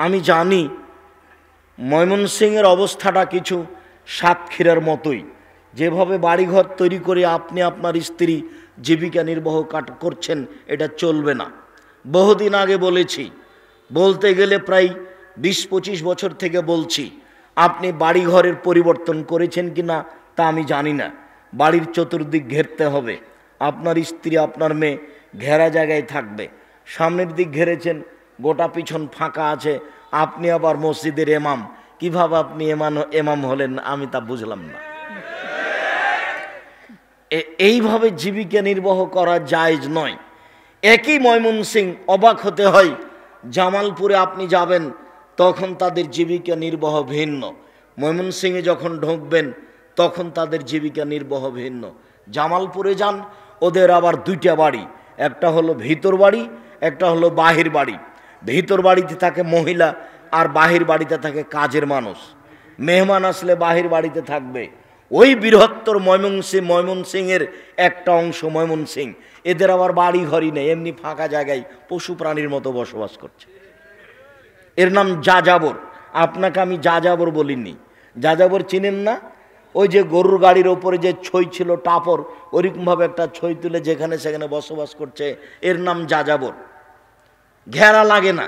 আমি জানি ময়মনসিংহের অবস্থাটা কিছু সাতক্ষীরার মতোই। যেভাবে বাড়িঘর তৈরি করে আপনি আপনার স্ত্রী জীবিকা নির্বাহ করছেন, এটা চলবে না। বহুদিন আগে বলেছি, বলতে গেলে প্রায় 20-25 বছর থেকে বলছি। আপনি বাড়িঘরের পরিবর্তন করেছেন কি না তা আমি জানি না। বাড়ির চতুর্দিক ঘেরতে হবে। আপনার স্ত্রী আপনার মেয়ে ঘেরা জায়গায় থাকবে। সামনের দিক ঘেরেছেন, গোটা পিছন ফাঁকা আছে, আপনি আবার মসজিদের এমাম। কিভাবে আপনি এমাম হলেন আমি তা বুঝলাম না। এইভাবে জীবিকা নির্বাহ করা জায়েজ নয়। একই ময়মনসিংহ, অবাক হতে হয়, জামালপুরে আপনি যাবেন তখন তাদের জীবিকা নির্বাহ ভিন্ন, ময়মনসিংহে যখন ঢুকবেন তখন তাদের জীবিকা নির্বাহ ভিন্ন। জামালপুরে যান, ওদের আবার দুইটা বাড়ি, একটা হলো ভিতর বাড়ি, একটা হলো বাহির বাড়ি। ভিতর বাড়িতে থাকে মহিলা, আর বাহির বাড়িতে থাকে কাজের মানুষ। মেহমান আসলে বাহির বাড়িতে থাকবে। ওই বৃহত্তর ময়মনসিংহের একটা অংশ ময়মনসিংহ, এদের আবার বাড়ি ঘরই নেই, এমনি ফাঁকা জায়গায় পশু প্রাণীর মতো বসবাস করছে। এর নাম যাযাবর। আপনাকে আমি যাযাবর বলিনি। যাযাবর চিনেন না? ওই যে গরুর গাড়ির ওপরে যে ছই ছিল টাপর, ওইরকমভাবে একটা ছই তুলে যেখানে সেখানে বসবাস করছে, এর নাম যাযাবর। ঘেরা লাগে না,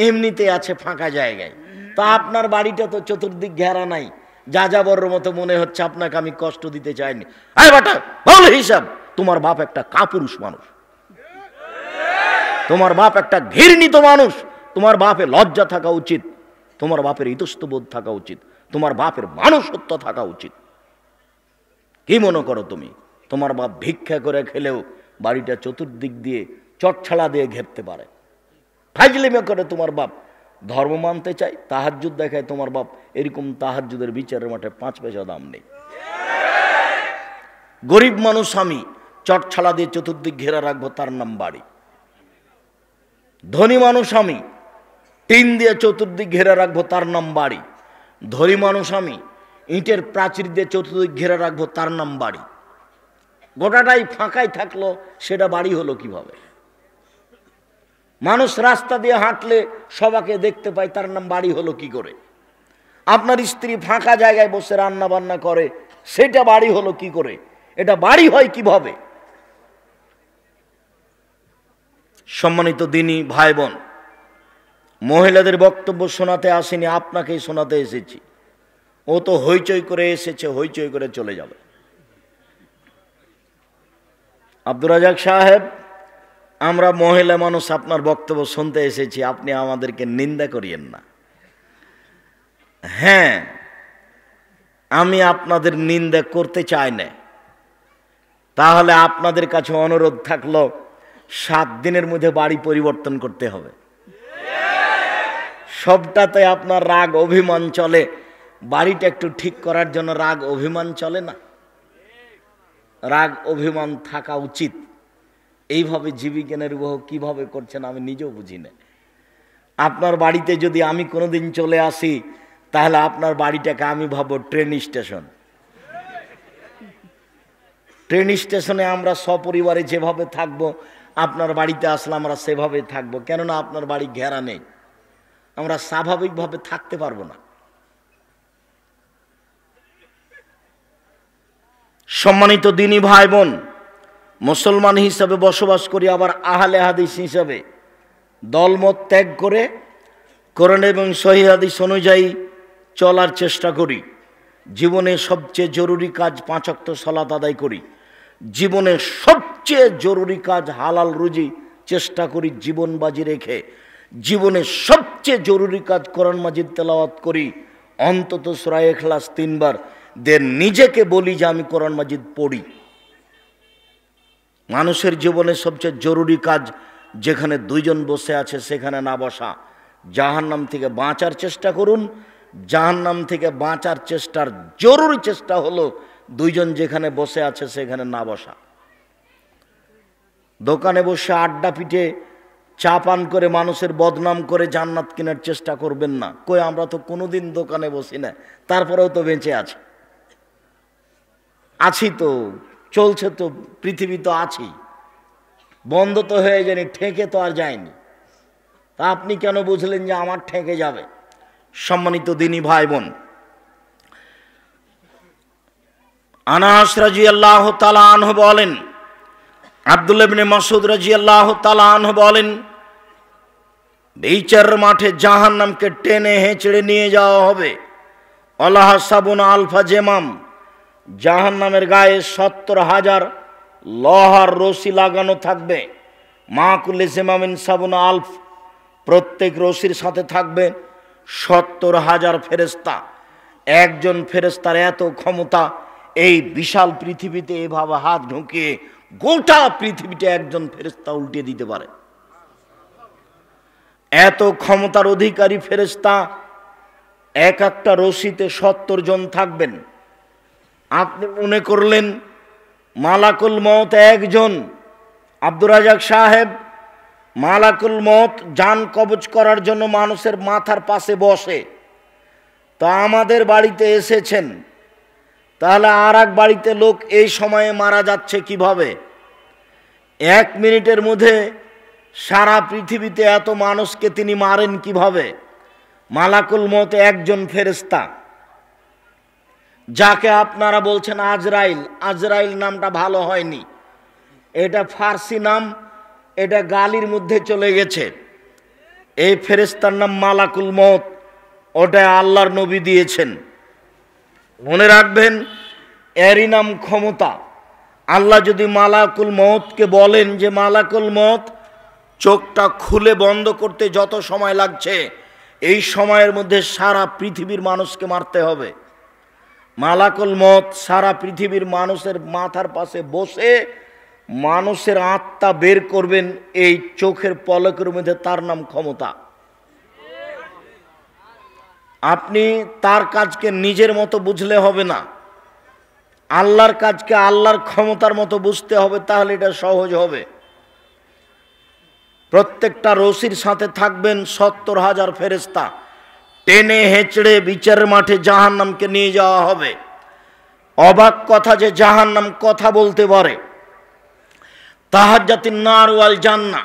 এমনিতে আছে ফাঁকা জায়গায়। তা আপনার বাড়িটা তো চতুর্দিক ঘেরা নাই, যাযাবরের মতো মনে হচ্ছে। আপনাকে আমি কষ্ট দিতে চাইনি। আয় বাটা, বল হিসাব। তোমার বাপ একটা কাপুরুষ মানুষ, তোমার বাপ একটা ঘৃণিত মানুষ। তোমার বাপের লজ্জা থাকা উচিত, তোমার বাপের ইতস্তবোধ থাকা উচিত, তোমার বাপের মানুষত্ব থাকা উচিত। কি মনে করো তুমি? তোমার বাপ ভিক্ষা করে খেলেও বাড়িটা চতুর্দিক দিয়ে চটছাড়া দিয়ে ঘেরতে পারে। ফাজলিমে করে তোমার বাপ ধর্ম মানতে চায়, তাহাজ্জুদ দেখায় তোমার বাপ, এরকম তাহাজ্জুদের বিচারের মাঠে 5 পয়সা দাম নেই। গরিব মানুষ আমি, চটছাড়া দিয়ে চতুর্দিক ঘেরা রাখবো, তার নাম বাড়ি। ধনী মানুষ আমি, টিন দিয়ে চতুর্দিক ঘেরা রাখবো, তার নাম বাড়ি। ধনী মানুষ আমি, ইটের প্রাচীর দিয়ে চতুর্দিক ঘেরা রাখবো, তার নাম বাড়ি। গোটাটাই ফাঁকাই থাকলো, সেটা বাড়ি হলো কিভাবে? মানুষ রাস্তা দিয়ে হাঁটলে সবাইকে দেখতে পায়, তার নাম বাড়ি হলো কি করে? আপনার স্ত্রী ফাঁকা জায়গায় বসে রান্না বান্না করে, সেটা বাড়ি হলো কি করে? এটা বাড়ি হয় কিভাবে? সম্মানিত দিনী ভাই বোন, মহিলাদের বক্তব্য শোনাতে আসেনি, আপনাকেই শোনাতে এসেছি। ও তো হইচই করে এসেছে, হইচই করে চলে যাবে। আব্দুর রাজাক সাহেব, আমরা মহিলা মানুষ আপনার বক্তব্য শুনতে এসেছি, আপনি আমাদেরকে নিন্দা করিয়েন না। হ্যাঁ, আমি আপনাদের নিন্দা করতে চাই না। তাহলে আপনাদের কাছে অনুরোধ থাকলো, 7 দিনের মধ্যে বাড়ি পরিবর্তন করতে হবে। সবটাতে আপনার রাগ অভিমান চলে, বাড়িটা একটু ঠিক করার জন্য রাগ অভিমান চলে না? রাগ অভিমান থাকা উচিত। এইভাবে জীবিকা নির্বাহ কিভাবে করছেন আমি নিজেও বুঝি না। আপনার বাড়িতে যদি আমি কোনোদিন চলে আসি, তাহলে আপনার বাড়িটাকে আমি ভাবো ট্রেন স্টেশন। ট্রেন স্টেশনে আমরা সপরিবারে যেভাবে থাকবো, আপনার বাড়িতে আসলে আমরা সেভাবে থাকবো। কেননা আপনার বাড়ি ঘেরা নেই, আমরা স্বাভাবিকভাবে থাকতে পারবো না। সম্মানিত দিনী ভাই বোন, মুসলমান হিসাবে বসবাস করি, আবার আহলে হাদিস হিসাবে দলমত ত্যাগ করে কোরআন এবং সহিহ হাদিস অনুযায়ী চলার চেষ্টা করি। জীবনে সবচেয়ে জরুরি কাজ 5 ওয়াক্ত সালাত আদায় করি। জীবনে সবচেয়ে জরুরি কাজ হালাল রুজি চেষ্টা করি জীবন বাজি রেখে। জীবনে সবচেয়ে জরুরি কাজ কোরআন মাজিদ তেলাওয়াত করি, অন্তত সূরা ইখলাস 3 বার। নিজেকে বলি যে আমি কোরআন মাজিদ পড়ি। মানুষের জীবনে সবচেয়ে জরুরি কাজ, যেখানে 2 জন বসে আছে সেখানে না বসা। জাহান্নাম থেকে বাঁচার চেষ্টা করুন। জাহান্নাম থেকে বাঁচার চেষ্টার জরুরি চেষ্টা হলো 2 জন যেখানে বসে আছে সেখানে না বসা। দোকানে বসে আড্ডা পিটে চা পান করে মানুষের বদনাম করে জান্নাত কেনার চেষ্টা করবেন না। কই, আমরা তো কোনোদিন দোকানে বসি না, তারপরেও তো বেঁচে আছি তো, চলছে তো, পৃথিবী তো আছি। বন্ধ তো হয়ে যায়নি, ঠেকে তো আর যায়নি। তা আপনি কেন বুঝলেন যে আমার ঠেকে যাবে? সম্মানিত দিনী ভাই বোন, আনাস রাদিয়াল্লাহু তাআলা আনহু বলেন, আব্দুল্লাহ ইবনে মাসউদ রাদিয়াল্লাহু তাআলা আনহু বলেন, বিচার মাঠে জাহান্নামকে টেনে হেঁচড়ে নিয়ে যাওয়া হবে। আল্লাহ সাবুন আলফা জেমাম, জাহান্নামের গায়ে 70,000 লোহার রশি লাগানো থাকবে। মা কুল্লি জেমামিন সাবুন আলফ, প্রত্যেক রশির সাথে থাকবে 70,000 ফেরেশতা। একজন ফেরেশতার এত ক্ষমতা, এই বিশাল পৃথিবীতে এভাবে হাত ঢুকিয়ে গোটা পৃথিবীটা একজন ফেরেশতা উল্টে দিতে পারে। এত ক্ষমতার অধিকারী ফেরেশতা, এক একটা রশিতে 70 জন থাকবেন। আপনি মনে করলেন মালাকুল মউত একজন, আব্দুর রাজাক সাহেব, মালাকুল মউত জান কবজ করার জন্য মানুষের মাথার পাশে বসে। তা আমাদের বাড়িতে এসেছেন, তাহলে আর এক বাড়িতে লোক এই সময়ে মারা যাচ্ছে কিভাবে? 1 মিনিটের মধ্যে সারা পৃথিবীতে এত মানুষকে তিনি মারেন কিভাবে? মালাকুল মউত একজন ফেরেশতা, যাকে আপনারা বলছেন আজরাইল। আজরাইল নামটা ভালো হয়নি, এটা ফার্সি নাম, এটা গালির মধ্যে চলে গেছে। এই ফেরেশতার নাম মালাকুল মউত, ওটা আল্লাহর নবী দিয়েছেন। মনে রাখবেন, এরই নাম ক্ষমতা। আল্লাহ যদি মালাকুল মউতকে বলেন যে মালাকুল মউত চোখটা খুলে বন্ধ করতে যত সময় লাগছে, এই সময়ের মধ্যে সারা পৃথিবীর মানুষকে মারতে হবে, মালাকুল মউত সারা পৃথিবীর মানুষের মাথার পাশে বসে মানুষের আত্মা বের করবেন এই চোখের পলকের মধ্যে। তার নাম ক্ষমতা। আপনি তার কাজকে নিজের মতো বুঝলে হবে না, আল্লাহর কাজকে আল্লাহর ক্ষমতার মতো বুঝতে হবে, তাহলে এটা সহজ হবে। প্রত্যেকটা রশির সাথে থাকবেন 70,000 ফেরেশতা, টেনে হেঁচড়ে বিচারের মাঠে জাহান্নামকে নিয়ে যাওয়া হবে। অবাক কথা যে জাহান্নাম কথা বলতে পারে। তাহাজ্জাতিন নার ওয়াল জান্নাহ,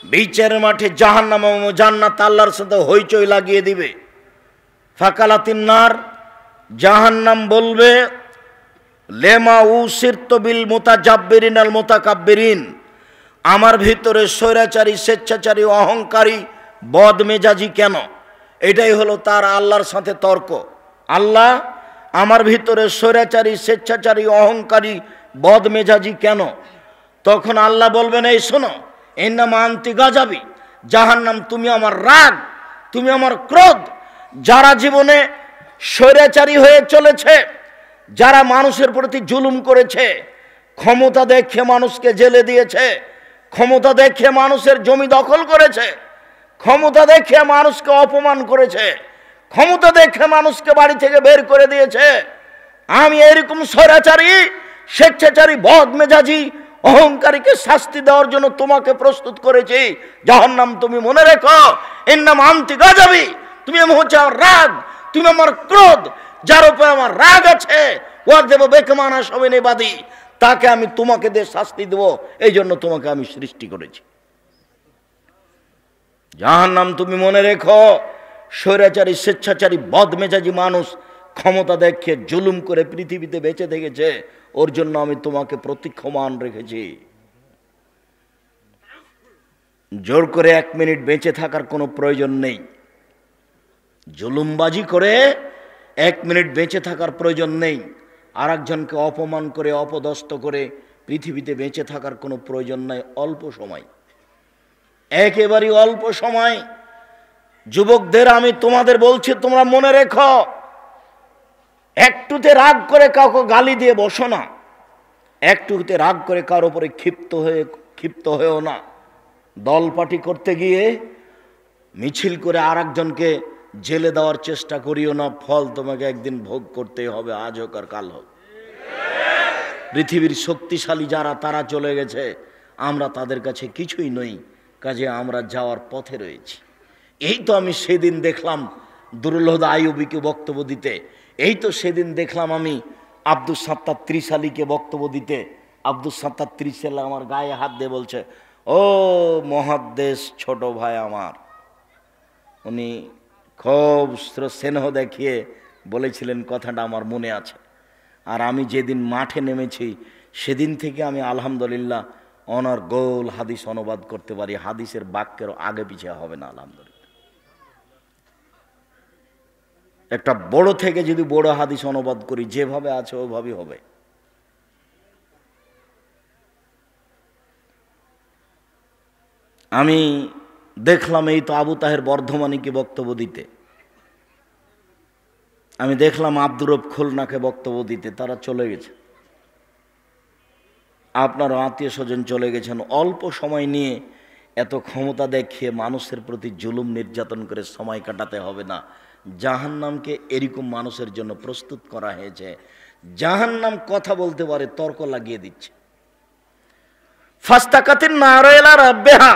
বিচারের মাঠে জাহান্নাম ও জান্নাত আল্লাহর সাথে হইচই লাগিয়ে দিবে। ফাকালাতিন নার, জাহান্নাম বলবে, লেমা উসিরতু বিল মুতাজাব্বিরিন আল মুতাকাব্বিরিন, আমার ভিতরে স্বৈরাচারী, স্বেচ্ছাচারী, অহংকারী, বদমেজাজি কেন? এটাই হলো তার আল্লাহর সাথে তর্ক। আল্লাহ, আমার ভিতরে স্বৈরাচারী, স্বেচ্ছাচারী, অহংকারী, বদমেজাজি কেন? তখন আল্লাহ বলবেন, এই শোনো, ইন্নামা আনতি গাজাবি, জাহান্নাম তুমি আমার রাগ, তুমি আমার ক্রোধ। যারা জীবনে স্বৈরাচারী হয়ে চলেছে, যারা মানুষের প্রতি জুলুম করেছে, ক্ষমতা দেখে মানুষকে জেলে দিয়েছে, ক্ষমতা দেখে মানুষের জমি দখল করেছে, ক্ষমতা দেখে মানুষকে অপমান করেছে, ক্ষমতা দেখে মানুষকে বাড়ি থেকে বের করে দিয়েছে, আমি এরকম স্বৈরাচারী, স্বেচ্ছাচারী, বদমেজাজি, অহংকারীকে শাস্তি দেওয়ার জন্য তোমাকে প্রস্তুত করেছি। জাহান্নাম তুমি মনে রেখো, ইন্নামা আনতি গাজাবি, তুমি হচ্ছে আমার রাগ, তুমি আমার ক্রোধ। যার উপর আমার রাগ আছে, ওয়ার দেব বেকমানা সবিনে বাদী, তাকে আমি তোমাকে দিয়ে শাস্তি দেব, এই জন্য তোমাকে আমি সৃষ্টি করেছি। জাহান্নাম তুমি মনে রেখো, স্বৈরাচারী, স্বেচ্ছাচারী, বদমেজাজি মানুষ ক্ষমতা দেখে জুলুম করে পৃথিবীতে বেঁচে থেকেছে, ওর জন্য আমি তোমাকে প্রতীক্ষমান রেখেছি। জোর করে 1 মিনিট বেঁচে থাকার কোনো প্রয়োজন নেই, জুলুমবাজি করে 1 মিনিট বেঁচে থাকার প্রয়োজন নেই, আর একজনকে অপমান করে, অপদস্থ করে পৃথিবীতে বেঁচে থাকার কোনো প্রয়োজন নাই। অল্প সময়, একেবারে অল্প সময়। যুবকদের আমি তোমাদের বলছি, তোমরা মনে রেখো, একটুতে রাগ করে কাউকে গালি দিয়ে বসো না, একটুতে রাগ করে কার উপরে ক্ষিপ্ত হয়েও না। দল পার্টি করতে গিয়ে মিছিল করে আর একজনকে জেলে দেওয়ার চেষ্টা করিও না, ফল তোমাকে একদিন ভোগ করতেই হবে, আজ হোক আর কাল হোক। পৃথিবীর শক্তিশালী যারা, তারা চলে গেছে, আমরা তাদের কাছে কিছুই নই, কাজে আমরা যাওয়ার পথে রয়েছি। এই তো আমি সেদিন দেখলাম দুরুল আইয়ুবীকে বক্তব্য দিতে, এই তো সেদিন দেখলাম আমি আব্দুস সাত্তার ত্রিশালীকে বক্তব্য দিতে। আব্দুস সাত্তার ত্রিশালী আমার গায়ে হাত দিয়ে বলছে, ও মহাদ্দেশ ছোট ভাই আমার, উনি খুব স্নেহ দেখিয়ে বলেছিলেন, কথাটা আমার মনে আছে। আর আমি যেদিন মাঠে নেমেছি সেদিন থেকে আমি আলহামদুলিল্লাহ অনার গোল হাদিস অনুবাদ করতে পারি, হাদিসের বাক্যের আগে পিছিয়ে হবে না আলহামদুলিল্লাহ। একটা বড় থেকে যদি বড় হাদিস অনুবাদ করি, যেভাবে আছে ওইভাবেই হবে। আমি দেখলাম এই তো আবু তাহের বর্ধমানীকে বক্তব্য দিতে, আমি দেখলাম আব্দুর রব খুলনাকে বক্তব্য দিতে, তারা চলে গেছে। আপনার আত্মীয় স্বজন চলে গেছেন। অল্প সময় নিয়ে এত ক্ষমতা দেখিয়ে মানুষের প্রতি জুলুম নির্যাতন করে সময় কাটাতে হবে না। জাহান্নামকে এরকম মানুষের জন্য প্রস্তুত করা হয়েছে। জাহান্নাম কথা বলতে পারে, তর্ক লাগিয়ে দিচ্ছে। ফাস্তাকাতিন নারু ইলা রাব্বিহা,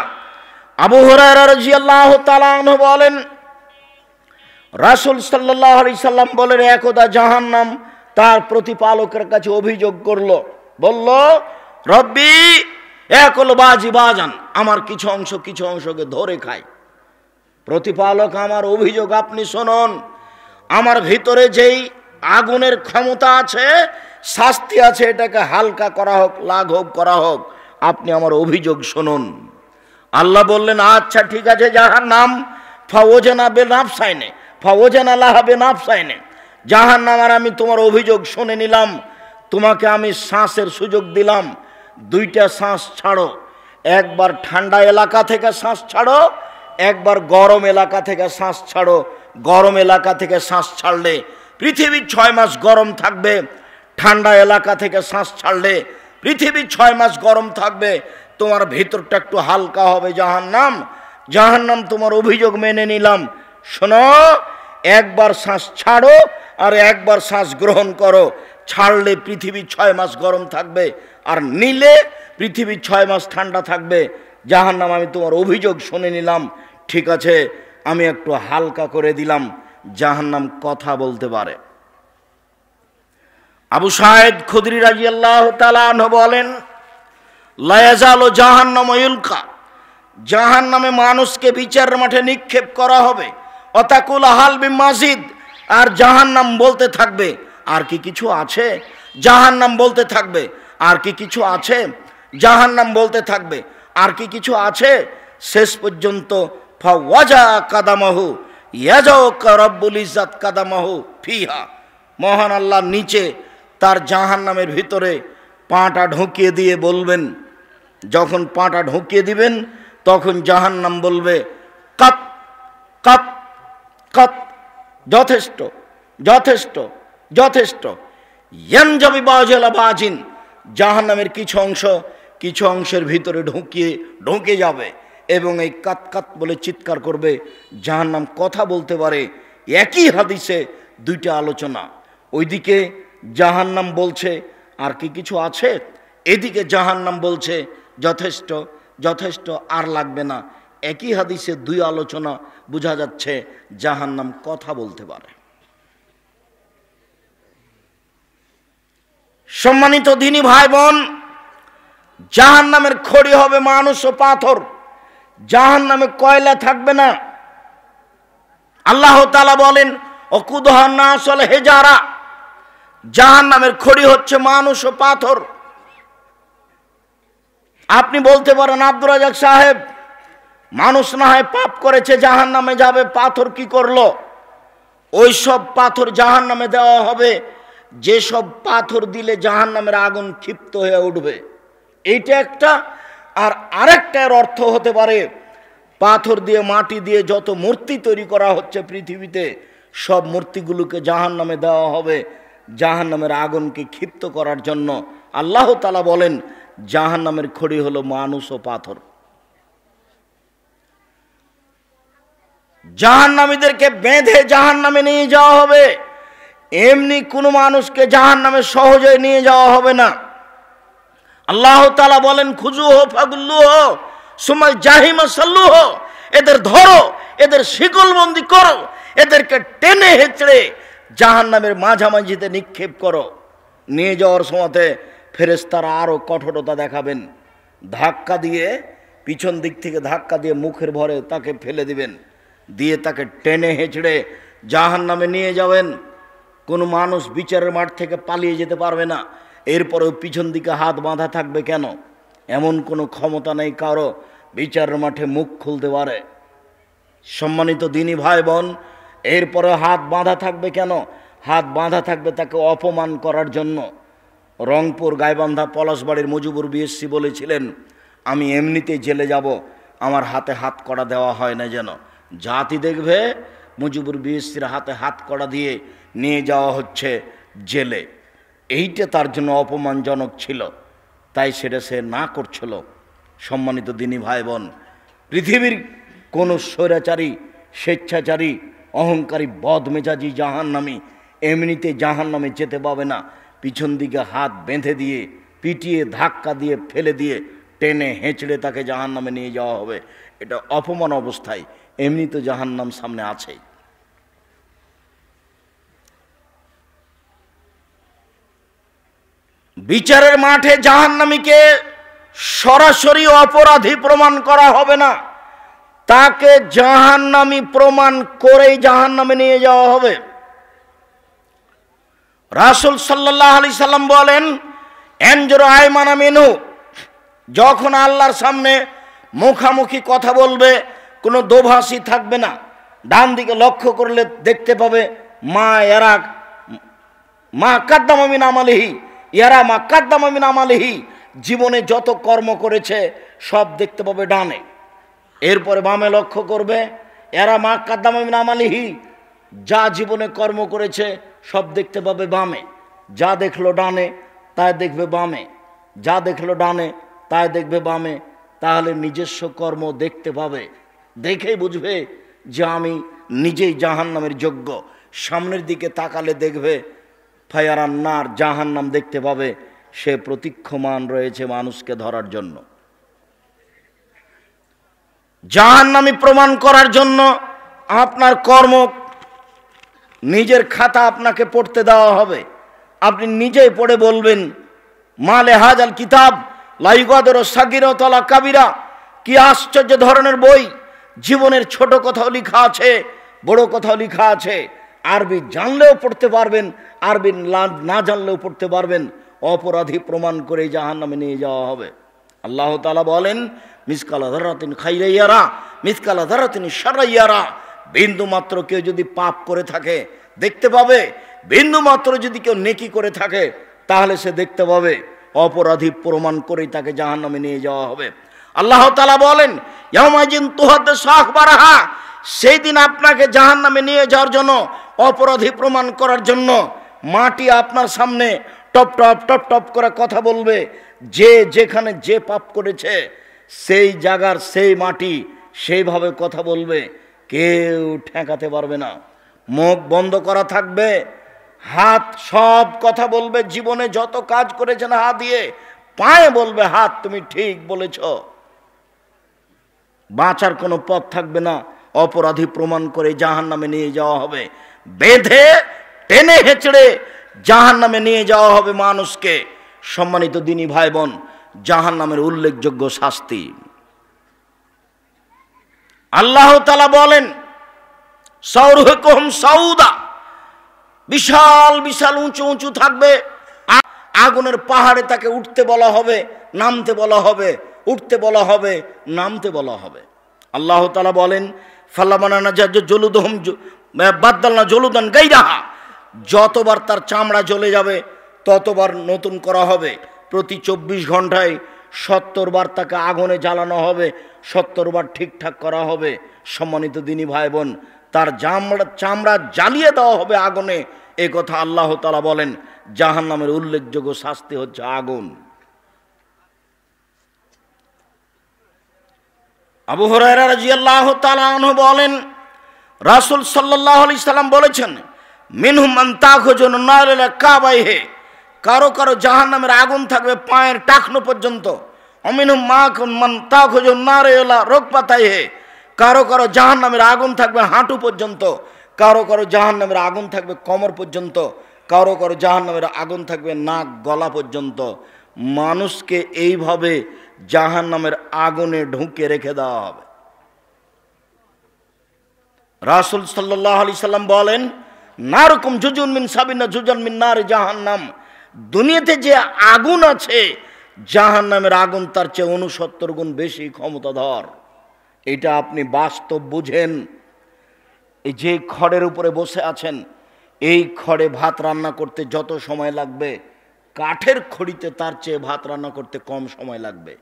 আবু হুরায়রা রাদিয়াল্লাহু তাআলা আনহু বলেন, রাসূল সাল্লাল্লাহু আলাইহি সাল্লাম বলেন, একদা জাহান্নাম তার প্রতিপালকের কাছে অভিযোগ করলো, বলল, রব্বি একল বাজি বাজান, আমার কিছু অংশকে ধরে খায়। প্রতিপালক, আমার অভিযোগ আপনি শুনুন, আমার ভিতরে যেই আগুনের ক্ষমতা আছে, শাস্তি আছে, এটাকে হালকা করা হোক, লাঘব করা হোক, আপনি আমার অভিযোগ শুনুন। আল্লাহ বললেন, আচ্ছা ঠিক আছে, জাহান্নাম ফাওজানা বিনাফসাইনে ফাওজানা লাহা বিনাফসাইনে, জাহান্নাম আর আমি তোমার অভিযোগ শুনে নিলাম, তোমাকে আমি শ্বাসের সুযোগ দিলাম, দুইটা শ্বাস ছাড়ো, একবার ঠান্ডা এলাকা থেকে শ্বাস ছাড়ো, একবার গরম এলাকা থেকে শ্বাস ছাড়ো। গরম এলাকা থেকে শ্বাস ছাড়লে পৃথিবী 6 মাস গরম থাকবে, ঠান্ডা এলাকা থেকে শ্বাস ছাড়লে পৃথিবী 6 মাস গরম থাকবে, তোমার ভিতরটা একটু হালকা হবে। জাহান্নাম তোমার অভিযোগ মেনে নিলাম, শোনো, একবার শ্বাস ছাড়ো আর একবার শ্বাস গ্রহণ করো। ছাড়লে পৃথিবী 6 মাস গরম থাকবে, আর নিলে পৃথিবী 6 মাস ঠান্ডা থাকবে। জাহান্নাম, আমি তোমার অভিযোগ শুনে নিলাম, ঠিক আছে, আমি একটু হালকা করে দিলাম। জাহান্নাম কথা বলতে পারে। আবু সাঈদ খুদরি রাদিয়াল্লাহু তাআলা আনহু বলেন, লা ইয়াজালু জাহান্নাম ইউলকা, জাহান্নামে মানুষকে বিচারের মাঠে নিক্ষেপ করা হবে। অতাকুল হাল বি মাজিদ, আর জাহান্নাম বলতে থাকবে, আর কি কিছু আছে? জাহান্নাম বলতে থাকবে, আর কি কিছু আছে? জাহান্নাম বলতে থাকবে, আর কি কিছু আছে? শেষ পর্যন্ত ফাওয়াজা কাদামাহু ইয়াজাউকা রাব্বুল ইজ্জাত কাদামাহু ফিহা, মহান আল্লাহ নিচে তার জাহান্নামের ভিতরে পাটা ঢুকিয়ে দিয়ে বলবেন, যখন পাটা ঢুকিয়ে দিবেন তখন জাহান্নাম বলবে, কাত কাত কাত, যথেষ্ট যথেষ্ট যথেষ্ট। ইয়ানজাবি বাজিলা বাজিন, জাহান্নামের কিছু অংশের ভিতরে ঢুকে যাবে এবং এই কাত কাত বলে চিৎকার করবে। জাহান্নাম কথা বলতে পারে। একই হাদিসে দুইটা আলোচনা, ওইদিকে জাহান্নাম বলছে আর কি কিছু আছে, এদিকে জাহান্নাম বলছে যথেষ্ট যথেষ্ট, আর লাগবে না। একই হাদিসে দুই আলোচনা, বোঝা যাচ্ছে জাহান্নাম কথা বলতে পারে। সম্মানিত দিনী ভাই বোন, জাহান্নামের খড়ি হবে মানুষ ও পাথর, জাহান্নামে কয়লা থাকবে না। আল্লাহ তাআলা বলেন, ওকুদুহা নাস ওয়াল হিজারা, জাহান্নামের খড়ি হচ্ছে মানুষ ও পাথর। আপনি বলতে পারেন, আব্দুর রাজ্জাক সাহেব, মানুষ না হয় পাপ করেছে, জাহান্নামে যাবে, পাথর কি করলো? ওই সব পাথর জাহান্নামে দেওয়া হবে যেসব পাথর দিলে জাহান্নামের আগুন ক্ষিপ্ত হয়ে উঠবে। এইটা একটা। আর আরেকটার অর্থ হতে পারে, পাথর দিয়ে মাটি দিয়ে যত মূর্তি তৈরি করা হচ্ছে পৃথিবীতে, সব মূর্তিগুলোকে জাহান্নামে দেওয়া হবে জাহান্নামের আগুনকে ক্ষিপ্ত করার জন্য। আল্লাহ তাআলা বলেন, জাহান্নামের খড়ি হলো মানুষ ও পাথর। জাহান্নামীদেরকে বেঁধে জাহান্নামে নিয়ে যাওয়া হবে। এমনি কোনো মানুষকে জাহান্নামে সহজে নিয়ে যাওয়া হবে না। আল্লাহ তাআলা বলেন, খুজুহু ফাগুল্লুহু সুমাল জাহিমা সাল্লুহু, এদের ধরো, এদের শিকলবন্দি করো, এদেরকে টেনে হেঁচড়ে জাহান্নামের মাঝামাঝিতে নিক্ষেপ করো। নিয়ে যাওয়ার সময়তে ফেরেশতারা আরো কঠোরতা দেখাবেন, ধাক্কা দিয়ে, পিছন দিক থেকে ধাক্কা দিয়ে মুখের ভরে তাকে ফেলে দিবেন। দিয়ে তাকে টেনে হেঁচড়ে জাহান্নামে নিয়ে যাবেন। কোনো মানুষ বিচারের মাঠ থেকে পালিয়ে যেতে পারবে না। এরপরেও পিছন দিকে হাত বাঁধা থাকবে কেন? এমন কোনো ক্ষমতা নেই কারো বিচারের মাঠে মুখ খুলতে পারে। সম্মানিত দিনী ভাই বোন, এরপরে হাত বাঁধা থাকবে কেন? হাত বাঁধা থাকবে তাকে অপমান করার জন্য। রংপুর গাইবান্ধা পলাশবাড়ির মুজিবুর বিএসসি বলেছিলেন, আমি এমনিতেই জেলে যাব, আমার হাতে হাত কড়া দেওয়া হয় না যেন। জাতি দেখবে মুজিবুর বিএসসির হাতে হাত কড়া দিয়ে নিয়ে যাওয়া হচ্ছে জেলে। এইটা তার জন্য অপমানজনক ছিল, তাই সেটা সে না করছিল। সম্মানিত দিনী ভাই বোন, পৃথিবীর কোনো স্বৈরাচারী, স্বেচ্ছাচারী, অহংকারী, বদমেজাজি জাহান্নামী এমনিতে জাহান্নামে যেতে পাবে না। পিছন দিকে হাত বেঁধে দিয়ে, পিটিয়ে, ধাক্কা দিয়ে, ফেলে দিয়ে, টেনে হেঁচড়ে তাকে জাহান্নামে নিয়ে যাওয়া হবে। এটা অপমান অবস্থায়, এমনি তো জাহান্নাম সামনে আছেই। বিচারের মাঠে জাহান্নামীকে সরাসরি অপরাধী প্রমাণ করা হবে না, তাকে জাহান্নামী প্রমাণ করেই জাহান্নামে নিয়ে যাওয়া হবে। রাসূল সাল্লাল্লাহু আলাইহি সাল্লাম বলেন, এনজুরু আইমানা মিনহু, যখন আল্লাহর সামনে মুখামুখি কথা বলবে, কোনো দোভাষী থাকবে না। ডান দিকে লক্ষ্য করলে দেখতে পাবে মা ইয়ারা মা কাদ্দামা মিন আমালিহি, ইয়ারা মা কাদ্দামা মিন আমালিহি, জীবনে যত কর্ম করেছে সব দেখতে পাবে ডানে। এরপরে বামে লক্ষ্য করবে, এরা মা কাদ্দামা মিন আমালিহি, যা জীবনে কর্ম করেছে সব দেখতে পাবে বামে। যা দেখলো ডানে তাই দেখবে বামে, যা দেখলো ডানে তাই দেখবে বামে। তাহলে নিজস্ব কর্ম দেখতে পাবে, দেখেই বুঝবে যে আমি নিজেই জাহান্নামের যোগ্য। সামনের দিকে তাকালে দেখবে ফায়ারান্নার, জাহান্নাম দেখতে পাবে, সে প্রতীক্ষমান রয়েছে মানুষকে ধরার জন্য। জাহান্নামী প্রমাণ করার জন্য আপনার কর্ম, নিজের খাতা আপনাকে পড়তে দেওয়া হবে। আপনি নিজেই পড়ে বলবেন, মালে হাজাল কিতাব লা ইউগাদিরু সাগীরাতান ওয়ালা কাবীরা, কি আশ্চর্য ধরনের বই! জীবনের ছোট কথাও লেখা আছে, বড় কথাও লেখা আছে। আরবি জানলেও পড়তে পারবেন, আরবি না জানলেও পড়তে পারবেন। অপরাধী প্রমাণ করে জাহান্নামে নিয়ে যাওয়া হবে। আল্লাহ তাআলা বলেন, মিসকালা যাররাতিন খাইরান ইয়ারা মিসকালা যাররাতিন শাররান ইয়ারা, বিন্দু মাত্র কেউ যদি পাপ করে থাকে দেখতে পাবে, বিন্দু মাত্র যদি কেউ নেকি করে থাকে তাহলে সে দেখতে পাবে। অপরাধী প্রমাণ করেই তাকে জাহান্নামে নিয়ে যাওয়া হবে। আল্লাহ তাআলা বলেন, ইয়াউমাইযিন তুহাদ্দিসু আখবারাহা, সেই দিন আপনাকে জাহান্নামে নিয়ে যাওয়ার জন্য, অপরাধী প্রমাণ করার জন্য মাটি আপনার সামনে টপ টপ টপ টপ করে কথা বলবে। যে যেখানে যে পাপ করেছে সেই জায়গার সেই মাটি সেইভাবে কথা বলবে, কেউ ঠেকাতে পারবে না। মুখ বন্ধ করা থাকবে, হাত সব কথা বলবে। জীবনে যত কাজ করেছেন হাত দিয়ে, পায়ে বলবে হাত তুমি ঠিক বলেছ। বাঁচার কোনো পথ থাকবে না। অপরাধী প্রমাণ করে জাহান্নামে নিয়ে যাওয়া হবে, বেঁধে টেনে হেঁচড়ে জাহান্নামে নিয়ে যাওয়া হবে মানুষকে। সম্মানিত দিনী ভাই বোন, জাহান্নামের উল্লেখযোগ্য শাস্তি আল্লাহ তাআলা বলেন, সাউরুহুকুম সাউদা, বিশাল বিশাল উঁচু উঁচু থাকবে আগুনের পাহাড়ে। তাকে উঠতে বলা হবে, নামতে বলা হবে, উঠতে বলা হবে, নামতে বলা হবে। আল্লাহ তাআলা বলেন, ফালামানা জলুদহুম বাদদালনা জলুদান গায়রাহা, যতবার তার চামড়া জ্বলে যাবে ততবার নতুন করা হবে। প্রতি 24 ঘন্টায় 70 বার তাকে আগুনে জ্বালানো হবে, 70 বার ঠিকঠাক করা হবে। সম্মানিত দিনী ভাই বোন, তার চামড়া জ্বালিয়ে দেওয়া হবে আগুনে। এ কথা আল্লাহ তাআলা বলেন। জাহান্নামের উল্লেখযোগ্য শাস্তি হচ্ছে আগুন। আবু হুরায়রা রাদিয়াল্লাহু তাআলা আনহু বলেন, রাসূল সাল্লাল্লাহু আলাইহি সাল্লাম বলেছেন, মিনহুম মান তাখুজুন নার ইলা কাবাইহি, কারো কারো জাহান্নামের আগুন থাকবে পায়ের টাকনো পর্যন্ত। অমিনহুম মান তাখুজুন নার ইলা রুকবাতাইহি, কারো কারো জাহান্নামের আগুন থাকবে হাঁটু পর্যন্ত, কারো কারো জাহান্নামের আগুন থাকবে কোমর পর্যন্ত, কারো কারো জাহান্নামের আগুন থাকবে নাক গলা পর্যন্ত। মানুষকে এইভাবে জাহান্নামের আগুনে ঢুকে রেখে দেওয়া হবে। রাসূল সাল্লাল্লাহু আলাইহি সাল্লাম বলেন, নারকুম জুজুন মিন সাবিনা জুজান মিন নার জাহান্নাম, দুনিয়াতে যে আগুন আছে জাহান্নামের আগুন তার চেয়ে 69 গুণ বেশি ক্ষমতাধর। এটা আপনি বাস্তব বুঝেন। এই যে খড়ের উপরে বসে আছেন, এই খড়ে ভাত রান্না করতে যত সময় লাগবে, কাঠের খড়িতে তার চেয়ে ভাত রান্না করতে কম সময় লাগবে।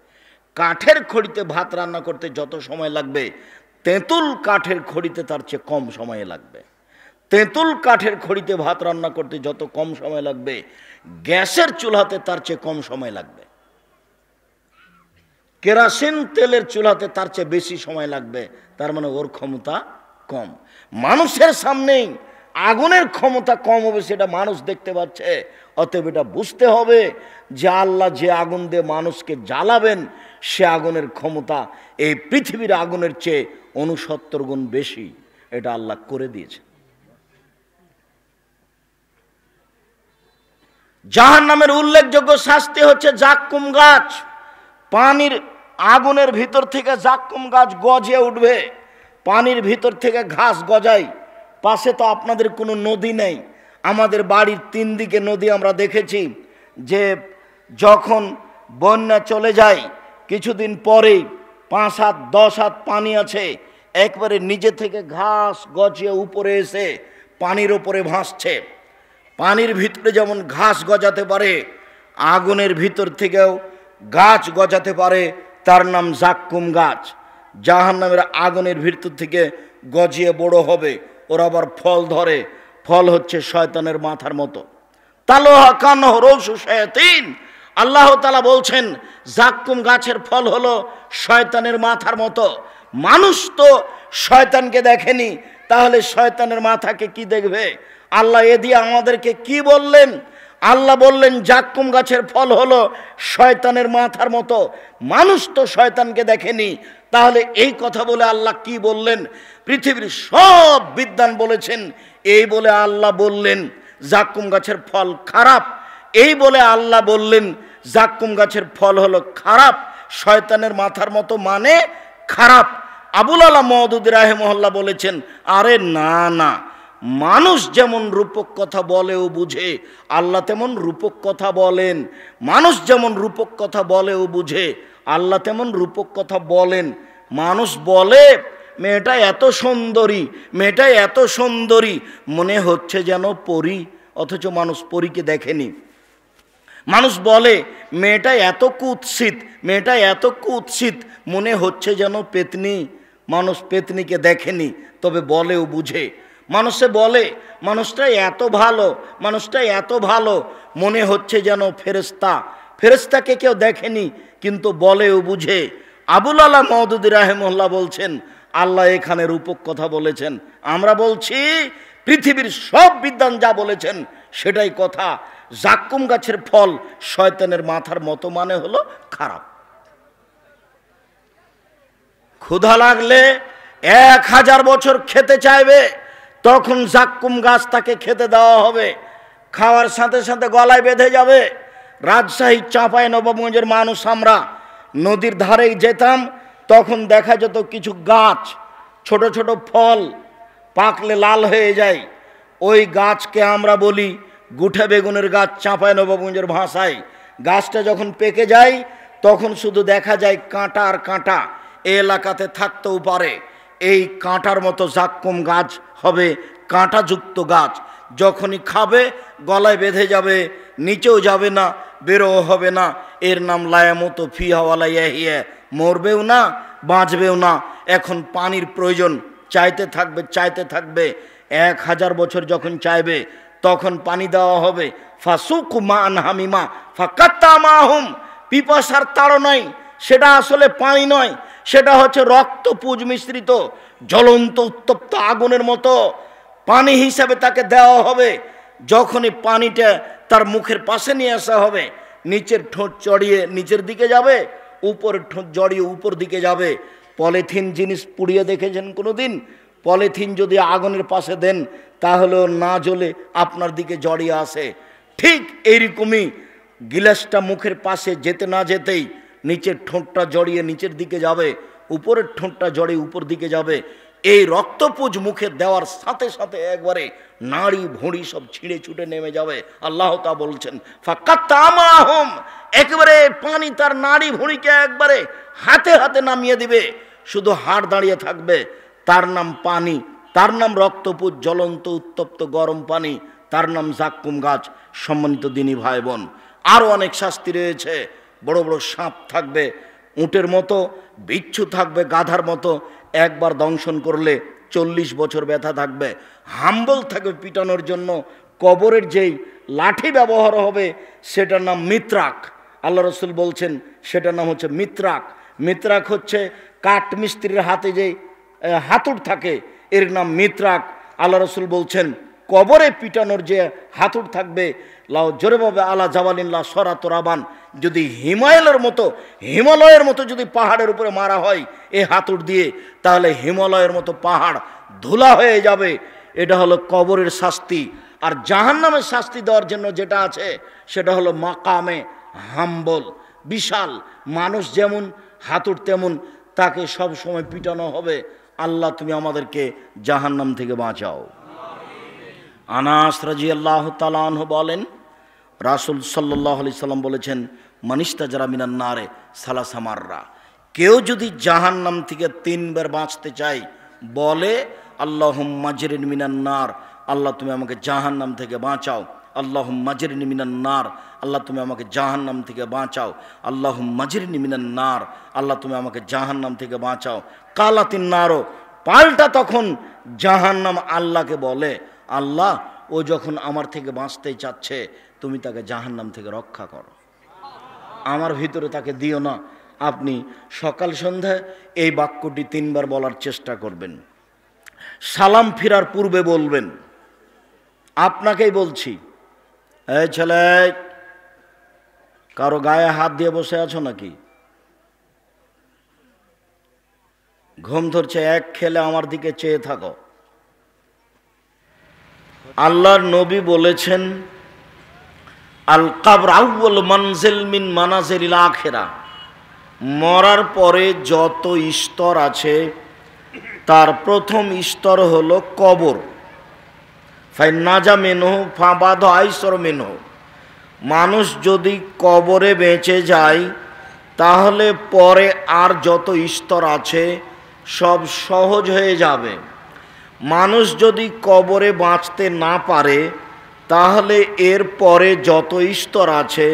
কাঠের খড়িতে ভাত রান্না করতে যত সময় লাগবে, তেঁতুল কাঠের খড়িতে তার চেয়ে কম সময় লাগবে। তেঁতুল কাঠের খড়িতে ভাত রান্না করতে যত কম সময় লাগবে, গ্যাসের চুলাতে তার চেয়ে কম সময় লাগবে। কেরোসিন তেলের চুলাতে তার চেয়ে বেশি সময় লাগবে। তার মানে ওর ক্ষমতা কম। মানুষের সামনেই আগুনের ক্ষমতা কম হবে, সেটা মানুষ দেখতে পাচ্ছে। অতএব এটা বুঝতে হবে যে আল্লাহ যে আগুন দিয়ে মানুষকে জ্বালাবেন, সে আগুনের ক্ষমতা এই পৃথিবীর আগুনের চেয়ে 69 গুণ বেশি। এটা আল্লাহ করে দিয়েছে। জাহান্নামের উল্লেখযোগ্য শাস্তি হচ্ছে জাক্কুম গাছ। পানির আগুনের ভিতর থেকে জাক্কুম গাছ গজে উঠবে, পানির ভিতর থেকে ঘাস গজায়। পাশে তো আপনাদের কোনো নদী নেই, আমাদের বাড়ির 3 দিকে নদী। আমরা দেখেছি যে যখন বন্যা চলে যায়, কিছুদিন পরেই 5 হাত 10 হাত পানি আছে, একবারে নিজে থেকে ঘাস গজিয়ে উপরে এসে পানির ওপরে ভাসছে। পানির ভিতরে যেমন ঘাস গজাতে পারে, আগুনের ভিতর থেকেও গাছ গজাতে পারে, তার নাম জাক্কুম গাছ। জাহান্নামের আগুনের ভিতর থেকে গজিয়ে বড় হবে, ওরা আবার ফল ধরে। ফল হচ্ছে শয়তানের মাথার মতো। তালোহা কানহ রৌসু শায়াতিন, আল্লাহ তাআলা বলছেন জাক্কুম গাছের ফল হলো শয়তানের মাথার মতো। মানুষ তো শয়তানকে দেখেনি, তাহলে শয়তানের মাথাকে কি দেখবে? আল্লাহ এ দিয়ে আমাদেরকে কি বললেন? আল্লাহ বললেন জাক্কুম গাছের ফল হলো শয়তানের মাথার মতো। মানুষ তো শয়তানকে দেখেনি, তাহলে এই কথা বলে আল্লাহ কি বললেন? পৃথিবীর সব বিদ্বান বলেছেন, এই বলে আল্লাহ বললেন জাক্কুম গাছের ফল খারাপ। এই বলে আল্লাহ বললেন জাক্কুম গাছের ফল হলো খারাপ, শয়তানের মাথার মতো মানে খারাপ। আবুল আলা মওদুদী রাহিমাহুল্লাহ বলেছেন, আরে না না, মানুষ যেমন রূপক কথা বলে ও বুঝে, আল্লাহ তেমন রূপক কথা বলেন। মানুষ যেমন রূপক কথা বলে ও বুঝে, আল্লাহ তেমন রূপক কথা বলেন। মানুষ বলে মেয়েটা এত সুন্দরী, মেয়েটা এত সুন্দরী, মনে হচ্ছে যেন পরী, অথচ মানুষ পরীকে দেখেনি। মানুষ বলে মেয়েটা এত কুৎসিত, মেয়েটা এত কুৎসিত, মনে হচ্ছে যেন পেতনি, মানুষ পেতনিকে দেখেনি, তবে বলে ও বুঝে। মানুষে বলে মানুষটা এত ভালো, মানুষটা এত ভালো, মনে হচ্ছে যেন ফেরেশতা, ফেরেশতাকে কেউ দেখেনি, কিন্তু বলে ও বুঝে। আবুল আলা মওদুদী রাহিমাহুল্লাহ বলছেন আল্লাহ এখানে রূপক কথা বলেছেন। আমরা বলছি পৃথিবীর সব বিদ্বান যা বলেছেন সেটাই কথা। জাক্কুম গাছের ফল শয়তানের মাথার মতো মানে হলো খারাপ। ক্ষুধা লাগলে 1000 বছর খেতে চাইবে, তখন জাক্কুম গাছ তাকে খেতে দেওয়া হবে। খাওয়ার সাথে সাথে গলায় বেঁধে যাবে। রাজশাহী চাঁপাইনবাবগঞ্জের মানুষ আমরা নদীর ধারে যেতাম, তখন দেখা যেত কিছু গাছ, ছোট ছোট ফল পাকলে লাল হয়ে যায়। ওই গাছকে আমরা বলি গুঠে বেগুনের গাছ চাঁপাইনবাবগঞ্জের ভাষায়। গাছটা যখন পেকে যায় তখন শুধু দেখা যায় কাঁটা আর কাঁটা। এই এলাকাতে থাকতেও পারে, এই কাঁটার মতো জাক্কুম গাছ হবে, কাঁটাযুক্ত গাছ। যখনই খাবে গলায় বেঁধে যাবে, নিচেও যাবে না, বেরোও হবে না। এর নাম লায়ামতো ফিহা ওয়ালা ইয়াহিয়া, মরবেও না বাঁচবেও না। এখন পানির প্রয়োজন, চাইতে থাকবে চাইতে থাকবে। 1000 বছর যখন চাইবে তখন পানি দেওয়া হবে। ফাসুকু মান হামিমা ফাকাত্তা মাহুম, পিপাসার তাড়নায় সেটা আসলে পানি নয়, সেটা হচ্ছে রক্ত পুজ মিশ্রিত জ্বলন্ত উত্তপ্ত আগুনের মতো পানি হিসাবে তাকে দেওয়া হবে। যখনই পানিটা তার মুখের পাশে নিয়ে আসা হবে, নিচের ঠোঁট চড়িয়ে নিচের দিকে যাবে, উপরের ঠোঁট জড়িয়ে উপর দিকে যাবে। পলিথিন জিনিস পুড়িয়ে দেখেছেন কোনো দিন? পলিথিন যদি আগুনের পাশে দেন তাহলে না জ্বলে আপনার দিকে জড়িয়ে আসে। ঠিক এইরকমই গিলাসটা মুখের পাশে যেতে না যেতেই নিচের ঠোঁটটা জড়িয়ে নিচের দিকে যাবে, উপরের ঠোঁটটা জড়িয়ে উপর দিকে যাবে। এই রক্তপুঁজ মুখে দেওয়ার সাথে সাথে একবারে নাড়ি ভুঁড়ি সব ছিঁড়ে ছুটে নেমে যাবে। আল্লাহ তা বলছেন ফাকাত্তামাহুম, একবারে পানি তার নাড়ি ভুঁড়িকে একবারে হাতে হাতে নামিয়ে দিবে, শুধু হাড় দাঁড়িয়ে থাকবে। তার নাম পানি, তার নাম রক্তপুঁজ, জ্বলন্ত উত্তপ্ত গরম পানি, তার নাম জাক্কুম গাছ। সম্মানিত দিনী ভাই বোন, আরও অনেক শাস্তি রয়েছে। বড় বড় সাপ থাকবে, উটের মতো, বিচ্ছু থাকবে গাধার মতো, একবার দংশন করলে 40 বছর ব্যথা থাকবে। হাম্বল থাকবে পিটানোর জন্য। কবরের যেই লাঠি ব্যবহার হবে সেটার নাম মিত্রাক। আল্লাহ রসুল বলছেন সেটার নাম হচ্ছে মিত্রাক। মিত্রাক হচ্ছে কাঠমিস্ত্রির হাতে যে হাতুড় থাকে, এর নাম মিত্রাক। আল্লাহ রসুল বলছেন কবরে পিটানোর যে হাতুড় থাকবে, লাও জোরেভাবে আলা জাবালিল্লাহ সরাত রাবান, যদি হিমালয়ের মতো যদি পাহাড়ের উপরে মারা হয় এ হাতুড় দিয়ে, তাহলে হিমালয়ের মতো পাহাড় ধুলা হয়ে যাবে। এটা হলো কবরের শাস্তি। আর জাহান্নামের শাস্তি দেওয়ার জন্য যেটা আছে সেটা হলো মাকামে হাম্বল, বিশাল মানুষ যেমন হাতুড় তেমন, তাকে সব সময় পিটানো হবে। আল্লাহ তুমি আমাদেরকে জাহান্নাম থেকে বাঁচাও। আনাস রাদিয়াল্লাহু তাআলা আনহু বলেন, রাসূল সাল্লাল্লাহু আলাইহি সাল্লাম বলেছেন, মানিস্তা যারা মিনান নারে সালাসা মাররা, কেউ যদি জাহান্নাম থেকে 3 বার বাঁচতে চায় বলে আল্লাহুম্মা আজরিনি মিনান নার, আল্লাহ তুমি আমাকে জাহান্নাম থেকে বাঁচাও। আল্লাহুম্মা আজরিনি মিনান নার, আল্লাহ তুমি আমাকে জাহান্নাম থেকে বাঁচাও। আল্লাহুম্মা আজরিনি মিনান নার, আল্লাহ তুমি আমাকে জাহান্নাম থেকে বাঁচাও। কালাতিন নারো, পাল্টা তখন জাহান্নাম আল্লাহকে বলে, আল্লাহ ও যখন আমার থেকে বাঁচতে চাচ্ছে তুমি তাকে জাহান্নাম থেকে রক্ষা করো, আমার ভিতরে তাকে দিও না। আপনি সকাল সন্ধ্যায় এই বাক্যটি 3 বার বলার চেষ্টা করবেন। সালাম ফিরার পূর্বে বলবেন। আপনাকেই বলছি, এই ছেলে, কারো গায়ে হাত দিয়ে বসে আছো নাকি? ঘুম ধরছে, এক খেলে আমার দিকে চেয়ে থাকো। আল্লাহর নবী বলেছেন, আল কবর আউয়াল মানজিল মিন মানাজিলিল আখিরা, মরার পরে যত স্তর আছে তার প্রথম স্তর হলো কবর। ফাইন নাজা মিনহু ফাবাদ আইসর মিনহু, মানুষ যদি কবরে বেঁচে যায় তাহলে পরে আর যত স্তর আছে সব সহজ হয়ে যাবে। মানুষ যদি কবরে বাঁচতে না পারে তাহলে এর পরে যত স্তর আছে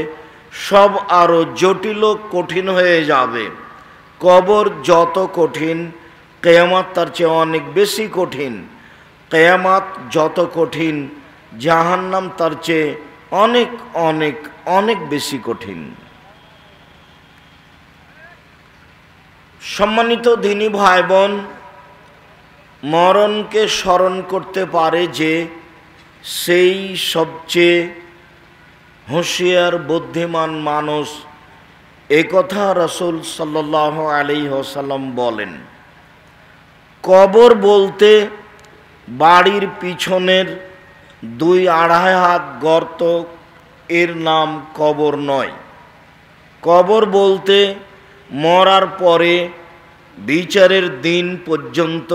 সব আরও জটিল ও কঠিন হয়ে যাবে। কবর যত কঠিন, কিয়ামত তার চেয়ে অনেক বেশি কঠিন। কিয়ামত যত কঠিন, জাহান্নাম তার চেয়ে অনেক অনেক অনেক বেশি কঠিন। সম্মানিত দিনী ভাই বোন, মরণকে স্মরণ করতে পারে যে সেই সবচেয়ে হুঁশিয়ার বুদ্ধিমান মানুষ, এ কথা রাসূল সাল্লাল্লাহু আলাইহি ওয়াসাল্লাম বলেন। কবর বলতে বাড়ির পিছনের 2-2.5 হাত গর্ত, এর নাম কবর নয়। কবর বলতে মরার পরে বিচারের দিন পর্যন্ত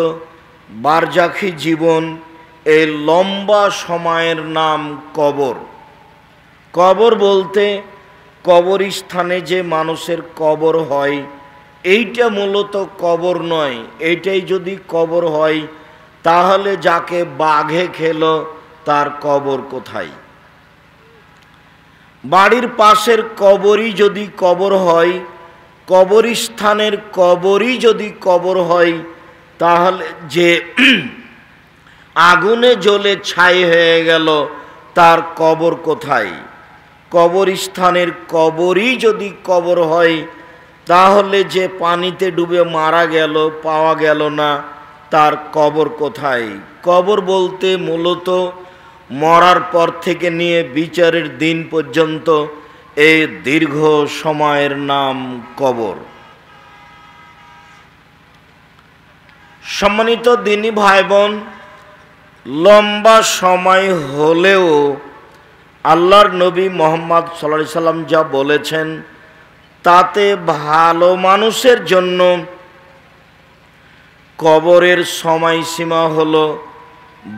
বারজাখি জীবন, এই লম্বা সময়ের নাম কবর। কবর বলতে কবরস্থানে যে মানুষের কবর হয় এইটা মূলত কবর নয়। এইটাই যদি কবর হয় তাহলে যাকে বাঘে খেলো তার কবর কোথায়? বাড়ির পাশের কবরই যদি কবর হয়, কবরস্থানের কবরই যদি কবর হয়, তাহলে যে আগুনে জ্বলে ছাই হয়ে গেল তার কবর কোথায়? কবরস্থানের কবরই যদি কবর হয়, তাহলে যে পানিতে ডুবে মারা গেল, পাওয়া গেল না, তার কবর কোথায়? কবর বলতে মূলত মরার পর থেকে নিয়ে বিচারের দিন পর্যন্ত এই দীর্ঘ সময়ের নাম কবর। সম্মানিত দিনী ভাই বোন, লম্বা সময় হলেও আল্লাহর নবী মুহাম্মদ সাল্লাল্লাহু আলাইহি সাল্লাম যা বলেছেন তাতে ভালো মানুষের জন্য কবরের সময়সীমা হলো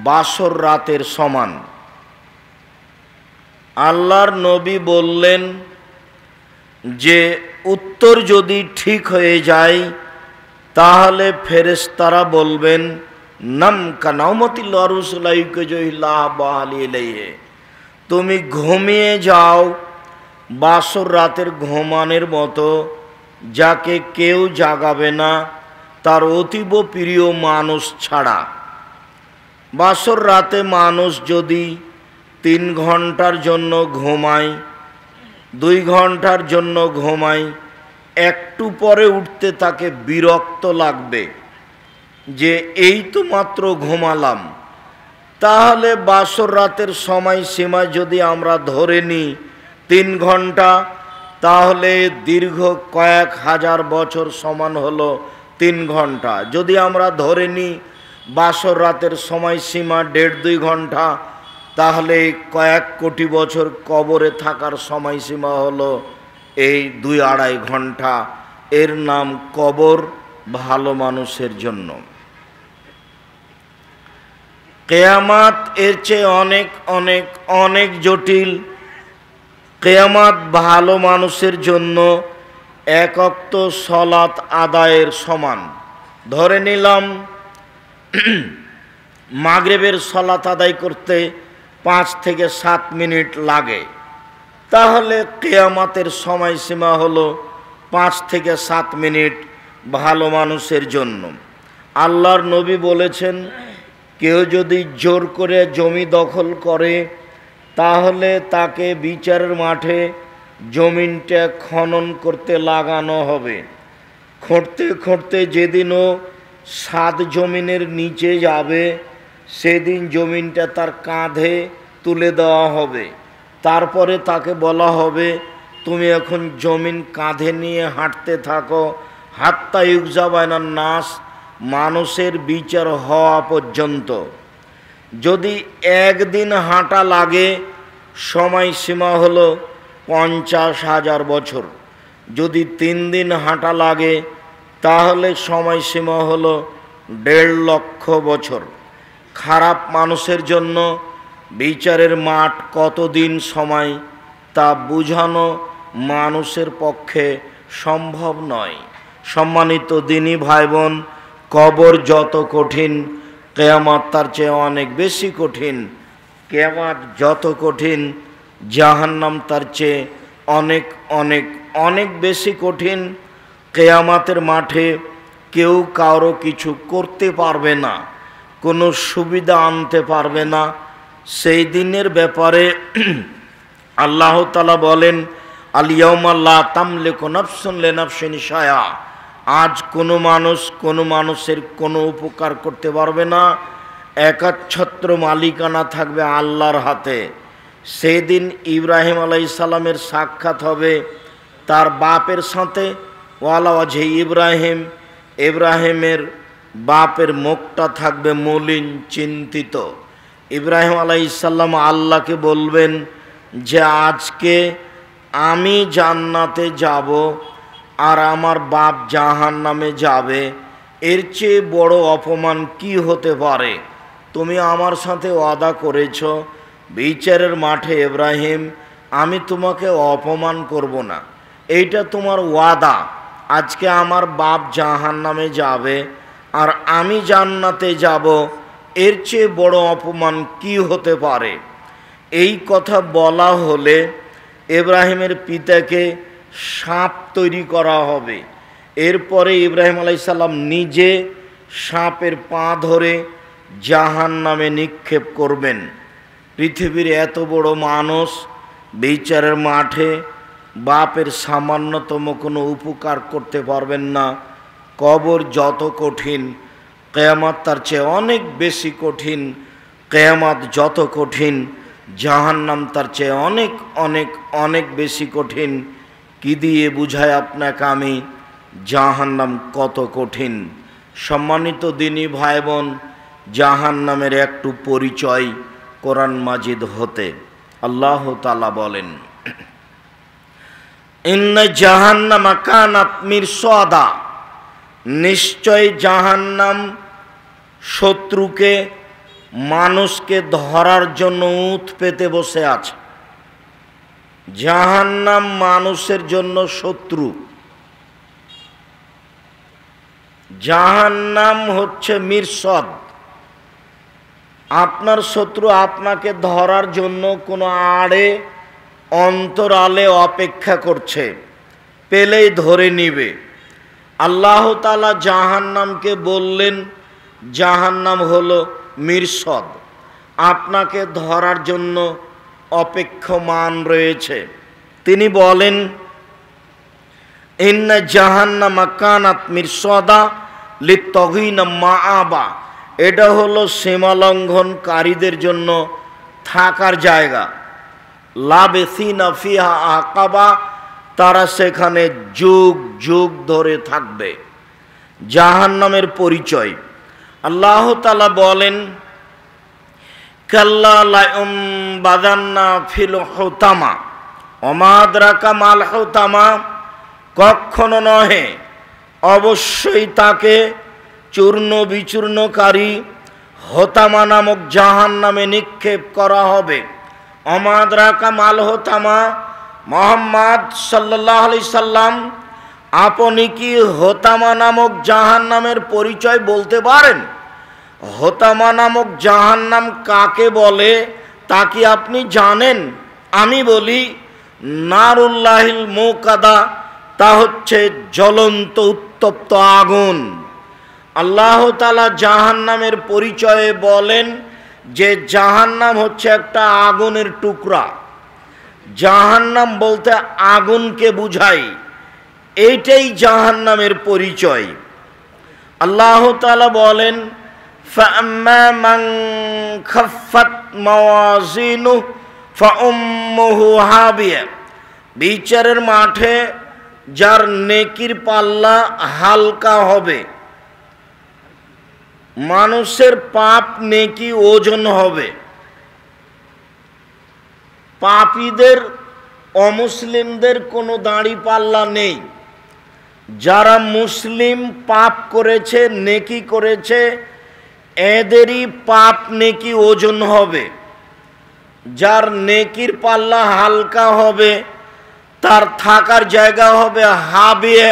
বাসর রাতের সমান। আল্লাহর নবী বললেন যে উত্তর যদি ঠিক হয়ে যায় তাহলে ফেরেশতারা বলবেন নাম কানাউমতিল রসুলাইকুজহিল্লাহ বাহালিয়ে, তুমি ঘুমিয়ে যাও বাসর রাতের ঘুমানোর মতো, যাকে কেউ জাগাবে না তার অতীব প্রিয় মানুষ ছাড়া। বাসর রাতে মানুষ যদি 3 ঘন্টার জন্য ঘুমায়, 2 ঘন্টার জন্য ঘুমায়, একটু পরে উঠতে তাকে বিরক্ত লাগবে যে এই তো মাত্র ঘুমালাম। তাহলে বাসর রাতের সময়সীমা যদি আমরা ধরে নিই 3 ঘন্টা, তাহলে দীর্ঘ কয়েক হাজার বছর সমান হলো 3 ঘন্টা। যদি আমরা ধরে নিই বাসর রাতের সময়সীমা 1.5-2 ঘন্টা, তাহলে কয়েক কোটি বছর কবরে থাকার সময়সীমা হলো এই 2-2.5 ঘন্টা। এর নাম কবর ভালো মানুষের জন্য। কিয়ামত এর চেয়ে অনেক অনেক অনেক জটিল। কিয়ামত ভালো মানুষের জন্য 1 ওয়াক্ত সালাত আদায়ের সমান। ধরে নিলাম মাগরিবের সালাত আদায় করতে 5 থেকে 7 মিনিট লাগে, তাহলে কিয়ামতের সময়সীমা হলো 5 থেকে 7 মিনিট ভালো মানুষের জন্য। আল্লাহর নবী বলেছেন কেউ যদি জোর করে জমি দখল করে তাহলে তাকে বিচারের মাঠে জমিনটা খনন করতে লাগানো হবে। খুঁড়তে খুঁড়তে যেদিনও 7 জমিনের নিচে যাবে সেদিন জমিনটা তার কাঁধে তুলে দেওয়া হবে। তারপরে তাকে বলা হবে তুমি এখন জমিন কাঁধে নিয়ে হাঁটতে থাকো হাত্তা ইউজাবায়নার নাস, মানুষের বিচার হওয়া পর্যন্ত। যদি 1 দিন হাঁটা লাগে সময়সীমা হলো 50,000 বছর। যদি 3 দিন হাঁটা লাগে তাহলে সময়সীমা হলো 1.5 লক্ষ বছর। খারাপ মানুষের জন্য বিচারের মাঠ কতদিন সময় তা বোঝানো মানুষের পক্ষে সম্ভব নয়। সম্মানিত দিনী ভাই বোন, কবর যত কঠিন কিয়ামত তার চেয়ে অনেক বেশি কঠিন। কিয়ামত যত কঠিন জাহান্নাম তার চেয়ে অনেক অনেক অনেক বেশি কঠিন। কিয়ামতের মাঠে কেউ কারো কিছু করতে পারবে না, কোনো সুবিধা আনতে পারবে না। সেই দিনের ব্যাপারে আল্লাহ তাআলা বলেন আল-ইয়াওমা লা তামলিকু নাফসুন লিনাফসিন শাইআ, আজ কোনো মানুষ কোনো মানুষের কোনো উপকার করতে পারবে না। একাচ্ছত্র মালিকানা থাকবে আল্লাহর হাতে। সেদিন ইব্রাহিম আলাইহিস সালামের সাক্ষাৎ হবে তার বাপের সাথে। ওয়ালা ওয়াজহি ইব্রাহিম, ইব্রাহিমের বাপের মুখটা থাকবে মলিন, চিন্তিত। ইব্রাহিম আলাইহিস সালাম আল্লাহকে বলবেন যে আজকে আমি জান্নাতে যাব আর আমার বাপ জাহান্নামে যাবে, এর চেয়ে বড় অপমান কি হতে পারে? তুমি আমার সাথে ওয়াদা করেছ বিচারের মাঠে ইব্রাহিম আমি তোমাকে অপমান করব না, এইটা তোমার ওয়াদা। আজকে আমার বাপ জাহান্নামে যাবে আর আমি জান্নাতে যাব, এর চেয়ে বড় অপমান কি হতে পারে? এই কথা বলা হলে ইব্রাহিমের পিতাকে সাপ তৈরি করা হবে। এরপরে ইব্রাহিম আলাইহিস সালাম নিজে সাপের পা ধরে জাহান্নামে নিক্ষেপ করবেন। পৃথিবীর এত বড় মানুষ বিচারের মাঠে বাপের সামান্যতম কোনো উপকার করতে পারবেন না। কবর যত কঠিন কিয়ামত তার চেয়ে অনেক বেশি কঠিন। কিয়ামত যত কঠিন জাহান্নাম তার চেয়ে অনেক অনেক অনেক বেশি কঠিন। কি দিয়ে বুঝায় আপনাকে আমি জাহান্নাম কত কঠিন? সম্মানিত দিনী ভাই বোন, জাহান্নামের একটু পরিচয় কোরআন মাজিদ হতে। আল্লাহ তাআলা বলেন ইন্না জাহান্নামা কানাত মিরসাদা, নিশ্চয় জাহান্নাম শত্রুকে মানুষকে ধরার জন্য উৎ পেতে বসে আছে। জাহান্নাম মানুষের জন্য শত্রু। জাহান্নাম হচ্ছে মিরসদ। আপনার শত্রু আপনাকে ধরার জন্য কোনো আড়ে অন্তরালে অপেক্ষা করছে, পেলেই ধরে নিবে। আল্লাহ তাআলা জাহান্নামকে বললেন জাহান্নাম হলো মিরসদ, আপনাকে ধরার জন্য অপেক্ষমান রয়েছে। তিনি বলেন ইন্না জাহান্নামা কানাত মিরসদা লিত্তাগিনা মাআবা, এটা হলো সীমালঙ্ঘনকারীদের জন্য থাকার জায়গা। লাবিসিনা ফিহা আকাবা, তারা সেখানে যুগ যুগ ধরে থাকবে। জাহান্নামের পরিচয় আল্লাহ তাআলা বলেন কাল্লা লায়ুমবাদান্না ফিল হুতামা ওমা আদরাকা মাল হুতামা, কখনো নহে অবশ্যই তাকে চূর্ণ বিচূর্ণকারী হোতামা নামক জাহান্নামে নিক্ষেপ করা হবে। ওমা আদরাকা মাল হোতামা, মুহাম্মদ সাল্লাল্লাহু আলাইহি সাল্লাম আপনি কি হোতামা নামক জাহান্নামের পরিচয় বলতে পারেন? হোতামা নামক জাহান্নাম কাকে বলে তা কি আপনি জানেন? আমি বলি নারুল্লাহিল মুকাদা, তা হচ্ছে জ্বলন্ত উত্তপ্ত আগুন। আল্লাহ তাআলা জাহান্নামের পরিচয়ে বলেন যে জাহান্নাম হচ্ছে একটা আগুনের টুকরা। জাহান্নাম বলতে আগুনকে বুঝায়, এইটাই জাহান্নামের পরিচয়। আল্লাহ তাআলা বলেন ফাআম্মা মান খাফফাত মাওয়াজিনুহু ফাউম্মুহু হাবিয়া, বিচারের মাঠে যার নেকির পাল্লা হালকা হবে, মানুষের পাপ নেকি ওজন হবে। পাপীদের অমুসলিমদের কোনো দাড়ি পাল্লা নেই। যারা মুসলিম পাপ করেছে নেকি করেছে এদেরই পাপ নেকি ওজন হবে। যার নেকির পাল্লা হালকা হবে তার থাকার জায়গা হবে হাবিয়ে,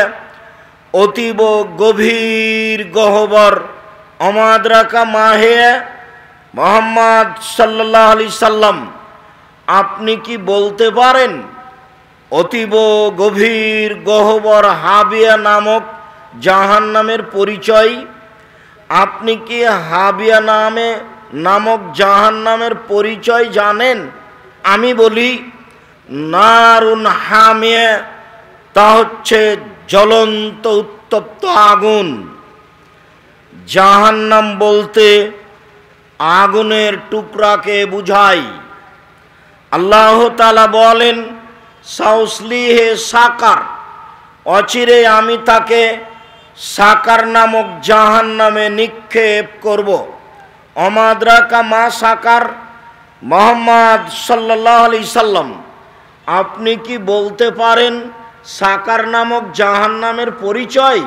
অতীব গভীর গহ্বর। অমাদ্রাকা মাহে, মুহাম্মদ সাল্লাল্লাহু আলাইহি সাল্লাম আপনি কি বলতে পারেন অতীব গভীর গহ্বর হাবিয়া নামক জাহান্নামের পরিচয়? আপনি কি হাবিয়া নামক জাহান্নামের পরিচয় জানেন? আমি বলি নারুন হামিয়া, তা হচ্ছে জ্বলন্ত উত্তপ্ত আগুন। জাহান্নাম বলতে আগুনের টুকরাকে বুঝায়। আল্লাহ তাআলা বলেন সাউসলিহে সাকার, অচিরে আমি তাকে সাকার নামক জাহান্নামে নিক্ষেপ করব। অমাদ্রাকা মা সাকার, মুহাম্মদ সাল্লাল্লাহু আলাইহি সাল্লাম আপনি কি বলতে পারেন সাকার নামক জাহান্নামের পরিচয়?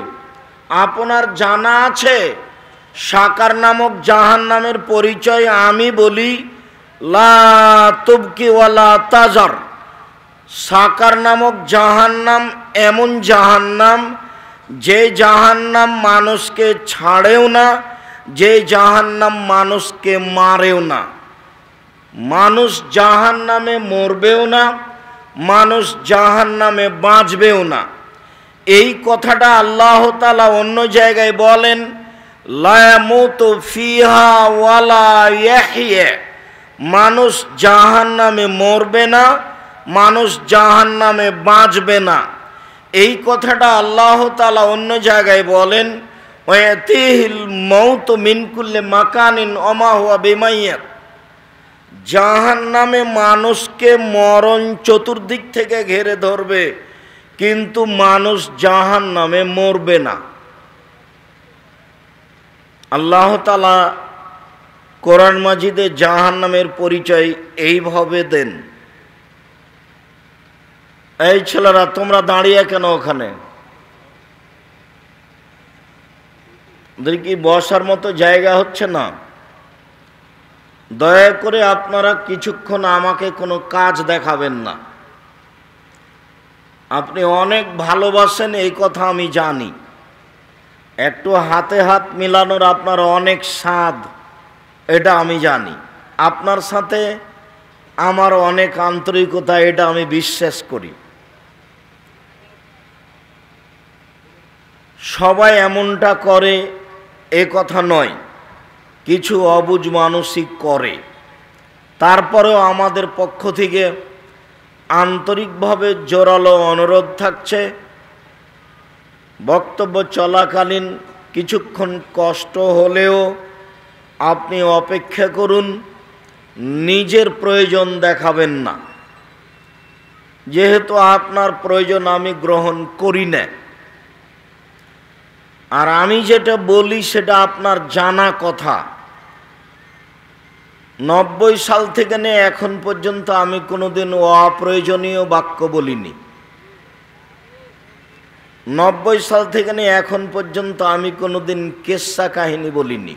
আপনার জানা আছে সাকার নামক জাহান্নামের পরিচয়? আমি বলি লা তুবকি ওয়ালা তাজার। সাকার নামক জাহান্নাম এমন জাহান্নাম যে জাহান্নাম মানুষকে ছাড়েও না, যে জাহান্নাম মানুষকে মারেও না। মানুষ জাহান্নামে মরবেও না, মানুষ জাহান্নামে বাঁচবেও না। এই কথাটা আল্লাহ তাআলা অন্য জায়গায় বলেন লা ইয়ামুতু ফিহা ওয়ালা ইয়াহইয়া, মানুষ জাহান্নামে মরবে না, মানুষ জাহান্নামে বাঁচবে না। এই কথাটা আল্লাহ তাআলা অন্য জায়গায় বলেন ওয়াতিহিল মাউতু মিন কুল্লি মাকানিন ওমা হুয়া বিমাইয়্যিত, জাহান্নামে মানুষকে মরণ চতুর্দিক থেকে ঘিরে ধরবে কিন্তু মানুষ জাহান্নামে মরবে না। আল্লাহ তাআলা কোরআন মাজিদে জাহান্নামের পরিচয় এইভাবে দেন। এই ছেলেরা তোমরা দাঁড়িয়ে কেন ওখানে? ওদের কি বসার মতো জায়গা হচ্ছে না? দয়া করে আপনারা কিছুক্ষণ আমাকে কোনো কাজ দেখাবেন না। আপনি অনেক ভালোবাসেন এই কথা আমি জানি, একটু হাতে হাত মিলানোর আপনার অনেক স্বাদ এটা আমি জানি, আপনার সাথে আমার অনেক আন্তরিকতা এটা আমি বিশ্বাস করি। সবাই এমনটা করে এ কথা নয়, কিছু অবুঝ মানুষই করে। তারপরেও আমাদের পক্ষ থেকে আন্তরিকভাবে জোরালো অনুরোধ থাকছে, বক্তব্য চলাকালীন কিছুক্ষণ কষ্ট হলেও আপনি অপেক্ষা করুন, নিজের প্রয়োজন দেখাবেন না। যেহেতু আপনার প্রয়োজন আমি গ্রহণ করি না, আর আমি যেটা বলি সেটা আপনার জানা কথা। 90 সাল থেকে নিয়ে এখন পর্যন্ত আমি কোনোদিন অপ্রয়োজনীয় বাক্য বলিনি। 90 সাল থেকে নিয়ে এখন পর্যন্ত আমি কোনোদিন কেচ্ছা কাহিনী বলিনি।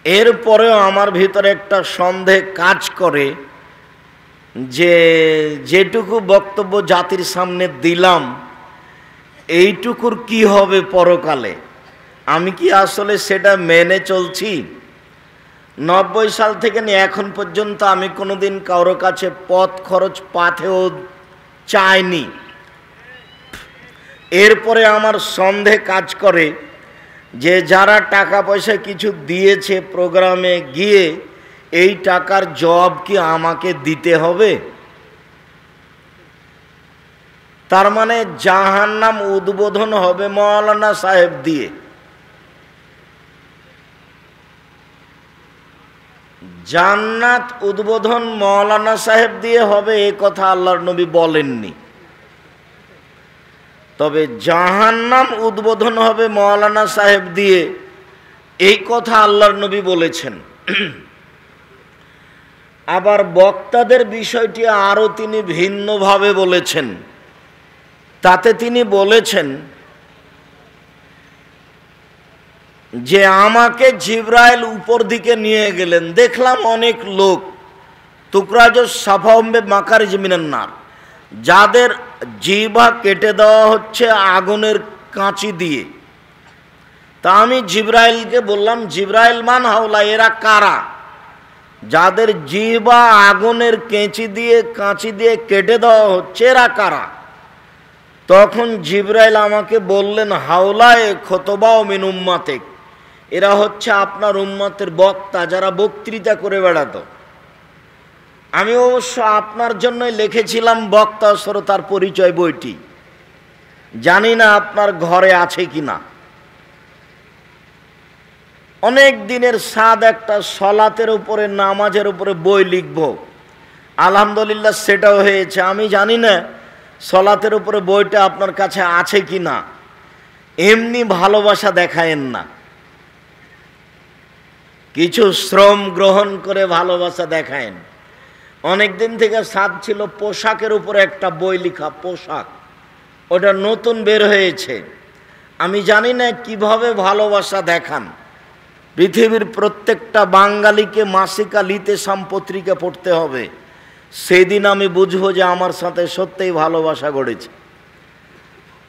এরপরেও আমার ভিতরে একটা সন্দেহ কাজ করে যে যেটুকু বক্তব্য জাতির সামনে দিলাম এইটুকুর কি হবে পরকালে, আমি কি আসলে সেটা মেনে চলছি? 90 সাল থেকে নিয়ে এখন পর্যন্ত আমি কোনোদিন কারো কাছে পথ খরচ পাথেও চাইনি। এরপরে আমার সন্দেহ কাজ করে যে যারা টাকা পয়সা কিছু দিয়েছে প্রোগ্রামে গিয়ে, এই টাকার জবাব কি আমাকে দিতে হবে? তার মানে জাহান্নাম উদ্বোধন হবে মৌলানা সাহেব দিয়ে। জান্নাত উদ্বোধন মৌলানা সাহেব দিয়ে হবে এ কথা আল্লাহর নবী বলেননি, তবে জাহান্নাম উদ্বোধন হবে মৌলানা সাহেব দিয়ে এই কথা আল্লাহর নবী বলেছেন। আবার বক্তাদের বিষয়টি আরও তিনি ভিন্নভাবে বলেছেন। তাতে তিনি বলেছেন যে আমাকে জিবরাইল উপর দিকে নিয়ে গেলেন, দেখলাম অনেক লোক তুকরাজ সাফাম্বে মাকারিজ মিনান নার, যাদের জিহ্বা কেটে দেওয়া হচ্ছে আগুনের কাঁচি দিয়ে। তা আমি জিবরাইলকে বললাম, জিবরাইল মান হাওলা, এরা কারা? যাদের জিহ্বা আগুনের কাঁচি দিয়ে কেটে দেওয়া হচ্ছে এরা কারা? তখন জিবরাইল আমাকে বললেন, হাওলায়ে খতবাও মিন উম্মাতিক, এরা হচ্ছে আপনার উম্মতের বক্তা, যারা বক্তৃতা করে বেড়াতো। আমি অবশ্য আপনার জন্যই লিখেছিলাম বক্তা শ্রোতার পরিচয় বইটি, জানি না আপনার ঘরে আছে কিনা। অনেক দিনের স্বাদ একটা সলাতের উপরে, নামাজের উপরে বই লিখব, আলহামদুলিল্লাহ সেটাও হয়েছে। আমি জানি না সলাতের উপরে বইটা আপনার কাছে আছে কিনা। এমনি ভালোবাসা দেখায়েন না, কিছু শ্রম গ্রহণ করে ভালোবাসা দেখায়েন। অনেক দিন থেকে স্বাদ ছিল পোশাকের উপরে একটা বই লেখা, পোশাক, ওটা নতুন বের হয়েছে। আমি জানি না কিভাবে ভালোবাসা দেখান। পৃথিবীর প্রত্যেকটা বাঙালিকে মাসিকা লিতে পত্রিকা পড়তে হবে, সেদিন আমি বুঝবো যে আমার সাথে সত্যিই ভালোবাসা গড়েছে।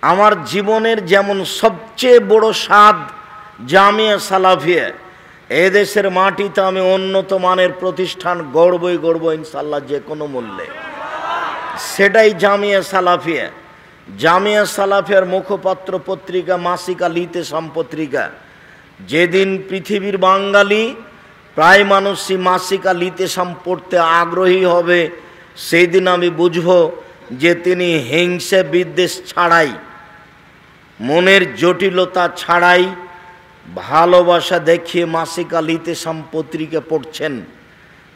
আমার জীবনের যেমন সবচেয়ে বড় স্বাদ জামিয়া সালাফিয়া, এদেশের মাটিতে আমি উন্নত মানের প্রতিষ্ঠান গড়বই ইনশাল্লাহ, যে কোনো মূল্যে। সেটাই জামিয়া সালাফিয়া। জামিয়া সালাফিয়ার মুখপাত্র পত্রিকা মাসিকা লিতে পত্রিকা। যেদিন পৃথিবীর বাঙালি প্রায় মানুষই মাসিকা লিতে পড়তে আগ্রহী হবে, সেই দিন আমি বুঝব যে তিনি হিংসা বিদ্বেষ ছাড়াই, মনের জটিলতা ছাড়াই ভালোবাসা দেখিয়ে মাসিকা লিতে পত্রিকা পড়ছেন,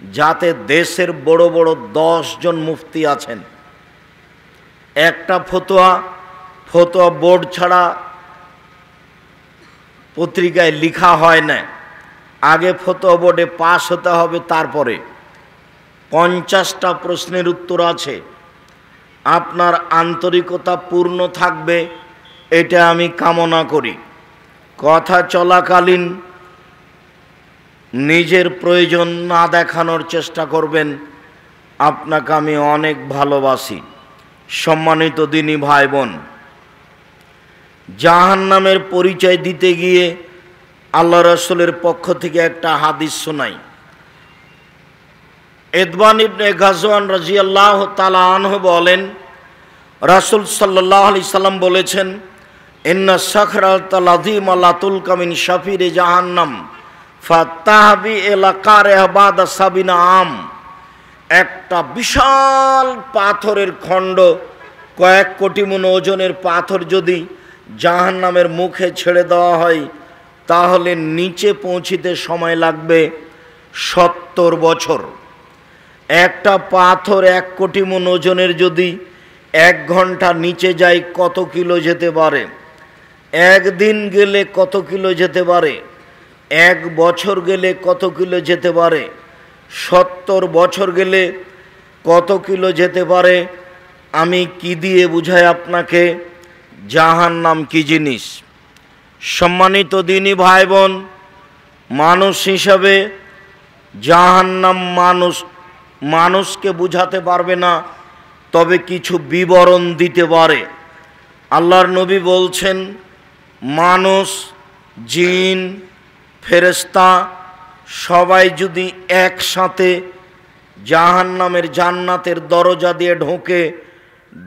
যাতে দেশের বড় বড় 10 জন মুফতি আছেন। একটা ফতোয়া বোর্ড ছাড়া পত্রিকায় লেখা হয় না, আগে ফতোয়া বোর্ডে পাশ হতে হবে, তারপরে 50টা প্রশ্নের উত্তর আছে। আপনার আন্তরিকতা পূর্ণ থাকবে এটা আমি কামনা করি। কথা চলাকালীন নিজের প্রয়োজন না দেখানোর চেষ্টা করবেন। আপনাকে আমি অনেক ভালোবাসি। সম্মানিত দিনী ভাই বোন, জাহান্নামের পরিচয় দিতে গিয়ে আল্লাহ রাসূলের পক্ষ থেকে একটা হাদিস শোনাই। ইদবান ইবনে গাজওয়ান রাদিয়াল্লাহু তাআলা আনহু বলেন, রাসূল সাল্লাল্লাহু আলাইহি সাল্লাম বলেছেন, ইন্না সাখরাতাল আযীমা লা তুলকা মিন শাফিরি জাহান্নাম ফাতাহবি ইলা কারিহা বাদা সাবিনা আম। একটা বিশাল পাথরের খণ্ড, কয়েক কোটি মণ ওজনের পাথর যদি জাহান্নামের মুখে ছেড়ে দেওয়া হয়, তাহলে নিচে পৌঁছিতে সময় লাগবে 70 বছর। একটা পাথর 1 কোটি মণ ওজনের যদি 1 ঘন্টা নিচে যায়, কত কিলো যেতে পারে? 1 দিন গেলে কত কিলো যেতে পারে? 1 বছর গেলে কত কিলো যেতে পারে? 70 বছর গেলে কত কিলো যেতে পারে? আমি কি দিয়ে বুঝাই আপনাকে জাহান্নাম কি জিনিস? সম্মানিত দিনী ভাই বোন, মানুষ হিসাবে জাহান্নাম মানুষকে বুঝাতে পারবে না, তবে কিছু বিবরণ দিতে পারে। আল্লাহর নবী বলছেন, মানুষ, জিন, ফেরেশতা সবাই যদি একসাথে জাহান্নামের জান্নাতের দরজা দিয়ে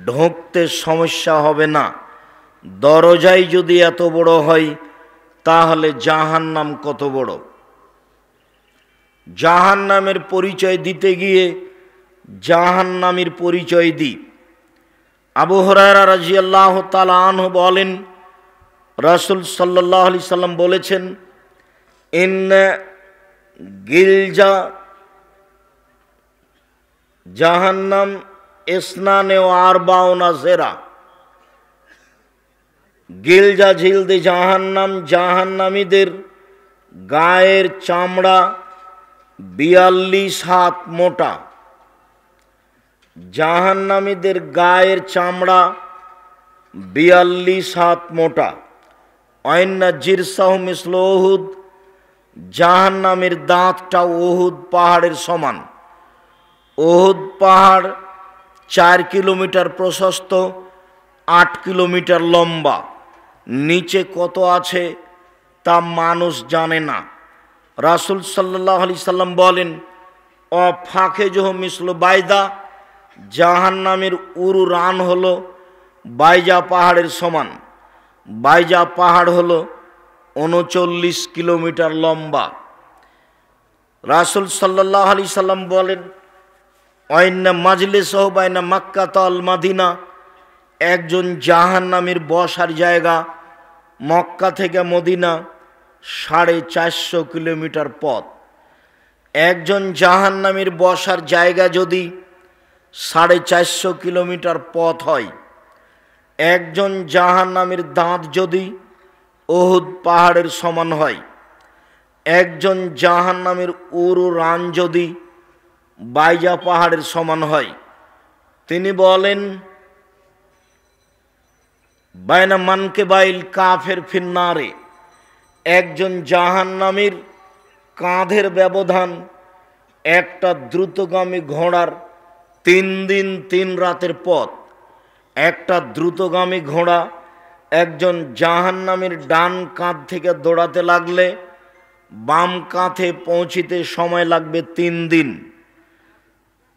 ঢুকতে সমস্যা হবে না। দরজাই যদি এত বড় হয়, তাহলে জাহান্নাম কত বড়? জাহান্নামের পরিচয় দিতে গিয়ে জাহান্নামীর পরিচয় দিই। আবু হুরায়রা রাদিয়াল্লাহু তাআলা আনহু বলেন, রাসূল সাল্লাল্লাহু আলাইহি সাল্লাম বলেছেন, ইন্না গিলজা জাহান্নাম ইসনানে ও আরবাউনা জেরা। গিলজা জিলদে জাহান্নাম, জাহান্নামীদের গায়ের চামড়া 42 হাত মোটা। জাহান্নামীদের গায়ের চামড়া 42 হাত মোটা। অন্না জিরসাহু মিসল উহুদ, জাহান্নামের দাঁতটা উহুদ পাহাড়ের সমান। উহুদ পাহাড় 4 কিলোমিটার প্রশস্ত, 8 কিলোমিটার লম্বা। নিচে কত আছে তা মানুষ জানে না। রাসূল সাল্লাল্লাহু আলাইহি সাল্লাম বলেন, অ ফাঁকে জহ মিসল বাইদা, জাহান্নামের উরু রান হলো বাইজা পাহাড়ের সমান। বাইজা পাহাড় হলো 39 কিলোমিটার লম্বা। রাসূল সাল্লাল্লাহু আলাইহি সাল্লাম বলেন, অয়না মাজলিসহু বাইনা মক্কা আল মাদিনা, একজন জাহান্নামীর বসার জায়গা মক্কা থেকে মদিনা 450 কিলোমিটার পথ। একজন জাহান্নামীর বসার জায়গা যদি 450 কিলোমিটার পথ হয়, একজন জাহান্নামীর দাঁত যদি উহুদ পাহাড়ের সমান হয়, একজন জাহান্নামীর উরু রান যদি বাইজা পাহাড়ের সমান হয়, তিনি বলেন, বাইনা মানকে বাইল কাফের ফিন্নারে, একজন জাহান্নামীর কাঁধের ব্যবধান একটা দ্রুতগামী ঘোড়ার 3 দিন 3 রাতের পথ। একটা দ্রুতগামী ঘোড়া একজন জাহান্নামীর ডান কাঁধ থেকে দৌড়াতে লাগলে বাম কাঁধে পৌঁছিতে সময় লাগবে 3 দিন।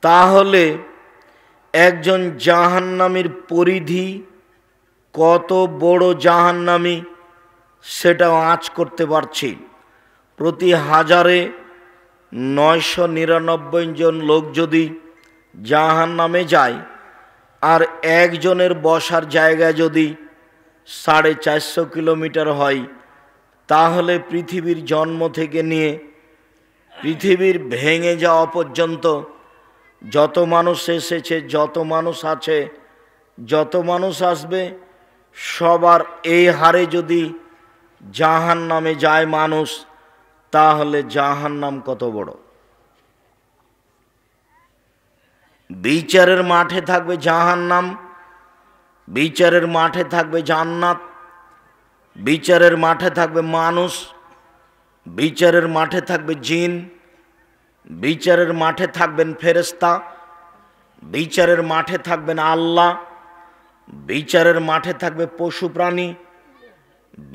তাহলে একজন জাহান্নামীর পরিধি কত বড় জাহান্নামী সেটাও আঁচ করতে পারছি। প্রতি 1000-এ 999 জন লোক যদি জাহান্নামে যায়, আর একজনের বসার জায়গা যদি 450 কিলোমিটার হয়, তাহলে পৃথিবীর জন্ম থেকে নিয়ে পৃথিবীর ভেঙে যাওয়া পর্যন্ত যত মানুষ এসেছে, যত মানুষ আছে, যত মানুষ আসবে, সবার এই হারে যদি জাহান্নামে যায় মানুষ, তাহলে জাহান্নাম কত বড়? বিচারের মাঠে থাকবে জাহান্নাম, বিচারের মাঠে থাকবে জান্নাত। বিচারের মাঠে থাকবে মানুষ, বিচারের মাঠে থাকবে জিন, বিচারের মাঠে থাকবেন ফেরেশতা, বিচারের মাঠে থাকবেন আল্লাহ, বিচারের মাঠে থাকবে পশু প্রাণী,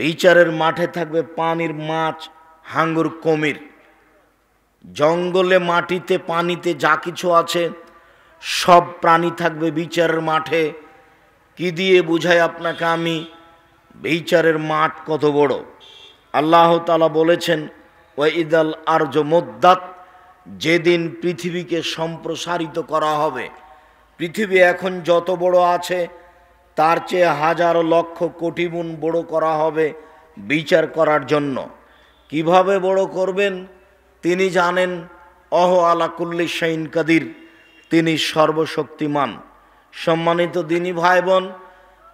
বিচারের মাঠে থাকবে পানির মাছ, হাঙ্গর, কুমির। জঙ্গলে, মাটিতে, পানিতে যা কিছু আছে সব প্রাণী থাকবে বিচারের মাঠে। কি দিয়ে বুঝাই আপনাকে আমি বিচারের মাঠ কত বড়? আল্লাহ তাআলা বলেছেন, ওয়াইদাল আরজু মুদ্দাত, যেদিন পৃথিবীকে সম্প্রসারিত করা হবে। পৃথিবী এখন যত বড় আছে তার চেয়ে হাজার লক্ষ কোটি গুণ বড় করা হবে বিচার করার জন্য। কিভাবে বড় করবেন তিনি জানেন। অহ আলা কুল্লি শাইইন কাদির, তিনি সর্বশক্তিমান। সম্মানিত দিনী ভাই বোন,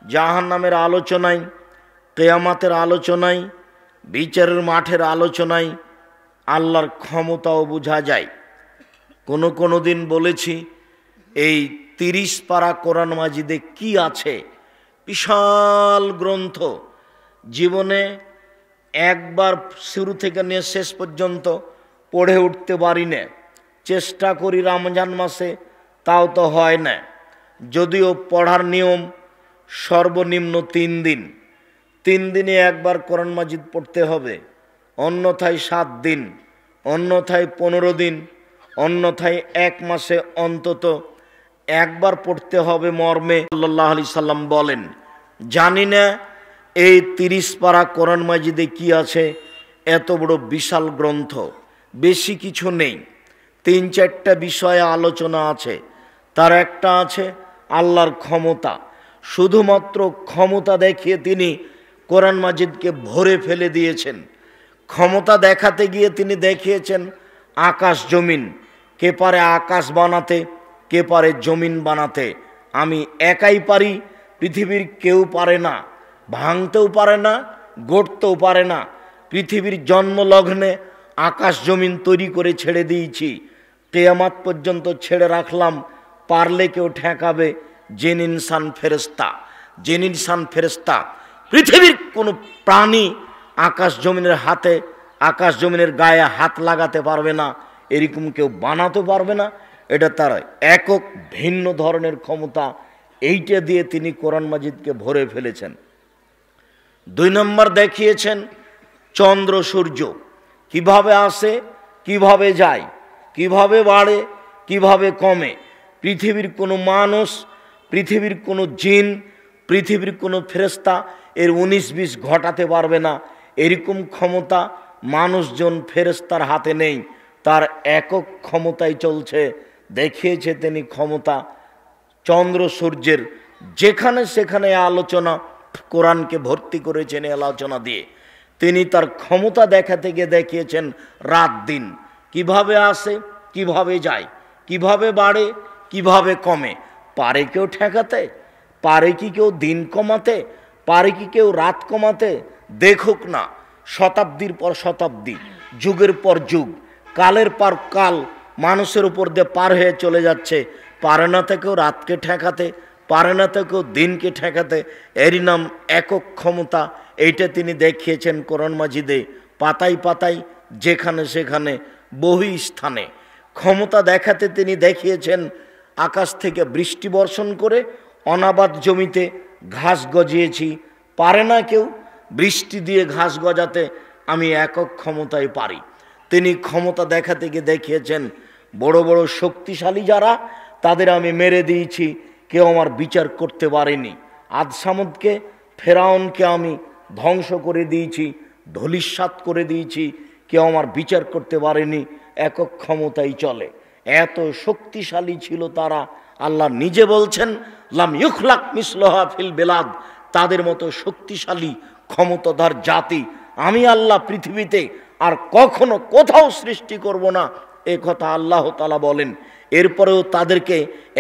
জাহান্নামের আলোচনায়, কিয়ামতের আলোচনায়, বিচারের মাঠের আলোচনায় আল্লাহর ক্ষমতাও বোঝা যায়। কোনো দিন বলেছি এই 30 পারা কোরআন মাজিদে কি আছে, বিশাল গ্রন্থ। জীবনে একবার শুরু থেকে নিয়ে শেষ পর্যন্ত পড়ে উঠতে পারি না। চেষ্টা করি রমজান মাসে, তাও তো হয় না। যদিও পড়ার নিয়ম সর্বনিম্ন 3 দিন, 3 দিনে একবার কোরআন মাজিদ পড়তে হবে, অন্যথায় 7 দিন, অন্যথায় 15 দিন, অন্যথায় 1 মাসে অন্তত একবার পড়তে হবে মর্মে সাল্লাল্লাহু আলাইহি সাল্লাম বলেন। জানি না এই 30 পারা কোরআন মাজিদে কি আছে। এত বড় বিশাল গ্রন্থ, বেশি কিছু নেই। 3-4টা বিষয়ে আলোচনা আছে। তার একটা আছে আল্লাহর ক্ষমতা। শুধুমাত্র ক্ষমতা দেখিয়ে তিনি কোরআন মাজিদকে ভরে ফেলে দিয়েছেন। ক্ষমতা দেখাতে গিয়ে তিনি দেখিয়েছেন আকাশ জমিন। কে পারে আকাশ বানাতে, কে পারে জমিন বানাতে? আমি একাই পারি, পৃথিবীর কেউ পারে না। ভাঙতেও পারে না, গড়তেও পারে না। পৃথিবীর জন্মলগ্নে আকাশ জমিন তৈরি করে ছেড়ে দিয়েছি, কিয়ামত পর্যন্ত ছেড়ে রাখলাম। পারলে কেউ ঠেকাবে? জিন ইনসান ফেরেশতা, জিন ইনসান ফেরেশতা। পৃথিবীর কোনো প্রাণী আকাশ জমিনের হাতে, আকাশ জমিনের গায়ে হাত লাগাতে পারবে না, এরকম কেউ বানাতে পারবে না। এটা তার একক ভিন্ন ধরনের ক্ষমতা। এইটা দিয়ে তিনি কোরআন মাজিদকে ভরে ফেলেছেন। 2 নম্বর দেখিয়েছেন চন্দ্র সূর্য কিভাবে আসে, কিভাবে যায়, কিভাবে বাড়ে, কিভাবে কমে। পৃথিবীর কোনো মানুষ, পৃথিবীর কোনো জিন, পৃথিবীর কোনো ফেরেশতা এর 19-20 ঘটাতে পারবে না। এরকম ক্ষমতা মানুষজন ফেরেশতার হাতে নেই, তার একক ক্ষমতায় চলছে। দেখিয়েছে তিনি ক্ষমতা চন্দ্র সূর্যের। যেখানে সেখানে আলোচনা, কোরআনকে ভর্তি করেছেন আলোচনা দিয়ে। তিনি তার ক্ষমতা দেখাতে গিয়ে দেখিয়েছেন রাত দিন কিভাবে আসে, কিভাবে যায়, কিভাবে বাড়ে, কিভাবে কমে। পারে কেউ ঠেকাতে? পারে কি কেউ দিন কমাতে? পারে কি কেউ রাত কমাতে? দেখুক না, শতাব্দীর পর শতাব্দী, যুগের পর যুগ, কালের পর কাল মানুষের উপর দিয়ে পার হয়ে চলে যাচ্ছে। পারে না তো কেউ রাতকে ঠেকাতে, পারে না তো কেউ দিনকে ঠেকাতে। এরই নাম একক ক্ষমতা। এইটা তিনি দেখিয়েছেন কোরআন মাজিদে, পাতায় পাতায়, যেখানে সেখানে, বহু স্থানে। ক্ষমতা দেখাতে তিনি দেখিয়েছেন আকাশ থেকে বৃষ্টি বর্ষণ করে অনাবাদ জমিতে ঘাস গজিয়েছি। পারে না কেউ বৃষ্টি দিয়ে ঘাস গজাতে, আমি একক ক্ষমতায় পারি। তিনি ক্ষমতা দেখাতে গিয়ে দেখিয়েছেন বড় বড় শক্তিশালী যারা, তাদের আমি মেরে দিয়েছি, কেউ আমার বিচার করতে পারেনি। আদ সামুদকে, ফেরাউনকে আমি ধ্বংস করে দিয়েছি, ধূলিসাৎ করে দিয়েছি, কেউ আমার বিচার করতে পারেনি। একক ক্ষমতাই চলে। এত শক্তিশালী ছিল তারা। আল্লাহ নিজে বলছেন লাম ইউখলাক মিসলুহা ফিল বিলাদ, তাদের মতো শক্তিশালী ক্ষমতাধর জাতি আমি আল্লাহ পৃথিবীতে আর কখনো কোথাও সৃষ্টি করব না, এ কথা আল্লাহ তাআলা বলেন। এরপরেও তাদেরকে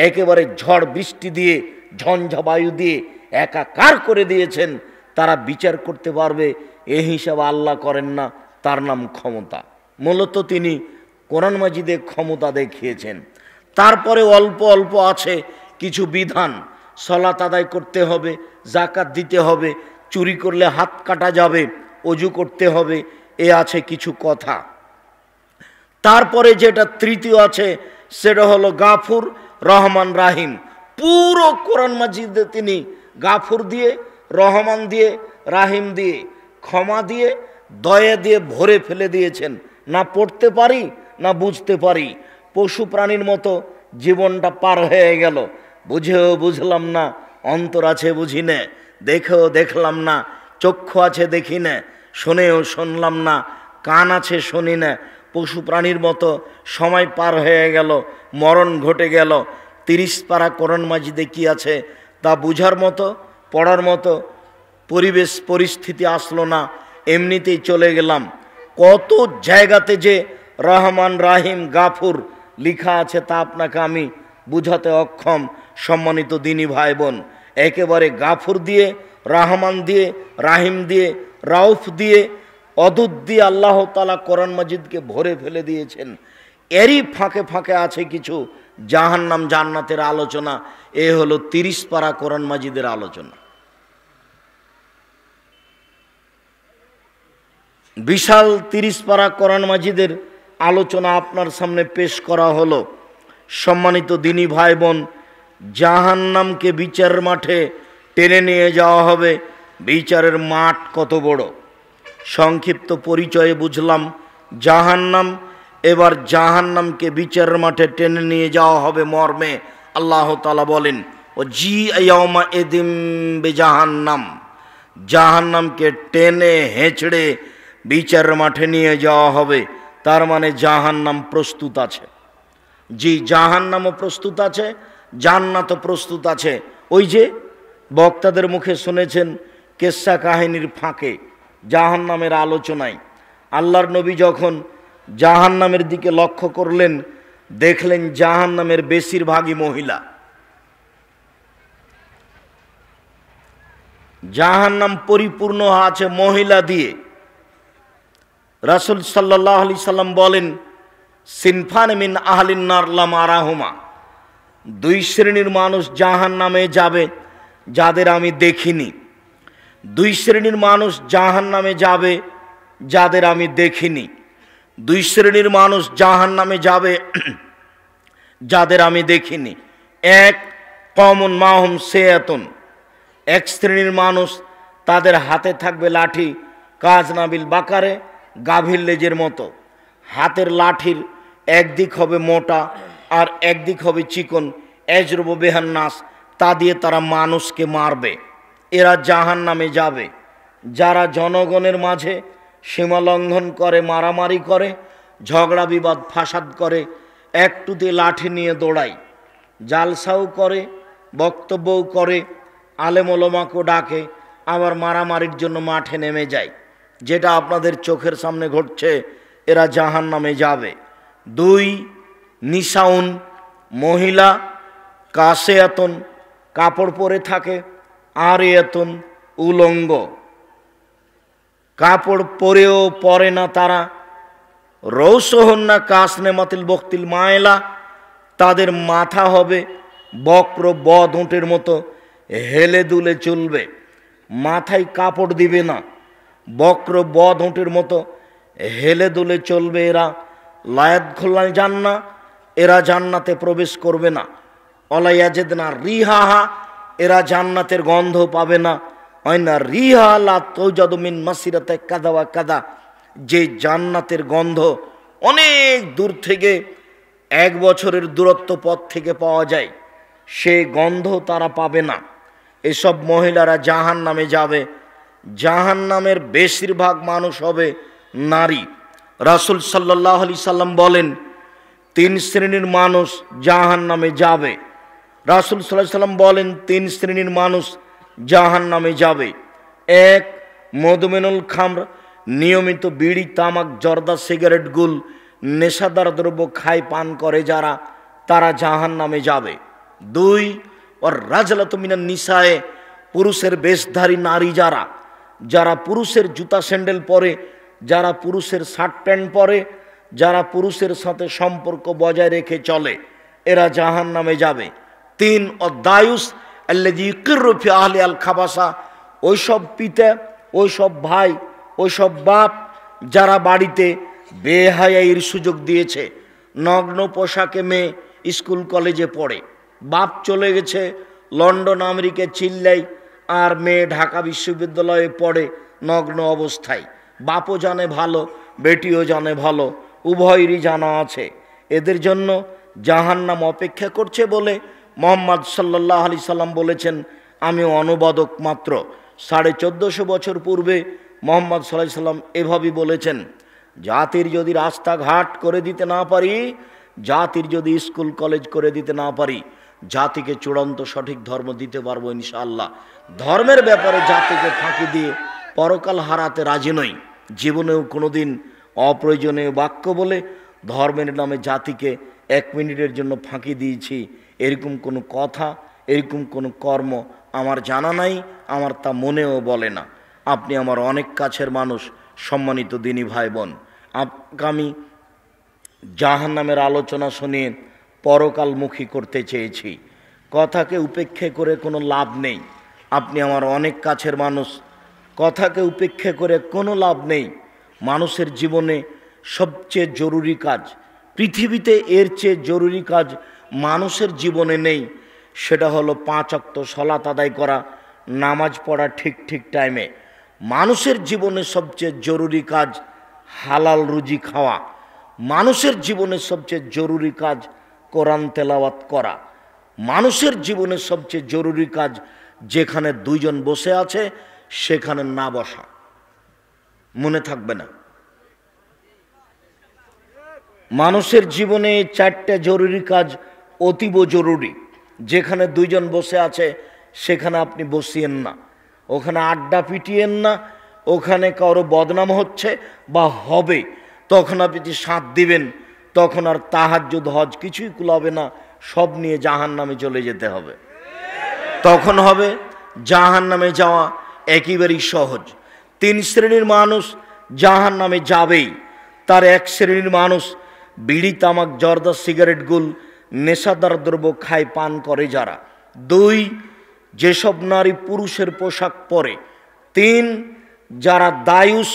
একেবারে ঝড় বৃষ্টি দিয়ে, ঝঞ্ঝা বায়ু দিয়ে একাকার করে দিয়েছেন। তারা বিচার করতে পারবে এ হিসাব আল্লাহ করেন না। তার নাম ক্ষমতা। মূলত তিনি কোরআন মাজিদে ক্ষমতা দেখিয়েছেন। তারপরে অল্প অল্প আছে কিছু বিধান। সালাত আদায় করতে হবে, যাকাত দিতে হবে, চুরি করলে হাত কাটা যাবে, অজু করতে হবে, এ আছে কিছু কথা। তারপরে যেটা তৃতীয় আছে সেটা হলো গাফুর, রহমান, রাহিম। পুরো কোরআন মাজিদে তিনি গাফুর দিয়ে, রহমান দিয়ে, রাহিম দিয়ে, ক্ষমা দিয়ে, দয়া দিয়ে ভরে ফেলে দিয়েছেন। না পড়তে পারি না বুঝতে পারি, পশু প্রাণীর মতো জীবনটা পার হয়ে গেল। বুঝেও বুঝলাম না, অন্তর আছে বুঝি না, দেখেও দেখলাম না, চক্ষু আছে দেখি না, শুনেও শুনলাম না, কান আছে শুনি না। পশু প্রাণীর মতো সময় পার হয়ে গেল, মরণ ঘটে গেল। 30 পারা কোরআন মাজিদে কি আছে তা বুঝার মতো, পড়ার মতো পরিবেশ পরিস্থিতি আসলো না, এমনিতেই চলে গেলাম। কত জায়গাতে যে রহমান, রাহিম, গাফুর লেখা আছে তা আপনাকে আমি বুঝাতে অক্ষম। সম্মানিত দিনী ভাই বোন, একেবারে গাফুর দিয়ে, রহমান দিয়ে, রাহিম দিয়ে, রাউফ দিয়ে, অদূত দিয়ে আল্লাহ তাআলা কোরআন মাজিদকে ভরে ফেলে দিয়েছেন। এরই ফাঁকে ফাঁকে আছে কিছু জাহান্নাম জান্নাতের আলোচনা। এ হলো 30 পারা কোরআন মাজিদের আলোচনা। বিশাল 30 পারা কোরআন মাজিদের আলোচনা আপনার সামনে পেশ করা হলো। সম্মানিত দিনী ভাই বোন, জাহান্নামকে বিচারের মাঠে টেনে নিয়ে যাওয়া হবে। বিচারের মাঠ কত বড়, সংক্ষিপ্ত পরিচয়ে বুঝলাম জাহান্নাম। এবার জাহান্নামকে বিচারের মাঠে টেনে নিয়ে যাওয়া হবে মর্মে আল্লাহ তাআলা বলেন, ও জি ইয়াউমা ইদিম বিজাহান্নাম, জাহান্নামকে টেনে হেঁচড়ে বিচারের মাঠে নিয়ে যাওয়া হবে। তার মানে জাহান্নাম প্রস্তুত আছে। জি, জাহান্নামও প্রস্তুত আছে, জান্নাতও প্রস্তুত আছে। ওই যে বক্তাদের মুখে শুনেছেন কেসা কাহিনীর ফাঁকে জাহান্নামের আলোচনায় আল্লাহর নবী যখন জাহান্নামের দিকে লক্ষ্য করলেন, দেখলেন জাহান্নামের বেশিরভাগই মহিলা। জাহান্নাম পরিপূর্ণ আছে মহিলা দিয়ে। রাসূল সাল্লাল্লাহু আলাইহি সাল্লাম বলেন, সিনফান মিন আহলিন নার লাম আরাহুমা, 2 শ্রেণীর মানুষ জাহান্নামে যাবে যাদের আমি দেখিনি। 2 শ্রেণীর মানুষ জাহান্নামে যাবে যাদের আমি দেখিনি। 2 শ্রেণীর মানুষ জাহান্নামে যাবে যাদের আমি দেখিনি। এক, কওমুন মাহুম সিয়াতুন, 1 শ্রেণীর মানুষ তাদের হাতে থাকবে লাঠি, কাজনাবিল বাকারে, গাভীর লেজের মতো। হাতের লাঠির একদিক হবে মোটা আর একদিক হবে চিকন, এজরব বেহান্নাস, তা দিয়ে তারা মানুষকে মারবে। এরা জাহান্নামে যাবে। যারা জনগণের মাঝে সীমা লঙ্ঘন করে, মারামারি করে, ঝগড়া বিবাদ ফাসাদ করে, একটুতে লাঠি নিয়ে দৌড়ায়, জালসাও করে, বক্তব্যও করে, আলেম ওলামাকেও ডাকে, আবার মারামারির জন্য মাঠে নেমে যায়। যেটা আপনাদের চোখের সামনে ঘটছে, এরা জাহান্নামে যাবে। 2, নিসাউন, মহিলা, কাসেয়াতুন, কাপড় পরে থাকে, আর এতুন, উলঙ্গ, কাপড় পরেও পরে না তারা। রৌসহন্না কাসনে মাতিল বক্তিল মায়লা, তাদের মাথা হবে বক্র বদ উটের মতো, হেলে দুলে চলবে, মাথায় কাপড় দিবে না, বক্র বদ উটের মতো হেলে দুলে চলবে। এরা লায়াত খোলায় জান্না, এরা জান্নাতে প্রবেশ করবে না। অলায়াজেদ না রিহাহা, এরা জান্নাতের গন্ধ পাবে না। হয় না রিহা লা তৌজাদু মিন মাসিরাতে কাদা ওয়া কাদা, যে জান্নাতের গন্ধ অনেক দূর থেকে 1 বছরের দূরত্ব পথ থেকে পাওয়া যায়, সে গন্ধ তারা পাবে না। এসব মহিলারা জাহান্নামে যাবে। জাহান্নামের বেশিরভাগ মানুষ হবে নারী। রাসূল সাল্লাল্লাহু আলাইহি সাল্লাম বলেন, 3 শ্রেণীর মানুষ জাহান্নামে যাবে। রাসূল সাল্লাল্লাহু আলাইহি সাল্লাম বলেন 3 শ্রেণীর মানুষ জাহান্নামে যাবে। 1, মদমিনুল খামর, নিয়মিত বিড়ি, তামাক, জর্দা, সিগারেট, গুল, নেশাদার দ্রব্য খায় পান করে যারা, তারা জাহান্নামে যাবে। 2, ওর রাজলাতু মিনান নিসায়ে, পুরুষের বেশধারী নারী যারা, যারা পুরুষের জুতা স্যান্ডেল পরে, যারা পুরুষের শার্ট প্যান্ট পরে, যারা পুরুষের সাথে সম্পর্ক বজায় রেখে চলে, এরা জাহান্নামে যাবে। 3, ও দায়ুস আল্লাযী ইকিরু ফি আহলি আল খাবাসা, ওইসব পিতা, ওইসব ভাই, ওইসব বাপ যারা বাড়িতে বেহায়াইয়ের সুযোগ দিয়েছে। নগ্ন পোশাকে মেয়ে স্কুল কলেজে পড়ে, বাপ চলে গেছে লন্ডন আমেরিকা চিল্লাই, আর মেয়ে ঢাকা বিশ্ববিদ্যালয়ে পড়ে নগ্ন অবস্থায়। বাপও জানে ভালো, বেটিও জানে ভালো, উভয়েরই জানা আছে এদের জন্য জাহান্নাম অপেক্ষা করছে বলে মুহাম্মদ সাল্লাল্লাহু আলাইহি সাল্লাম বলেছেন, আমি অনুবাদক মাত্র। 1450 বছর পূর্বে মুহাম্মদ সাল্লাল্লাহু আলাইহি সাল্লাম এভাবেই বলেছেন, জাতির যদি রাস্তাঘাট করে দিতে না পারি, জাতির যদি স্কুল কলেজ করে দিতে না পারি, জাতিকে চূড়ান্ত সঠিক ধর্ম দিতে পারবো ইনশাআল্লাহ। ধর্মের ব্যাপারে জাতিকে ফাঁকি দিয়ে পরকাল হারাতে রাজি নই। জীবনেও কোনোদিন অপ্রয়োজনীয় বাক্য বলে ধর্মের নামে জাতিকে 1 মিনিটের জন্য ফাঁকি দিয়েছি, এরকম কোনো কথা, এরকম কোনো কর্ম আমার জানা নাই, আমার তা মনেও বলে না। আপনি আমার অনেক কাছের মানুষ, সম্মানিত দিনী ভাই বোন। আমি জাহান্নামের আলোচনা শুনিয়ে পরকালমুখী করতে চেয়েছি। কথাকে উপেক্ষা করে কোনো লাভ নেই। আপনি আমার অনেক কাছের মানুষ, কথাকে উপেক্ষা করে কোনো লাভ নেই। মানুষের জীবনে সবচেয়ে জরুরি কাজ, পৃথিবীতে এর চেয়ে জরুরি কাজ মানুষের জীবনে নেই। সেটা হলো 5 ওয়াক্ত সালাত আদায় করা, নামাজ পড়া ঠিক ঠিক টাইমে। মানুষের জীবনে সবচেয়ে জরুরি কাজ হালাল রুজি খাওয়া। মানুষের জীবনে সবচেয়ে জরুরি কাজ কোরআন তেলাওয়াত করা। মানুষের জীবনে সবচেয়ে জরুরি কাজ যেখানে 2 জন বসে আছে সেখানে না বসা। মনে থাকবে না? মানুষের জীবনে 4টা জরুরি কাজ অতীব জরুরি। যেখানে 2 জন বসে আছে সেখানে আপনি বসিয়েন না, ওখানে আড্ডা পিটিয়েন না, ওখানে কারো বদনাম হচ্ছে বা হবে তখন আপনি সাথ দিবেন, তখন আর তাহাজ্জুদ হজ কিছুই কুলাবে না, সব নিয়ে জাহান্নামে চলে যেতে হবে। তখন হবে জাহান্নামে যাওয়া একেবারেই সহজ। 3 শ্রেণীর মানুষ জাহান্নামে যাবেই। তার 1 শ্রেণীর মানুষ বিড়ি, তামাক, জর্দা, সিগারেট, গুল, নেশাদার দ্রব্য খায়, পান করে যারা। 2, যেসব নারী পুরুষের পোশাক পরে। 3, যারা দায়ুস,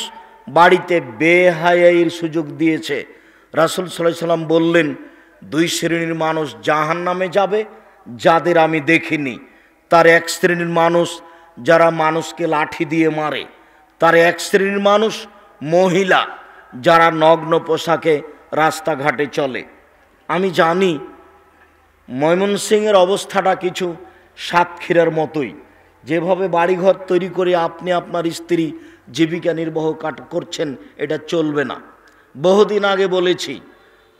বাড়িতে বেহায়াইয়ের সুযোগ দিয়েছে। রাসূল সাল্লাল্লাহু আলাইহি সাল্লাম বললেন, 2 শ্রেণীর মানুষ জাহান্নামে যাবে যাদের আমি দেখিনি। তার 1 শ্রেণীর মানুষ যারা মানুষকে লাঠি দিয়ে মারে। তার 1 শ্রেণীর মানুষ মহিলা যারা নগ্ন পোশাকে রাস্তাঘাটে চলে। আমি জানি ময়মনসিংহের অবস্থাটা কিছু সাতক্ষীরার মতোই। যেভাবে বাড়িঘর তৈরি করে আপনি আপনার স্ত্রী জীবিকা নির্বাহ করছেন, এটা চলবে না। বহুদিন আগে বলেছি,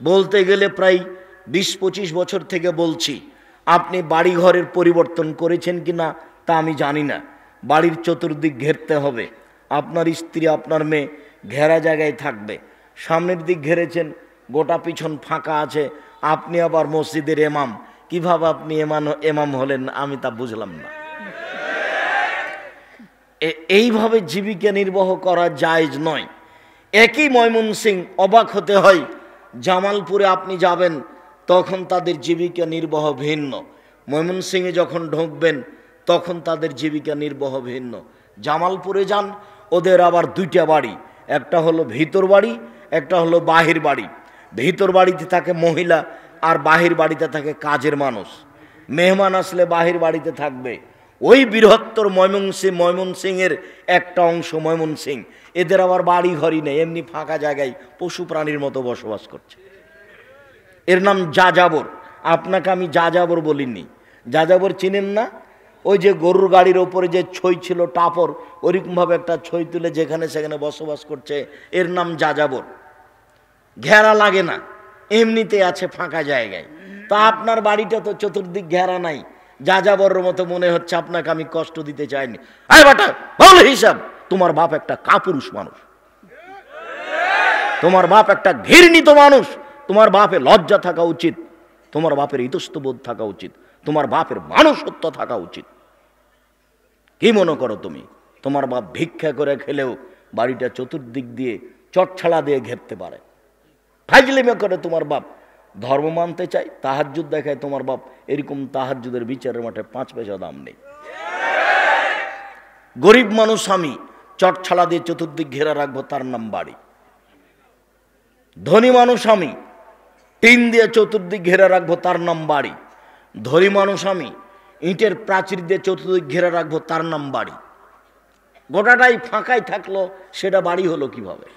বলতে গেলে প্রায় 20-25 বছর থেকে বলছি। আপনি বাড়িঘরের পরিবর্তন করেছেন কি না তা আমি জানি না। বাড়ির চতুর্দিক ঘেরতে হবে। আপনার স্ত্রী, আপনার মেয়ে ঘেরা জায়গায় থাকবে। সামনের দিক ঘেরেছেন, গোটা পিছন ফাঁকা আছে, আপনি আবার মসজিদের ইমাম। কিভাবে আপনি ইমাম হলেন আমি তা বুঝলাম না। এইভাবে জীবিকা নির্বাহ করা জায়েজ নয়। একই ময়মনসিংহ, অবাক হতে হয়, জামালপুরে আপনি যাবেন তখন তাদের জীবিকা নির্বাহ ভিন্ন। ময়মনসিংহে যখন ঢুকবেন তখন তাদের জীবিকা নির্বাহ ভিন্ন। জামালপুরে যান, ওদের আবার 2টা বাড়ি, একটা হলো ভিতর বাড়ি, একটা হলো বাহির বাড়ি। ভিতর বাড়িতে থাকে মহিলা আর বাহির বাড়িতে থাকে কাজের মানুষ। মেহমান আসলে বাহির বাড়িতে থাকবে। ওই বৃহত্তর ময়মনসিংহের একটা অংশ ময়মনসিংহ। এদের আবার বাড়ি ঘরই নেই, এমনি ফাঁকা জায়গায় পশু প্রাণীর মতো বসবাস করছে। এর নাম যাযাবর। আপনাকে আমি যাযাবর বলিনি। যাযাবর চিনেন না? ওই যে গরুর গাড়ির ওপরে যে ছই ছিল টাপর, ওইরকমভাবে একটা ছই তুলে যেখানে সেখানে বসবাস করছে, এর নাম যাযাবর। ঘেরা লাগে না, এমনিতে আছে ফাঁকা জায়গায়। তা আপনার বাড়িটা তো চতুর্দিক ঘেরা নাই, যাযাবরের মতো মনে হচ্ছে। আপনাকে আমি কষ্ট দিতে চাইনি। আরে বাটা বল হিসাব, তোমার বাপ একটা কাপুরুষ মানুষ, তোমার বাপ একটা ঘৃণিত মানুষ, তোমার বাপের লজ্জা থাকা উচিত, তোমার বাপের ইতস্তবোধ থাকা উচিত, তোমার বাপের মানুষত্ব থাকা উচিত। কি মনে করো তুমি? তোমার বাপ ভিক্ষা করে খেলেও বাড়িটা চতুর্দিক দিয়ে চটছাড়া দিয়ে ঘেরতে পারে। ফাইজলিমে করে তোমার বাপ। ধর্ম মানতে চাই, তাহাজ্জুদ দেখায় তোমার বাপ, এরকম তাহাজ্জুদের বিচারের মাঠে 5 পয়সা দাম নেই। গরিব মানুষ আমি, চটছালা দিয়ে চতুর্দিক ঘেরা রাখবো, তার নাম বাড়ি। ধনী মানুষ আমি, টিন দিয়ে চতুর্দিক ঘেরা রাখবো, তার নাম বাড়ি। ধনী মানুষ আমি, ইটের প্রাচীর দিয়ে চতুর্দিক ঘেরা রাখবো, তার নাম বাড়ি। গোটাটাই ফাঁকাই থাকলো, সেটা বাড়ি হলো কিভাবে?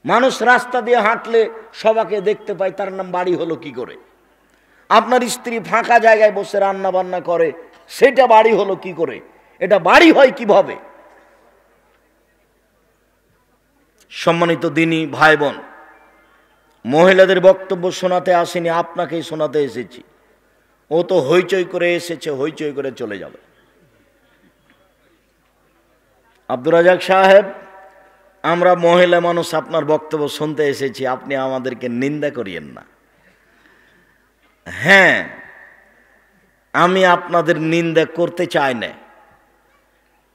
মানুষ রাস্তা দিয়ে হাঁটলে সবাকে দেখতে পায়, তার নাম বাড়ি হলো কি করে? আপনার স্ত্রী ফাঁকা জায়গায় বসে রান্না বান্না করে, সেটা বাড়ি হলো কি করে? এটা বাড়ি হয় কিভাবে? সম্মানিত দিনী ভাই বোন, মহিলাদের বক্তব্য শোনাতে আসেনি, আপনাকেই শোনাতে এসেছি। ও তো হইচই করে এসেছে, হইচই করে চলে যাবে। আব্দুর রাজাক সাহেব, আমরা মহিলা মানুষ আপনার বক্তব্য শুনতে এসেছি, আপনি আমাদেরকে নিন্দা করিয়েন না। হ্যাঁ, আমি আপনাদের নিন্দা করতে চাই না।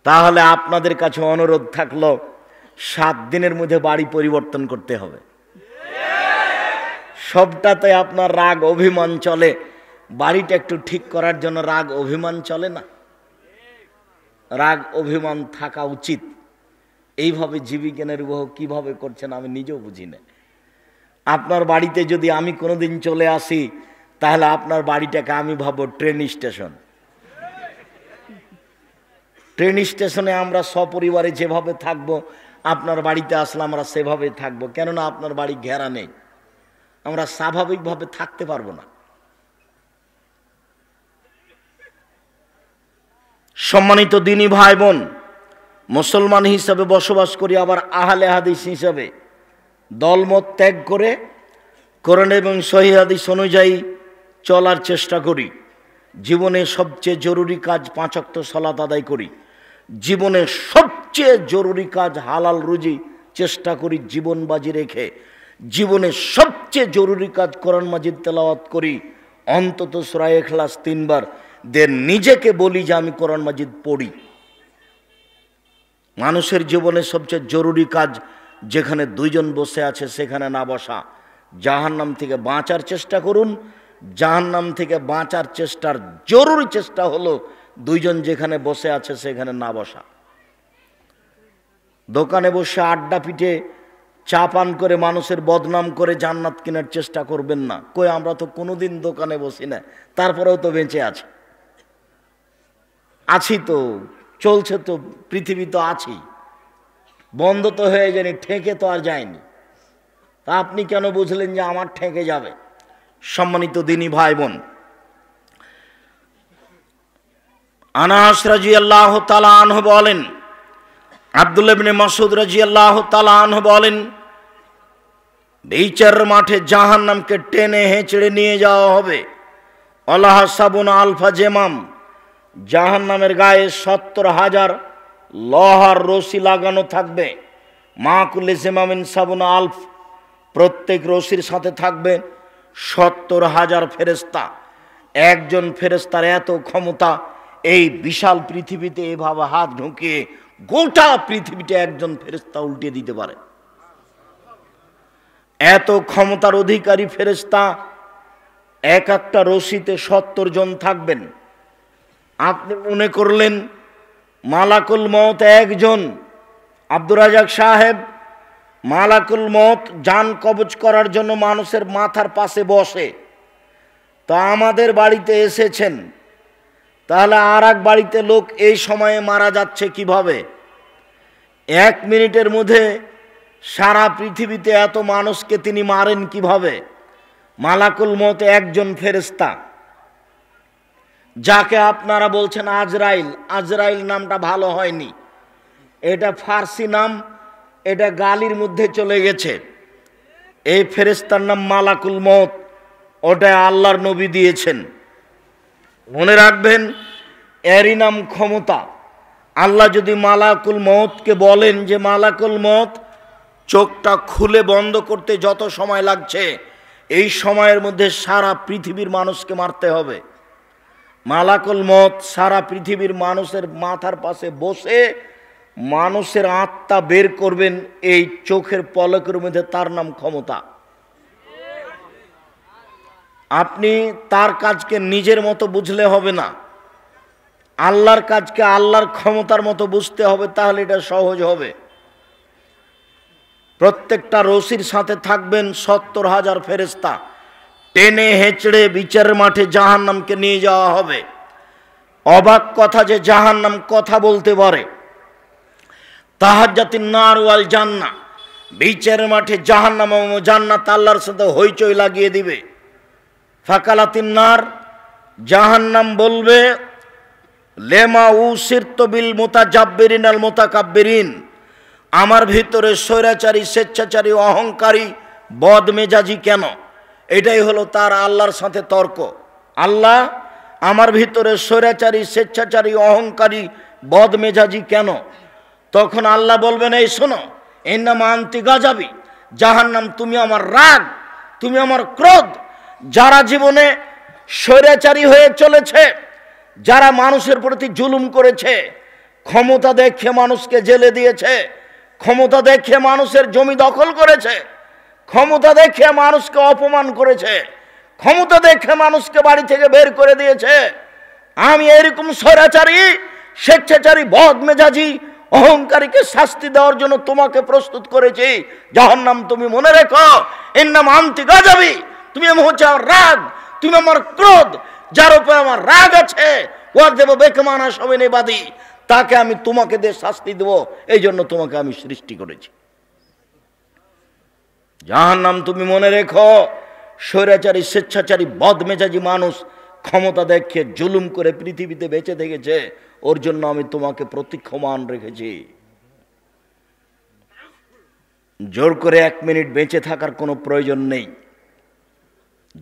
তাহলে আপনাদের কাছে অনুরোধ থাকলো, 7 দিনের মধ্যে বাড়ি পরিবর্তন করতে হবে। সবটাতে আপনার রাগ অভিমান চলে, বাড়িটা একটু ঠিক করার জন্য রাগ অভিমান চলে না? রাগ অভিমান থাকা উচিত। এইভাবে জীবিকা নির্বাহ কিভাবে করছেন আমি নিজেও বুঝি না। আপনার বাড়িতে যদি আমি কোনোদিন চলে আসি, তাহলে আপনার বাড়িটাকে আমি ভাবো ট্রেন স্টেশন। ট্রেন স্টেশনে আমরা সপরিবারে যেভাবে থাকবো, আপনার বাড়িতে আসলে আমরা সেভাবে থাকবো। কেননা আপনার বাড়ি ঘেরা নেই, আমরা স্বাভাবিকভাবে থাকতে পারবো না। সম্মানিত দিনী ভাই বোন, মুসলমান হিসাবে বসবাস করি, আবার আহলে হাদিস হিসাবে দলমত ত্যাগ করে কোরআন এবং সহিহ হাদিস অনুযায়ী চলার চেষ্টা করি। জীবনে সবচেয়ে জরুরি কাজ 5 ওয়াক্ত সালাত আদায় করি। জীবনে সবচেয়ে জরুরি কাজ হালাল রুজি চেষ্টা করি জীবন বাজি রেখে। জীবনে সবচেয়ে জরুরি কাজ কোরআন মাজিদ তেলাওয়াত করি, অন্তত সূরা ইখলাস 3 বার। নিজেকে বলি যে আমি কোরআন মাজিদ পড়ি। মানুষের জীবনে সবচেয়ে জরুরি কাজ, যেখানে 2 জন বসে আছে সেখানে না বসা। জাহান্নাম থেকে বাঁচার চেষ্টা করুন। জাহান্নাম থেকে বাঁচার চেষ্টার জরুরি চেষ্টা হলো 2 জন যেখানে বসে আছে সেখানে না বসা। দোকানে বসে আড্ডা পিটে চা পান করে মানুষের বদনাম করে জান্নাত কেনার চেষ্টা করবেন না। কই, আমরা তো কোনোদিন দোকানে বসি না, তারপরেও তো বেঁচে আছি তো, চলছে তো, পৃথিবী তো আছি। বন্ধ তো হয়ে যায়নি, ঠেকে তো আর যায়নি। তা আপনি কেন বুঝলেন যে আমার ঠেকে যাবে? সম্মানিত দিনী ভাই বোন, আনাস রাদিয়াল্লাহু তাআলা আনহু বলেন, আব্দুল্লাহ ইবনে মাসউদ রাদিয়াল্লাহু তাআলা আনহু বলেন, বিচার মাঠে জাহান্নামকে টেনে হেঁচড়ে নিয়ে যাওয়া হবে। আল্লাহ সাবুনা আলফা জেমাম, জাহান্নামের গায়ে 70,000 লোহার রশি লাগানো থাকবে। মা কুল্লি জেমামিন সাবুনা আলফ, প্রত্যেক রশির সাথে থাকবে 70,000 ফেরেশতা। একজন ফেরেশতার এত ক্ষমতা, এই বিশাল পৃথিবীতে এভাবে হাত ঢুকিয়ে গোটা পৃথিবীতে একজন ফেরেশতা উল্টে দিতে পারে। এত ক্ষমতার অধিকারী ফেরেশতা, এক একটা রশিতে 70 জন থাকবেন। আপনি মনে করলেন মালাকুল মউত একজন। আব্দুর রাজাক সাহেব, মালাকুল মউত জান কবজ করার জন্য মানুষের মাথার পাশে বসে। তা আমাদের বাড়িতে এসেছেন, তাহলে আর এক বাড়িতে লোক এই সময়ে মারা যাচ্ছে কিভাবে? 1 মিনিটের মধ্যে সারা পৃথিবীতে এত মানুষকে তিনি মারেন কিভাবে? মালাকুল মউত একজন ফেরেশতা, যাকে আপনারা বলছেন আজরাইল। আজরাইল নামটা ভালো হয়নি, এটা ফার্সি নাম, এটা গালির মধ্যে চলে গেছে। এই ফেরেশতার নাম মালাকুল মউত, ওটা আল্লাহর নবী দিয়েছেন। মনে রাখবেন, এরই নাম ক্ষমতা। আল্লাহ যদি মালাকুল মউতকে বলেন যে মালাকুল মউত, চোখটা খুলে বন্ধ করতে যত সময় লাগছে, এই সময়ের মধ্যে সারা পৃথিবীর মানুষকে মারতে হবে। মালাকুল মউত সারা পৃথিবীর মানুষের মাথার পাশে বসে মানুষের আত্মা বের করবেন এই চোখের পলকের মধ্যে। তার নাম ক্ষমতা। আপনি তার কাজকে নিজের মতো বুঝলে হবে না। আল্লাহর কাজকে আল্লাহর ক্ষমতার মতো বুঝতে হবে, তাহলে এটা সহজ হবে। প্রত্যেকটা রশির সাথে থাকবেন 70,000 ফেরেশতা, টেনে হেঁচড়ে বিচারের মাঠে জাহান্নামকে নিয়ে যাওয়া হবে। অবাক কথা যে জাহান্নাম কথা বলতে পারে। তাহাজ্জাতিন নার ওয়াল জান্নাহ, বিচারের মাঠে জাহান্নাম ও জান্নাত আল্লাহর সাথে হইচই লাগিয়ে দিবে। ফাকালাতিন নার, জাহান্নাম বলবে, লেমা উসিরতু বিল মুতাজাব্বিরিন আল মুতাকাব্বিরিন, আমার ভিতরে স্বৈরাচারী, স্বেচ্ছাচারী, অহংকারী, বদমেজাজি কেন? এটাই হলো তার আল্লাহর সাথে তর্ক। আল্লাহ, আমার ভিতরে স্বৈরাচারী, স্বেচ্ছাচারী, অহংকারী, বদমেজাজি কেন? তখন আল্লাহ বলবেন, এই শোনো, ইন্নামা আনতি গাজাবি, জাহান্নাম তুমি আমার রাগ, তুমি আমার ক্রোধ। যারা জীবনে স্বৈরাচারী হয়ে চলেছে, যারা মানুষের প্রতি জুলুম করেছে, ক্ষমতা দেখে মানুষকে জেলে দিয়েছে, ক্ষমতা দেখে মানুষের জমি দখল করেছে, ক্ষমতা দেখে মানুষকে অপমান করেছে, ক্ষমতা দেখে মানুষকে বাড়ি থেকে বের করে দিয়েছে, আমি এরকম স্বৈরাচারী, স্বেচ্ছাচারী, বদমেজাজি, অহংকারীকে শাস্তি দেওয়ার জন্য তোমাকে প্রস্তুত করেছি। জাহান্নাম তুমি মনে রেখো, ইন্নামা আনতি গাজাবি, তুমি হচ্ছে আমার রাগ, তুমি আমার ক্রোধ। যার উপর আমার রাগ আছে, ওয়ার দেব বেকমানা সবিনেবাদী, তাকে আমি তোমাকে দিয়ে শাস্তি দেব, এই জন্য তোমাকে আমি সৃষ্টি করেছি। জাহান্নাম তুমি মনে রেখো, স্বৈরাচারী, স্বেচ্ছাচারী, বদমেজাজি মানুষ ক্ষমতা দেখিয়ে জুলুম করে পৃথিবীতে বেঁচে থেকেছে, ওর জন্য আমি তোমাকে প্রতীক্ষমান রেখেছি। জোর করে 1 মিনিট বেঁচে থাকার কোনো প্রয়োজন নেই।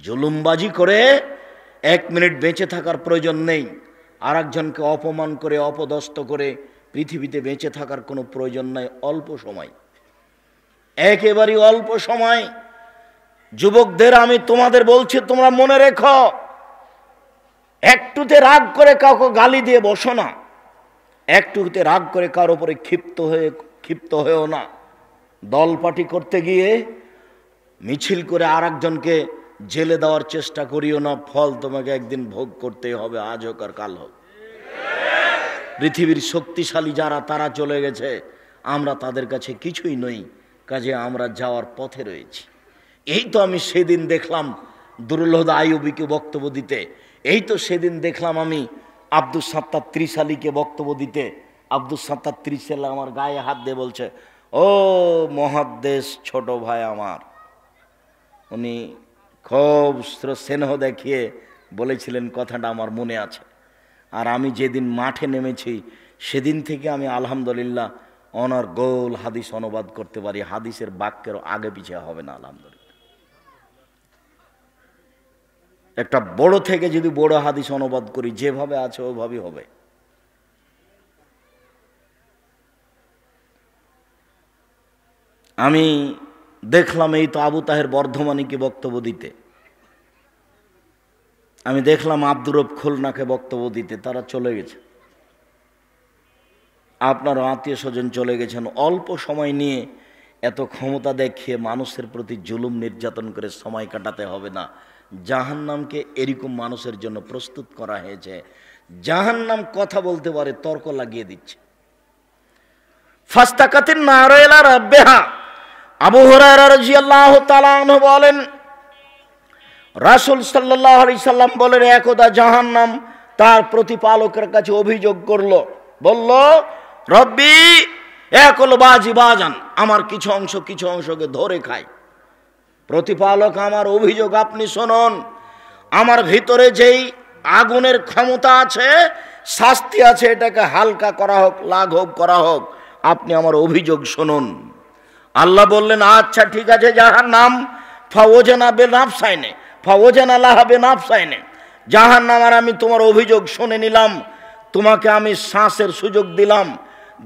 জুলুমবাজি করে 1 মিনিট বেঁচে থাকার প্রয়োজন নেই। আর একজনকে অপমান করে, অপদস্থ করে পৃথিবীতে বেঁচে থাকার কোনো প্রয়োজন নাই। অল্প সময়, একেবারেই অল্প সময়। যুবকদের আমি তোমাদের বলছি, তোমরা মনে রেখো, একটুতে রাগ করে কাউকে গালি দিয়ে বসো না, একটুতে রাগ করে কারোর উপরে ক্ষিপ্ত হয়েও না। দল পার্টি করতে গিয়ে মিছিল করে আর একজনকে জেলে দেওয়ার চেষ্টা করিও না, ফল তোমাকে একদিন ভোগ করতেই হবে, আজ হোক আর কাল হোক। পৃথিবীর শক্তিশালী যারা, তারা চলে গেছে, আমরা তাদের কাছে কিছুই নই, কাজে আমরা যাওয়ার পথে রয়েছি। এই তো আমি সেদিন দেখলাম দুরুল-হুদা আইয়ুবীকে বক্তব্য দিতে, এই তো সেদিন দেখলাম আমি আব্দুস সাত্তার ত্রিশালীকে বক্তব্য দিতে। আব্দুস সাত্তার ত্রিশালী আমার গায়ে হাত দিয়ে বলছে, ও মহাদ্দেশ ছোট ভাই আমার। উনি খুব স্নেহ দেখিয়ে বলেছিলেন, কথাটা আমার মনে আছে। আর আমি যেদিন মাঠে নেমেছি সেদিন থেকে আমি আলহামদুলিল্লাহ অনর্গল হাদিস অনুবাদ করতে পারি, হাদিসের বাক্যেরও আগে পিছিয়ে হবে না আলহামদুলিল্লাহ। একটা বড় থেকে যদি বড় হাদিস অনুবাদ করি, যেভাবে আছে ওভাবেই হবে। আমি দেখলাম এই তো আবু তাহের বর্ধমানীকে বক্তব্য দিতে, আমি দেখলাম আব্দুর রব খুলনাকে বক্তব্য দিতে, তারা চলে গেছে। আপনারও আত্মীয় স্বজন চলে গেছেন। অল্প সময় নিয়ে এত ক্ষমতা দেখিয়ে মানুষের প্রতি জুলুম নির্যাতন করে সময় কাটাতে হবে না। জাহান্নামকে এরকম মানুষের জন্য প্রস্তুত করা হয়েছে। জাহান্নাম কথা বলতে পারে, তর্ক লাগিয়ে দিচ্ছে। ফাস্তাকাতিন নার ইলা রাব্বিহা, আবু হুরায়রা রাদিয়াল্লাহু তাআলা আনহু বলেন, রাসূল সাল্লাল্লাহু আলাইহি সাল্লাম বলেন, একদা জাহান্নাম তার প্রতিপালকের কাছে অভিযোগ করলো, বলল, রব্বি একল বাজি বাজান, আমার কিছু অংশকে ধরে খায়। প্রতিপালক, আমার অভিযোগ আপনি শুনুন, আমার ভিতরে যেই আগুনের ক্ষমতা আছে, শাস্তি আছে, এটাকে হালকা করা হোক, লাঘব করা হোক, আপনি আমার অভিযোগ শুনুন। আল্লাহ বললেন, আচ্ছা ঠিক আছে জাহান্নাম, ফাওজানা বিনাফসাইনে ফাওজানা লাহা বিনাফসাইনে, জাহান্নাম আর আমি তোমার অভিযোগ শুনে নিলাম, তোমাকে আমি শ্বাসের সুযোগ দিলাম,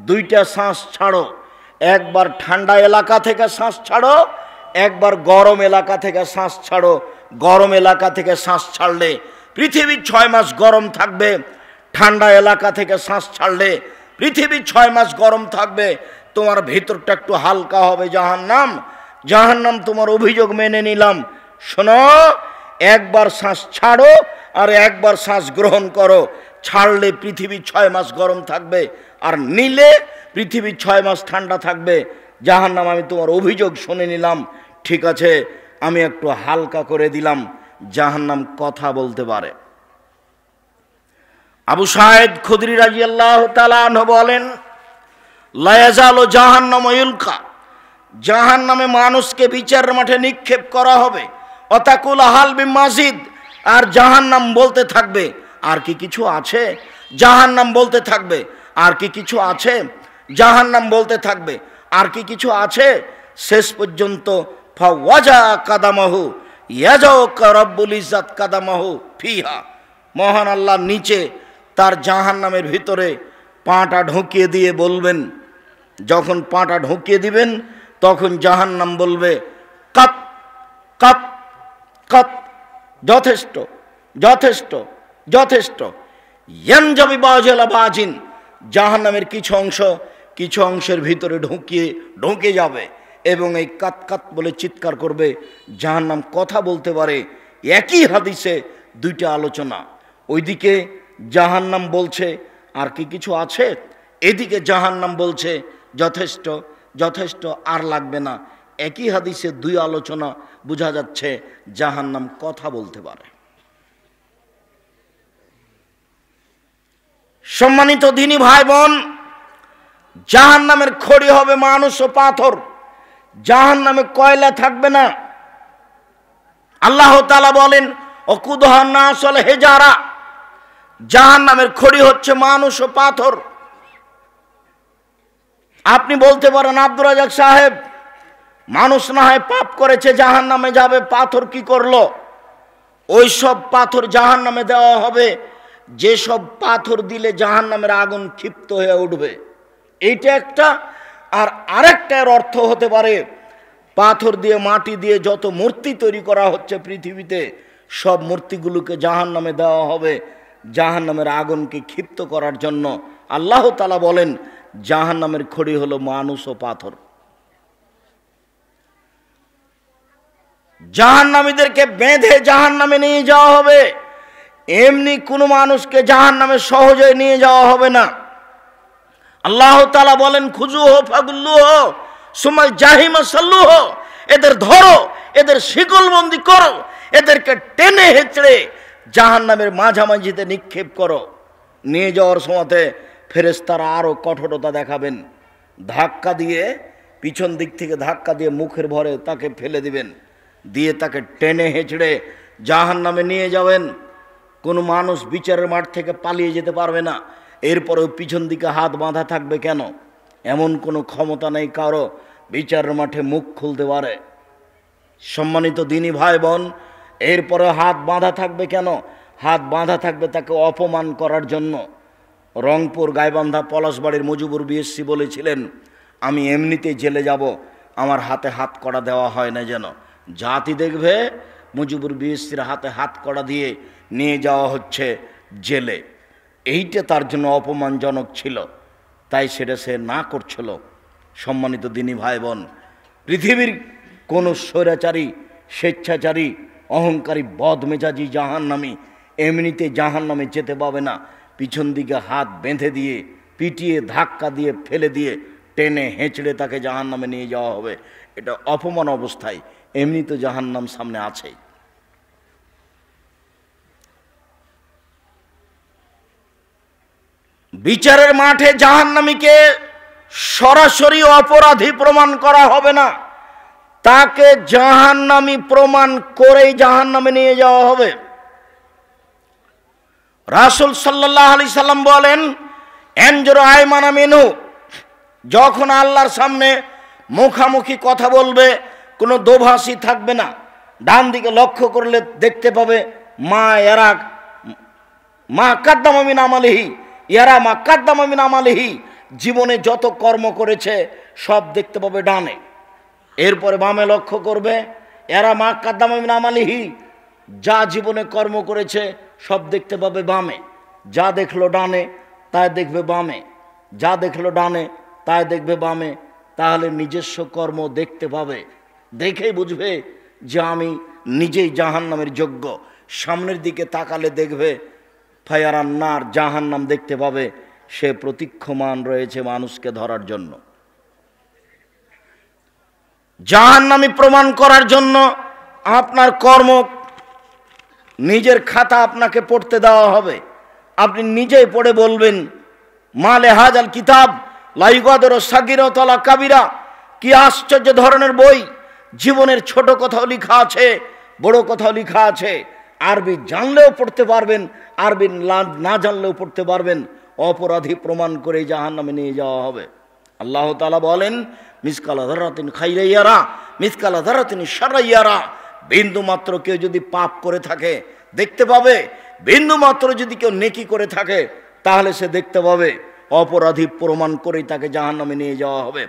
2টা শ্বাস ছাড়ো, একবার ঠান্ডা এলাকা থেকে শ্বাস ছাড়ো, একবার গরম এলাকা থেকে শ্বাস ছাড়ো। গরম এলাকা থেকে শ্বাস ছাড়লে পৃথিবী 6 মাস গরম থাকবে, ঠান্ডা এলাকা থেকে শ্বাস ছাড়লে পৃথিবী 6 মাস গরম থাকবে, তোমার ভিতরটা একটু হালকা হবে। জাহান্নাম তোমার অভিযোগ মেনে নিলাম, শোনো, একবার শ্বাস ছাড়ো আর একবার শ্বাস গ্রহণ করো, ছাড়লে পৃথিবী 6 মাস গরম থাকবে, আর নিলে পৃথিবী 6 মাস ঠান্ডা থাকবে। জাহান্নাম, আমি তোমার অভিযোগ শুনে নিলাম, ঠিক আছে, আমি একটু হালকা করে দিলাম। জাহান্নাম কথা বলতে পারে। আবু সাঈদ খুদরি রাদিয়াল্লাহু তাআলা আনহু বলেন, লা ইয়াজালু জাহান্নামু ইউলকা, জাহান্নামে মানুষকে বিচারের মাঠে নিক্ষেপ করা হবে। অতাকুল হাল বিম মাজিদ, আর জাহান্নাম বলতে থাকবে আর কি কিছু আছে। জাহান্নাম বলতে থাকবে আর কি কিছু আছে। জাহান্নাম বলতে থাকবে আর কি কিছু আছে। শেষ পর্যন্ত ফাওয়াজা কাদামাহু ইয়াজাউকা রব্বুল ইজ্জাত কাদামাহু ফিহা, মহান আল্লাহ নিচে তার জাহান্নামের ভিতরে পাটা ঢুকিয়ে দিয়ে বলবেন, যখন পাটা ঢুকিয়ে দিবেন তখন জাহান্নাম বলবে কাত কাত কাত, যথেষ্ট যথেষ্ট যথেষ্ট। ইয়ানজাবি বাজিলা বাজিন, জাহান্নামের কিছু অংশের ভিতরে ঢুকে যাবে এবং এই কাত কাত বলে চিৎকার করবে। জাহান্নাম কথা বলতে পারে। একই হাদিসে দুইটা আলোচনা, ওইদিকে জাহান্নাম বলছে আর কি কিছু আছে, এদিকে জাহান্নাম বলছে যথেষ্ট যথেষ্ট, আর লাগবে না। একই হাদিসে দুই আলোচনা, বোঝা যাচ্ছে জাহান্নাম কথা বলতে পারে। সম্মানিত দিনী ভাই বোন, জাহান্নামের খড়ি হবে মানুষ ও পাথর, জাহান্নামে কয়লা থাকবে না। আল্লাহ তাআলা বলেন ওকুদুহান নাস ওয়াল হিজারা, জাহান্নামের খড়ি হচ্ছে মানুষ ও পাথর। আপনি বলতে পারেন আব্দুর রাজ্জাক সাহেব, মানুষ না হয় পাপ করেছে জাহান্নামে যাবে, পাথর কি করলো? ওই সব পাথর জাহান্নামে দেওয়া হবে যেসব পাথর দিলে জাহান্নামের আগুন ক্ষিপ্ত হয়ে উঠবে, এইটা একটা। আর আরেকটার অর্থ হতে পারে পাথর দিয়ে মাটি দিয়ে যত মূর্তি তৈরি করা হচ্ছে পৃথিবীতে, সব মূর্তিগুলোকে জাহান্নামে দেওয়া হবে জাহান্নামের আগুনকে ক্ষিপ্ত করার জন্য। আল্লাহ তাআলা বলেন জাহান্নামের খড়ি হলো মানুষ ও পাথর। জাহান্নামীদেরকে বেঁধে জাহান্নামে নিয়ে যাওয়া হবে, এমনি কোনো মানুষকে জাহান্নামে সহজে নিয়ে যাওয়া হবে না। আল্লাহ তাআলা বলেন খুজুহু ফাগুল্লুহু সুমাল জাহিমা সাল্লুহু, এদের ধরো, এদের শিকলবন্দি করো, এদেরকে টেনে হেঁচড়ে জাহান্নামের মাঝামাঝিতে নিক্ষেপ করো। নিয়ে যাওয়ার সময়তে ফেরেশতারা আরো কঠোরতা দেখাবেন, ধাক্কা দিয়ে পিছন দিক থেকে ধাক্কা দিয়ে মুখের ভরে তাকে ফেলে দিবেন, দিয়ে তাকে টেনে হেঁচড়ে জাহান্নামে নিয়ে যাবেন। কোনো মানুষ বিচারের মাঠ থেকে পালিয়ে যেতে পারবে না। এরপরেও পিছন দিকে হাত বাঁধা থাকবে কেন? এমন কোনো ক্ষমতা নেই কারো বিচারের মাঠে মুখ খুলতে পারে। সম্মানিত দিনী ভাই বোন, এরপরে হাত বাঁধা থাকবে কেন? হাত বাঁধা থাকবে তাকে অপমান করার জন্য। রংপুর গাইবান্ধা পলাশবাড়ির মুজিবুর বিএসসি বলেছিলেন, আমি এমনিতেই জেলে যাব, আমার হাতে হাত কড়া দেওয়া হয় না যেন। জাতি দেখবে মুজিবুর বিএসসির হাতে হাত কড়া দিয়ে নিয়ে যাওয়া হচ্ছে জেলে, এইটা তার জন্য অপমানজনক ছিল, তাই সেটা সে না করছিল। সম্মানিত দিনী ভাই বোন, পৃথিবীর কোনো স্বৈরাচারী, স্বেচ্ছাচারী, অহংকারী, বদমেজাজি জাহান্নামী এমনিতে জাহান্নামে যেতে পাবে না। পিছন দিকে হাত বেঁধে দিয়ে, পিটিয়ে, ধাক্কা দিয়ে, ফেলে দিয়ে, টেনে হেঁচড়ে তাকে জাহান্নামে নিয়ে যাওয়া হবে। এটা অপমান অবস্থায়, এমনি তো জাহান্নাম সামনে আছেই। বিচারের মাঠে জাহান্নামীকে সরাসরি অপরাধী প্রমাণ করা হবে না, তাকে জাহান্নামী প্রমাণ করেই জাহান্নামে নিয়ে যাওয়া হবে। রাসূল সাল্লাল্লাহু আলাইহি সাল্লাম বলেন এনজুরু আইমানা মিনহু, যখন আল্লাহর সামনে মুখামুখি কথা বলবে কোনো দোভাষী থাকবে না। ডান দিকে লক্ষ্য করলে দেখতে পাবে মা ইয়ারাক মা কাদ্দামা মিন আমালিহি, ইয়ারা মা কাদ্দামা মিন আমালিহি, জীবনে যত কর্ম করেছে সব দেখতে পাবে ডানে। এরপরে বামে লক্ষ্য করবে, এরা মা কাদ্দামা মিন আমালিহি, যা জীবনে কর্ম করেছে সব দেখতে পাবে বামে। যা দেখলো ডানে তাই দেখবে বামে, যা দেখলো ডানে তাই দেখবে বামে। তাহলে নিজস্ব কর্ম দেখতে পাবে, দেখেই বুঝবে যে আমি নিজেই জাহান্নামের যোগ্য। সামনের দিকে তাকালে দেখবে ফায়ারান্নার, জাহান্নাম দেখতে পাবে, সে প্রতীক্ষমান রয়েছে মানুষকে ধরার জন্য। জাহান্নামী প্রমাণ করার জন্য আপনার কর্ম, নিজের খাতা আপনাকে পড়তে দেওয়া হবে। আপনি নিজেই পড়ে বলবেন, মালে হাজাল কিতাব লা ইউগাদিরু সাগীরাতান ওয়ালা কাবীরা, কি আশ্চর্য ধরনের বই, জীবনের ছোট কথাও লেখা আছে, বড় কথাও লেখা আছে। আরবি জানলেও পড়তে পারবেন, আরবি না জানলেও পড়তে পারবেন। অপরাধী প্রমাণ করে জাহান্নামে নিয়ে যাওয়া হবে। আল্লাহ তাআলা বলেন, মিসকালা যাররাতিন খাইরান ইয়ারা মিসকালা যাররাতিন শাররান ইয়ারা, বিন্দু মাত্র কেউ যদি পাপ করে থাকে দেখতে পাবে, বিন্দু মাত্র যদি কেউ নেকি করে থাকে তাহলে সে দেখতে পাবে। অপরাধী প্রমাণ করেই তাকে জাহান্নামে নিয়ে যাওয়া হবে।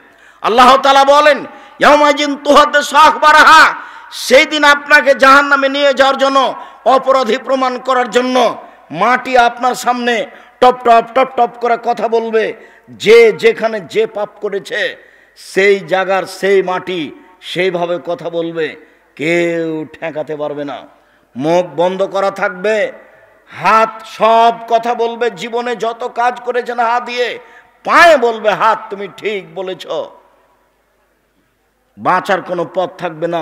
আল্লাহ তাআলা বলেন, ইয়াউমাইযিন তুহাদ্দিসু আখবারাহা, সেই দিন আপনাকে জাহান্নামে নিয়ে যাওয়ার জন্য, অপরাধী প্রমাণ করার জন্য মাটি আপনার সামনে টপ টপ টপ টপ করে কথা বলবে। যে যেখানে যে পাপ করেছে সেই জায়গার সেই মাটি সেইভাবে কথা বলবে, কেউ ঠেকাতে পারবে না। মুখ বন্ধ করা থাকবে, হাত সব কথা বলবে। জীবনে যত কাজ করেছেন হাত দিয়ে, পায়ে বলবে, হাত তুমি ঠিক বলেছ। বাঁচার কোনো পথ থাকবে না।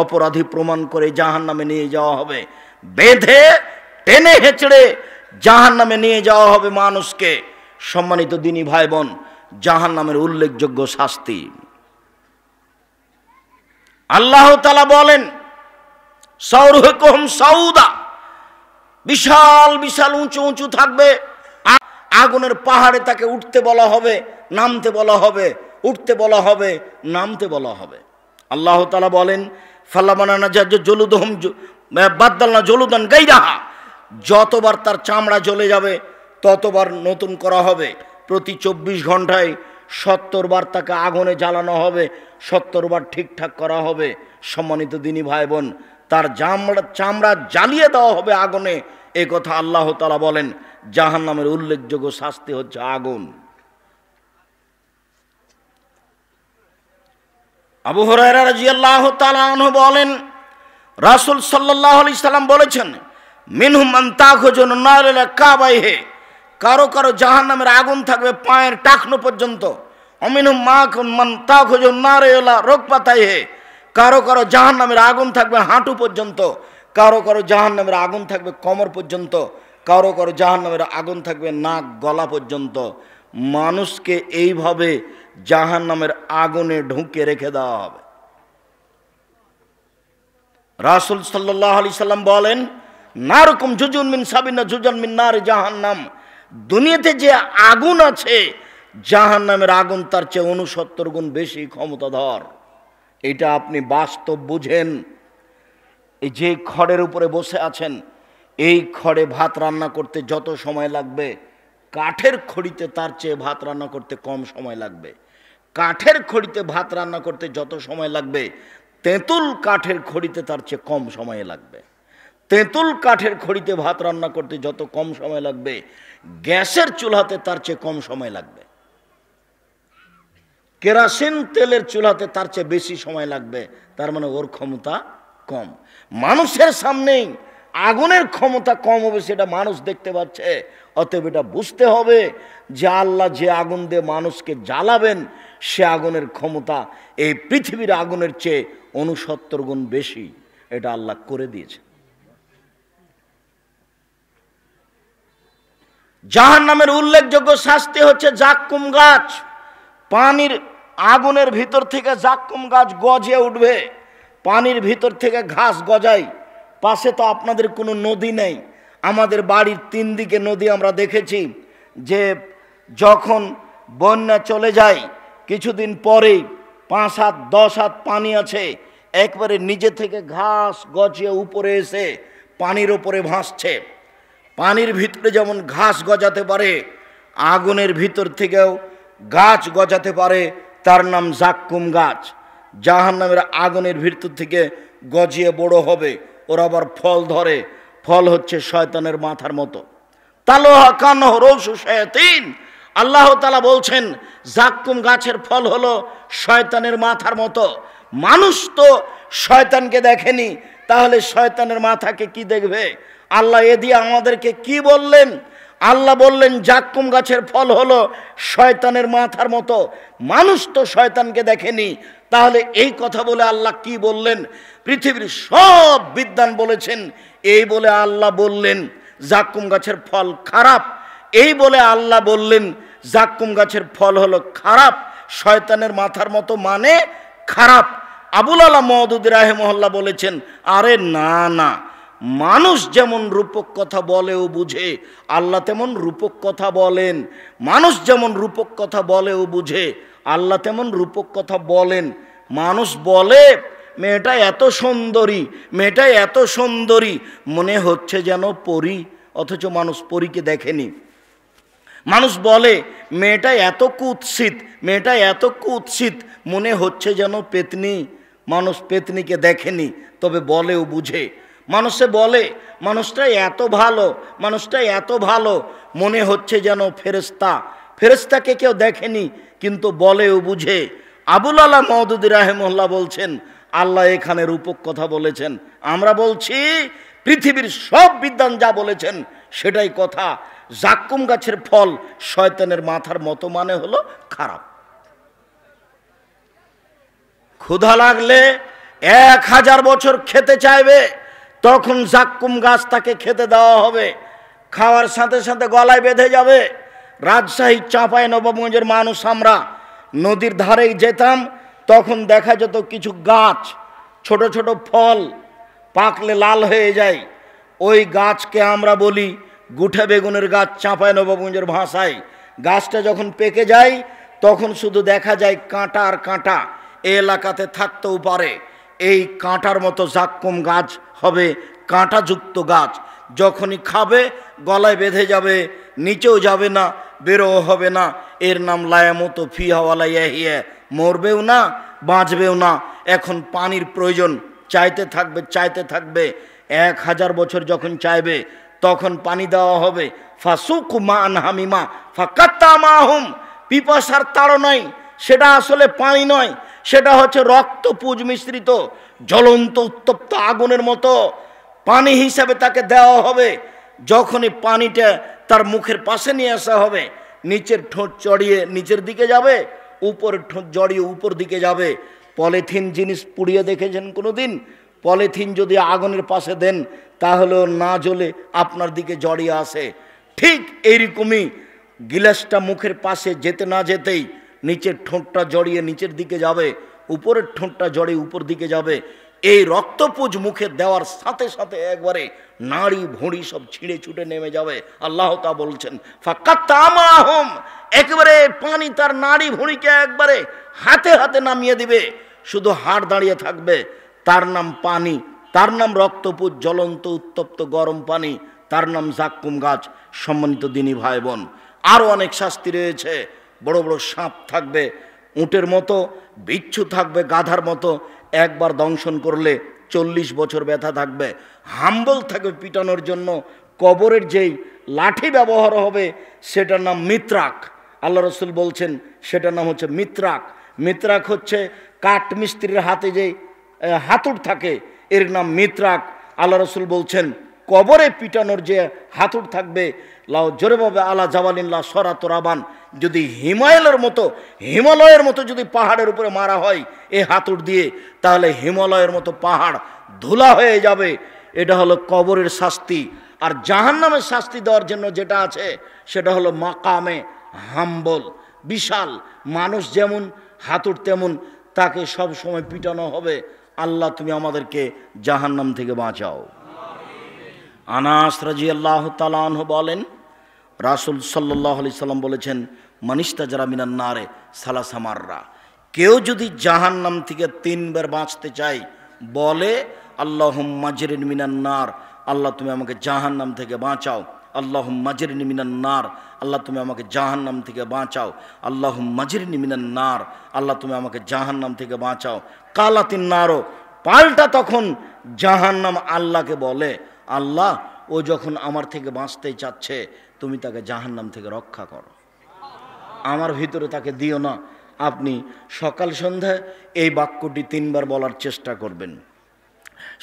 অপরাধী প্রমাণ করে জাহান্নামে নিয়ে যাওয়া হবে। বেঁধে টেনে হেঁচড়ে জাহান্নামে নিয়ে যাওয়া হবে মানুষকে। সম্মানিত দিনী ভাই বোন, জাহান্নামের উল্লেখযোগ্য শাস্তি। আল্লাহ তাআলা বলেন, সাউরুহুকুম সাউদা, বিশাল বিশাল উঁচু উঁচু থাকবে আগুনের পাহাড়ে। তাকে উঠতে বলা হবে, নামতে বলা হবে, উঠতে বলা হবে, নামতে বলা হবে। আল্লাহ তাআলা বলেন, ফাল্লামানা জলুদহুম বাদদালনা জলুদান গায়রাহা, যতবার তার চামড়া জ্বলে যাবে ততবার নতুন করা হবে। প্রতি 24 ঘন্টায় 70 বার তাকে আগুনে জ্বালানো হবে, 70 বার ঠিকঠাক করা হবে। সম্মানিত দিনী ভাই বোন, তার চামড়া জ্বালিয়ে দেওয়া হবে আগুনে। এ কথা আল্লাহ তাআলা বলেন। জাহান্নামের উল্লেখযোগ্য শাস্তি হচ্ছে আগুন। আবু হুরায়রা রাদিয়াল্লাহু তাআলা আনহু বলেন, রাসূল সাল্লাল্লাহু আলাইহি সাল্লাম বলেছেন, মিনহুম মান তাখুজুন নার ইলা কাবাইহি, কারো কারো জাহান্নামের আগুন থাকবে পায়ের টাকনো পর্যন্ত। অমিনহুম মান তাখুজুন নার ইলা রুকবাতাইহি, কারো কারো জাহান্নামের আগুন থাকবে হাঁটু পর্যন্ত, কারো কারো জাহান্নামের আগুন থাকবে কোমর পর্যন্ত, কারো কারো জাহান্নামের আগুন থাকবে নাক গলা পর্যন্ত। মানুষকে এইভাবে জাহান্নামের আগুনে ঢুকে রেখে দেওয়া হবে। রাসূল সাল্লাল্লাহু আলাইহি সাল্লাম বলেন, নারকুম জুজুন মিন সাবিনা জুজান মিন নার জাহান্নাম, দুনিয়াতে যে আগুন আছে জাহান্নামের আগুন তার চেয়ে 69 গুণ বেশি ক্ষমতাধর। এটা আপনি বাস্তব বুঝেন। এই যে খড়ের উপরে বসে আছেন, এই খড়ে ভাত রান্না করতে যত সময় লাগবে, কাঠের খড়িতে তার চেয়ে ভাত রান্না করতে কম সময় লাগবে। কাঠের খড়িতে ভাত রান্না করতে যত সময় লাগবে, তেঁতুল কাঠের খড়িতে তার চেয়ে কম সময় লাগবে। তেঁতুল কাঠের খড়িতে ভাত রান্না করতে যত কম সময় লাগবে, গ্যাসের চুলাতে তার চেয়ে কম সময় লাগবে। কেরোসিন তেলের চুলাতে তার চেয়ে বেশি সময় লাগবে। তার মানে ওর ক্ষমতা কম। মানুষের সামনেই আগুনের ক্ষমতা কম হবে, সেটা মানুষ দেখতে পাচ্ছে। অতএব এটা বুঝতে হবে যে আল্লাহ যে আগুন দিয়ে মানুষকে জ্বালাবেন, সে আগুনের ক্ষমতা এই পৃথিবীর আগুনের চেয়ে 69 গুণ বেশি। এটা আল্লাহ করে দিয়েছে। জাহান্নামের উল্লেখযোগ্য শাস্তি হচ্ছে জাক্কুম গাছ। পানির আগুনের ভিতর থেকে জাক্কুম গাছ গজে উঠবে। পানির ভিতর থেকে ঘাস গজায়। পাশে তো আপনাদের কোনো নদী নেই। আমাদের বাড়ির 3 দিকে নদী আমরা দেখেছি যে যখন বন্যা চলে যায় কিছুদিন পরেই 5 হাত 10 হাত পানি আছে, একবারে নিজে থেকে ঘাস গজিয়ে উপরে এসে পানির ওপরে ভাসছে। পানির ভিতরে যেমন ঘাস গজাতে পারে, আগুনের ভিতর থেকেও গাছ গজাতে পারে। তার নাম জাক্কুম গাছ। জাহান্নামের আগুনের ভিতর থেকে গজিয়ে বড় হবে, ওর আবার ফল ধরে। ফল হচ্ছে শয়তানের মাথার মতো। তালোহা কানহ রৌসু শায়াতিন, আল্লাহ তাআলা বলছেন জাক্কুম গাছের ফল হলো শয়তানের মাথার মতো। মানুষ তো শয়তানকে দেখেনি, তাহলে শয়তানের মাথাকে কি দেখবে? আল্লাহ এ দিয়ে আমাদেরকে কি বললেন? আল্লাহ বললেন জাক্কুম গাছের ফল হলো শয়তানের মাথার মতো। মানুষ তো শয়তানকে দেখেনি, তাহলে এই কথা বলে আল্লাহ কি বললেন? পৃথিবীর সব বিদ্বান বলেছেন, এই বলে আল্লাহ বললেন জাক্কুম গাছের ফল খারাপ, এই বলে আল্লাহ বললেন জাক্কুম গাছের ফল হলো খারাপ, শয়তানের মাথার মতো মানে খারাপ। আবুল আলা মওদুদী রাহিমাহুল্লাহ বলেছেন, আরে না না, মানুষ যেমন রূপক কথা বলে ও বুঝে, আল্লাহ তেমন রূপক কথা বলেন। মানুষ যেমন রূপক কথা বলে ও বুঝে, আল্লাহ তেমন রূপক কথা বলেন। মানুষ বলে মেয়েটা এত সুন্দরী, মেয়েটা এত সুন্দরী, মনে হচ্ছে যেন পরী, অথচ মানুষ পরীকে দেখেনি। মানুষ বলে মেয়েটা এত কুৎসিত, মেয়েটা এত কুৎসিত, মনে হচ্ছে যেন পেতনি, মানুষ পেতনিকে দেখেনি, তবে বলেও বুঝে। মানুষে বলে মানুষটা এত ভালো, মানুষটা এত ভালো, মনে হচ্ছে যেন ফেরেশতা, ফেরেশতাকে কেউ দেখেনি কিন্তু বলেও বুঝে। আবুল আলা মওদুদী রাহিমাহুল্লাহ বলছেন আল্লাহ এখানে রূপক কথা বলেছেন। আমরা বলছি পৃথিবীর সব বিদ্বান যা বলেছেন সেটাই কথা। জাক্কুম গাছের ফল শয়তানের মাথার মতো মানে হলো খারাপ। ক্ষুধা লাগলে 1000 বছর খেতে চাইবে, তখন জাক্কুম গাছ তাকে খেতে দেওয়া হবে, খাওয়ার সাথে সাথে গলায় বেঁধে যাবে। রাজশাহী চাঁপাইনবাবগঞ্জের মানুষ আমরা নদীর ধারে যেতাম, তখন দেখা যেত কিছু গাছ, ছোট ছোট ফল পাকলে লাল হয়ে যায়, ওই গাছকে আমরা বলি গুঠে বেগুনের গাছ চাঁপাইনবাবগঞ্জের ভাষায়। গাছটা যখন পেকে যায় তখন শুধু দেখা যায় কাঁটা আর কাঁটা, এই এলাকাতে থাকতেও পারে। এই কাঁটার মতো জাক্কুম গাছ হবে, কাঁটাযুক্ত গাছ। যখনই খাবে গলায় বেঁধে যাবে, নিচেও যাবে না, বেরো হবে না। এর নাম লায়ামতো ফিহা ওয়ালা ইয়াহিয়া, মরবেও না বাঁচবেও না। এখন পানির প্রয়োজন, চাইতে থাকবে চাইতে থাকবে। 1000 বছর যখন চাইবে তখন পানি দেওয়া হবে। ফাসুকু মান হামিমা ফাকাত্তামাহুম, পিপাসার তাড়নাই, সেটা আসলে পানি নয়, সেটা হচ্ছে রক্তপুঞ্জ মিশ্রিত জ্বলন্ত উত্তপ্ত আগুনের মতো পানি হিসাবে তাকে দেওয়া হবে। যখনই পানিটা তার মুখের পাশে নিয়ে আসা হবে, নিচের ঠোঁট চড়িয়ে নিচের দিকে যাবে, উপরের ঠোঁট জড়িয়ে উপর দিকে যাবে। পলিথিন জিনিস পুড়িয়ে দেখেছেন কোনো দিন? পলিথিন যদি আগুনের পাশে দেন তাহলেও না জ্বলে আপনার দিকে জড়িয়ে আসে। ঠিক এইরকমই গিলাসটা মুখের পাশে যেতে না যেতেই নিচের ঠোঁটটা জড়িয়ে নিচের দিকে যাবে, উপরের ঠোঁটটা জড়িয়ে উপর দিকে যাবে। এই রক্তপুঞ্জ মুখে দেওয়ার সাথে সাথে একবারে নাড়ি ভুঁড়ি সব ছিঁড়ে ছুটে নেমে যাবে। আল্লাহ তা বলছেন ফাকাত্তামাহুম, একেবারে পানি তার নাড়ি ভুঁড়িকে একবারে হাতে হাতে নামিয়ে দিবে, শুধু হাড় দাঁড়িয়ে থাকবে। তার নাম পানি, তার নাম রক্তপুঞ্জ, জ্বলন্ত উত্তপ্ত গরম পানি, তার নাম জাক্কুম গাছ। সম্মানিত দিনী ভাই বোন, আরও অনেক শাস্তি রয়েছে। বড় বড় সাপ থাকবে উটের মতো, বিচ্ছু থাকবে গাধার মতো, একবার দংশন করলে 40 বছর ব্যথা থাকবে। হাম্বল থাকবে পিটানোর জন্য। কবরের যেই লাঠি ব্যবহার হবে সেটার নাম মিত্রাক। আল্লাহ রসুল বলছেন সেটার নাম হচ্ছে মিত্রাক। মিত্রাক হচ্ছে কাঠ মিস্ত্রির হাতে যে হাতুড় থাকে, এর নাম মিত্রাক। আল্লাহ রসুল বলছেন কবরে পিটানোর যে হাতুড় থাকবে, লাও জোরেভাবে আলা জাবালিল্লাহ সরাত রাবান, যদি হিমালয়ের মতো যদি পাহাড়ের উপরে মারা হয় এই হাতুড় দিয়ে, তাহলে হিমালয়ের মতো পাহাড় ধুলা হয়ে যাবে। এটা হলো কবরের শাস্তি। আর জাহান্নামের শাস্তি দেওয়ার জন্য যেটা আছে সেটা হলো মাকামে হাম্বল, বিশাল মানুষ যেমন হাতুড় তেমন, তাকে সব সময় পিটানো হবে। আল্লাহ তুমি আমাদেরকে জাহান্নাম থেকে বাঁচাও। আনাস রাদিয়াল্লাহু তাআলা আনহু বলেন রাসূল সাল্লাল্লাহু আলাইহি সাল্লাম বলেছেন মানিস্তাজারা মিনান নারে সালাসা মাররা, কেউ যদি জাহান্নাম থেকে 3 বার বাঁচতে চায় বলে আল্লাহুম্মা আজরিনি মিনান নার, আল্লাহ তুমি আমাকে জাহান্নাম থেকে বাঁচাও। আল্লাহুম্মা আজরিনি মিনান নার, আল্লাহ তুমি আমাকে জাহান্নাম থেকে বাঁচাও। আল্লাহুম্মা আজরিনি মিনান নার, আল্লাহ তুমি আমাকে জাহান্নাম থেকে বাঁচাও। কালাতিন নারো, পাল্টা তখন জাহান্নাম আল্লাহকে বলে আল্লাহ ও যখন আমার থেকে বাঁচতে চাচ্ছে তুমি তাকে জাহান্নাম থেকে রক্ষা করো, আমার ভিতরে তাকে দিও না। আপনি সকাল সন্ধ্যায় এই বাক্যটি 3 বার বলার চেষ্টা করবেন।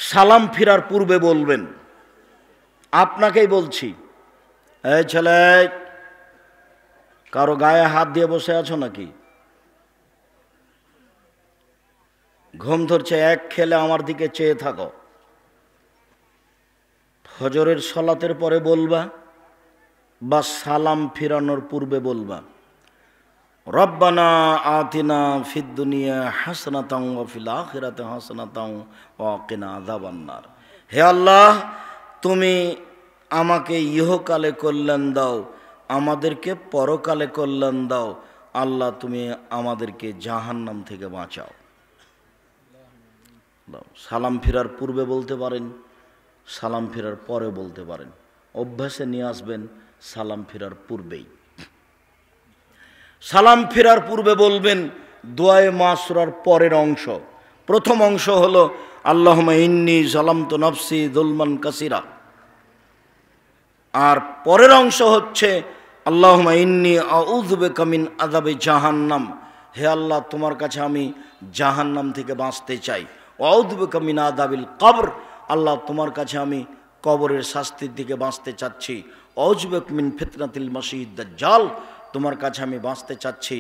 সালাম ফিরার পূর্বে বলবেন। আপনাকেই বলছি, এই ছেলে, কারো গায়ে হাত দিয়ে বসে আছো নাকি? ঘুম ধরছে, এক খেলে আমার দিকে চেয়ে থাকো। ফজরের সলাতের পরে বলবা বা সালাম ফিরানোর পূর্বে বলবা, রব্বানা আতিনা ফিদ দুনিয়া হাসনাতাও ওয়া ফিল আখিরাতি হাসনাতাও ওয়া কিনা আযাবান্নার। হে আল্লাহ, তুমি আমাকে ইহকালে কল্যাণ দাও, আমাদেরকে পরকালে কল্যাণ দাও। আল্লাহ, তুমি আমাদেরকে জাহান্নাম থেকে বাঁচাও। সালাম ফিরার পূর্বে বলতে পারেন, সালাম ফিরার পরে বলতে পারেন। অভ্যাসে নিয়ে আসবেন সালাম ফিরার পূর্বেই। সালাম ফেরার পূর্বে বলবেন দোয়ায়ে মাসুরার পরের অংশ। প্রথম অংশ হলো আল্লাহুম্মা ইন্নী যালামতু নাফসি যুলমান কাসীরা, আর পরের অংশ হচ্ছে আল্লাহুম্মা ইন্নী আউযু বিকা মিন আযাবি জাহান্নাম। হে আল্লাহ, তোমার কাছে আমি জাহান্নাম থেকে বাঁচতে চাই। আউযু বিকা মিন আযাবিল কবর, আল্লাহ তোমার কাছে আমি কবরের শাস্তির থেকে বাঁচতে চাচ্ছি। আউযু বিকা মিন ফিতনাতিল মাসিহিদ দাজ্জাল, তোমার কাছে আমি বাঁচতে চাচ্ছি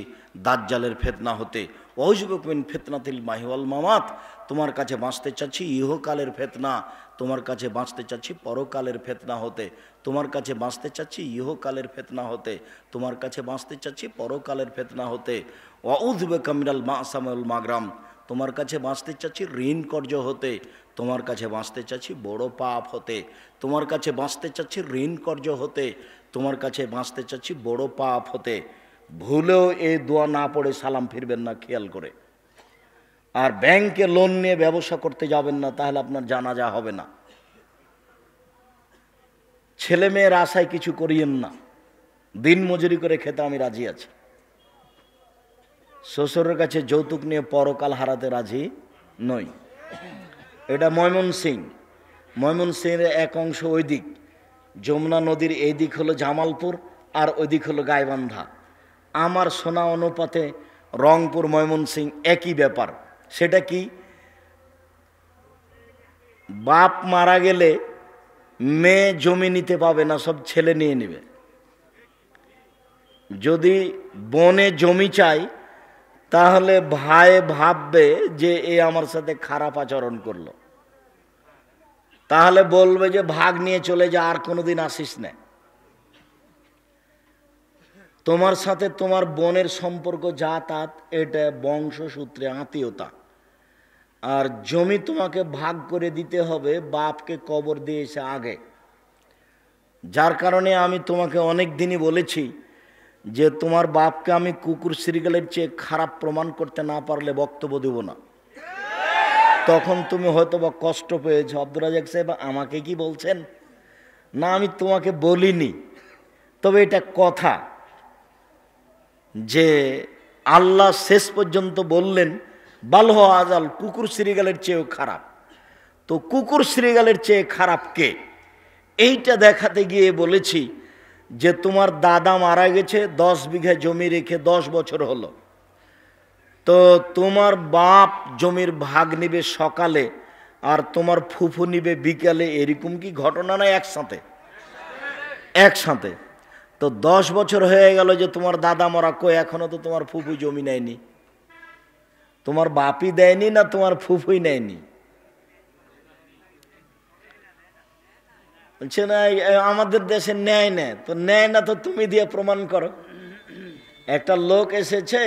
দাজ্জালের ফিতনা হতে। আউযু বিকা মিন ফিতনাতিল মাহি ওয়াল মামাত, তোমার কাছে বাঁচতে চাচ্ছি ইহকালের ফিতনা, তোমার কাছে বাঁচতে চাচ্ছি পরকালের ফিতনা হতে। তোমার কাছে বাঁচতে চাচ্ছি ইহকালের ফিতনা হতে, তোমার কাছে বাঁচতে চাচ্ছি পরকালের ফিতনা হতে। আউযু বিকা মিনাল মাসাম ওয়াল মাগরাম, তোমার কাছে বাঁচতে চাচ্ছি ঋণ কর্য হতে, তোমার কাছে বাঁচতে চাচ্ছি বড় পাপ হতে। তোমার কাছে বাঁচতে চাচ্ছি ঋণ কর্য হতে, তোমার কাছে বাঁচতে চাচ্ছি বড় পাপ হতে। ভুলেও এই দোয়া না পড়ে সালাম ফিরবেন না, খেয়াল করে। আর ব্যাংকে লোন নিয়ে ব্যবসা করতে যাবেন না, তাহলে আপনার জানাজা হবে না। ছেলে মেয়ের আশায় কিছু করিয়েন না, দিন মজুরি করে খেতে আমি রাজি আছি। শ্বশুরের কাছে যৌতুক নিয়ে পরকাল হারাতে রাজি নই। এটা ময়মনসিংহের এক অংশ ওই দিক, যমুনা নদীর এই দিক হলো জামালপুর আর ওই দিক হলো গাইবান্ধা। আমার শোনা অনুপাতে রংপুর ময়মনসিংহ একই ব্যাপার। সেটা কি, বাপ মারা গেলে মেয়ে জমি নিতে পাবে না, সব ছেলে নিয়ে নেবে। যদি বোনে জমি চাই, তাহলে ভাই ভাববে যে এ আমার সাথে খারাপ আচরণ করলো, তাহলে বলবে যে ভাগ নিয়ে চলে যা, আর কোনোদিন আসিস না। তোমার সাথে তোমার বোনের সম্পর্ক জাত, এটা বংশসূত্রে আত্মীয়তা। আর জমি তোমাকে ভাগ করে দিতে হবে বাপকে কবর দিয়ে এসে আগে। যার কারণে আমি তোমাকে অনেক দিনই বলেছি যে তোমার বাপকে আমি কুকুর শ্রীগালের চেয়ে খারাপ প্রমাণ করতে না পারলে বক্তব্য দেব না। তখন তুমি হয়তো বা কষ্ট পেয়েছ, আব্দুর রাজ্জাক সাহেব আমাকে কি বলছেন? না, আমি তোমাকে বলিনি, তবে এটা কথা যে আল্লাহ শেষ পর্যন্ত বললেন বালহ আজাল, কুকুর শ্রীগালের চেয়েও খারাপ। তো কুকুর শ্রীগালের চেয়ে খারাপ কে, এইটা দেখাতে গিয়ে বলেছি যে তোমার দাদা মারা গেছে, 10 বিঘা জমি রেখে 10 বছর হলো। তো তোমার বাপ জমির ভাগ নিবে সকালে আর তোমার ফুফু নিবে বিকালে, এরকম কি ঘটনা না? একসাথে। তো 10 বছর হয়ে গেল যে তোমার দাদা মরা, কই এখনো তো তোমার ফুফু জমি নেয়নি। তোমার বাপই দেয়নি না তোমার ফুফুই নেয়নি? বলছে না আমাদের দেশে নেয় না। তো নেয় না তো তুমি দিয়ে প্রমাণ করো। একটা লোক এসেছে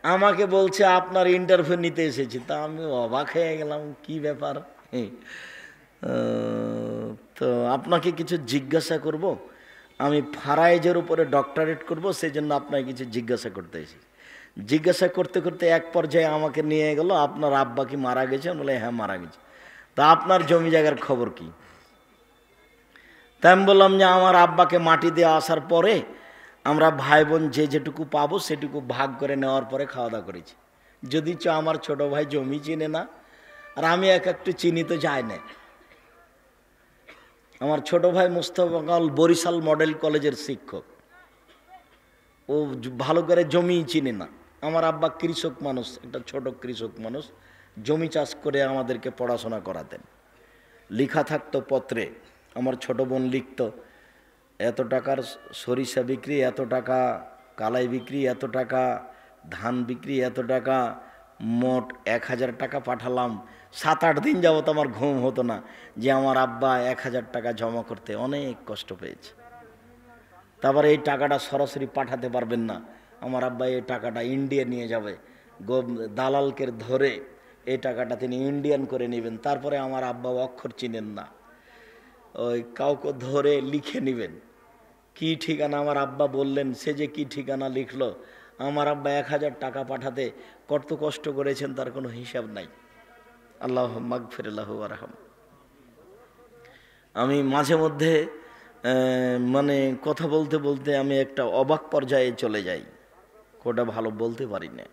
আমাকে বলছে আপনার ইন্টারভিউ নিতে এসেছি। তা আমি অবাক হয়ে গেলাম, কি ব্যাপার? তো আপনাকে কিছু জিজ্ঞাসা করব, আমি ফারাইজের উপরে ডক্টরেট করব, সেই জন্য আপনাকে কিছু জিজ্ঞাসা করতে এসেছি। জিজ্ঞাসা করতে করতে এক পর্যায়ে আমাকে নিয়ে গেল, আপনার আব্বা কি মারা গেছে? বলে হ্যাঁ মারা গেছে। তা আপনার জমি জায়গার খবর কি? তাই আমি বললাম যে আমার আব্বাকে মাটি দিয়ে আসার পরে আমরা ভাই বোন যে যেটুকু পাবো সেটুকু ভাগ করে নেওয়ার পরে খাওয়া দাওয়া করেছি। যদি আমার ছোট ভাই জমি চিনে না, আর আমি একটু চিনি তো যায় না। আমার ছোট ভাই মুস্তফা কামাল বরিশাল মডেল কলেজের শিক্ষক, ও ভালো করে জমি চিনে না। আমার আব্বা কৃষক মানুষ, একটা ছোট কৃষক মানুষ, জমি চাষ করে আমাদেরকে পড়াশোনা করাতেন। লেখা থাকতো পত্রে, আমার ছোট বোন লিখত, এত টাকার সরিষা বিক্রি, এত টাকা কালাই বিক্রি, এত টাকা ধান বিক্রি, এত টাকা, মোট 1000 টাকা পাঠালাম। 7-8 দিন যাবত আমার ঘুম হতো না যে আমার আব্বা 1000 টাকা জমা করতে অনেক কষ্ট পেয়েছে। তারপরে এই টাকাটা সরাসরি পাঠাতে পারবেন না, আমার আব্বা এই টাকাটা ইন্ডিয়া নিয়ে যাবে, দালালকে ধরে এই টাকাটা তিনি ইন্ডিয়ান করে নেবেন। তারপরে আমার আব্বা অক্ষর চিনেন না, ওই কাউকে ধরে লিখে নেবেন কি ঠিকানা। আমার আব্বা বললেন, সে যে কি ঠিকানা লিখলো। আমার আব্বা 1000 টাকা পাঠাতে কত কষ্ট করেছেন তার কোনো হিসাব নাই। আল্লাহ মাগফিরাল্লাহ ওয়ারহাম। আমি মাঝে মধ্যে মানে কথা বলতে বলতে আমি একটা অবাক পর্যায়ে চলে যাই, কোটা ভালো বলতে পারি না,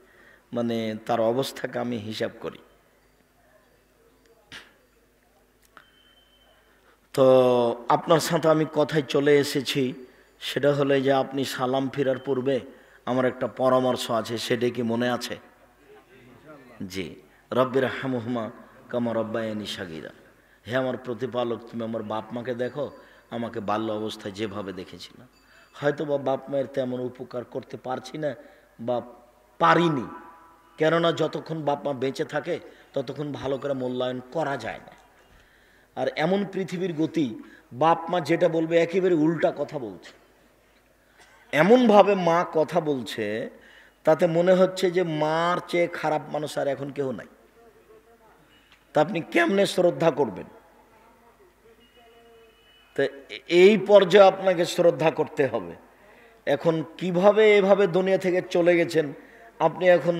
মানে তার অবস্থাকে আমি হিসাব করি। তো আপনার সাথে আমি কথায় চলে এসেছি, সেটা হলো যে আপনি সালাম ফেরার পূর্বে আমার একটা পরামর্শ আছে, সেটা কি মনে আছে? জি, রব্বির হামহুমা কামা রব্বায়ানি সাগীরা। হে আমার প্রতিপালক, তুমি আমার বাপ মাকে দেখো আমাকে বাল্য অবস্থায় যেভাবে দেখেছিল। হয়তো বা বাপ মায়ের তেমন উপকার করতে পারছি না বা পারিনি, কেননা যতক্ষণ বাপ মা বেঁচে থাকে ততক্ষণ ভালো করে মূল্যায়ন করা যায় না। আর এমন পৃথিবীর গতি, বাপ মা যেটা বলবে একেবারে উল্টা কথা বলছে, এমনভাবে মা কথা বলছে তাতে মনে হচ্ছে যে মার চেয়ে খারাপ মানুষ আর এখন কেউ নাই। তা আপনি কেমনে শ্রদ্ধা করবেন? তো এই পর্যায়ে আপনাকে শ্রদ্ধা করতে হবে। এখন কিভাবে এভাবে দুনিয়া থেকে চলে গেছেন, আপনি এখন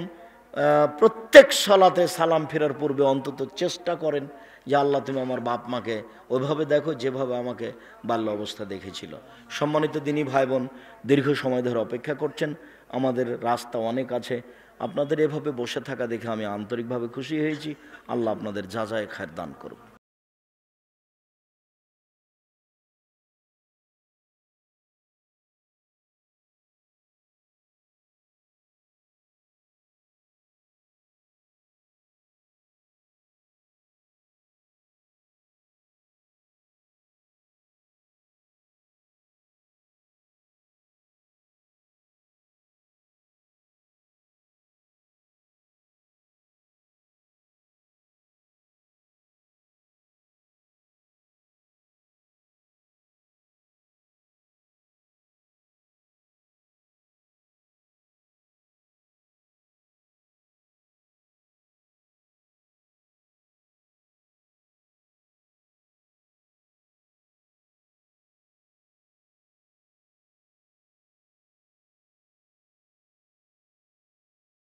প্রত্যেক সালাতে সালাম ফেরার পূর্বে অন্তত চেষ্টা করেন যে আল্লাহ তুমি আমার বাপ মাকে ওইভাবে দেখো যেভাবে আমাকে বাল্য অবস্থা দেখেছিল। সম্মানিত দিনী ভাই বোন, দীর্ঘ সময় ধরে অপেক্ষা করছেন, আমাদের রাস্তা অনেক আছে, আপনাদের এভাবে বসে থাকা দেখে আমি আন্তরিকভাবে খুশি হয়েছি। আল্লাহ আপনাদের যা যায় খায়ের দান করুন।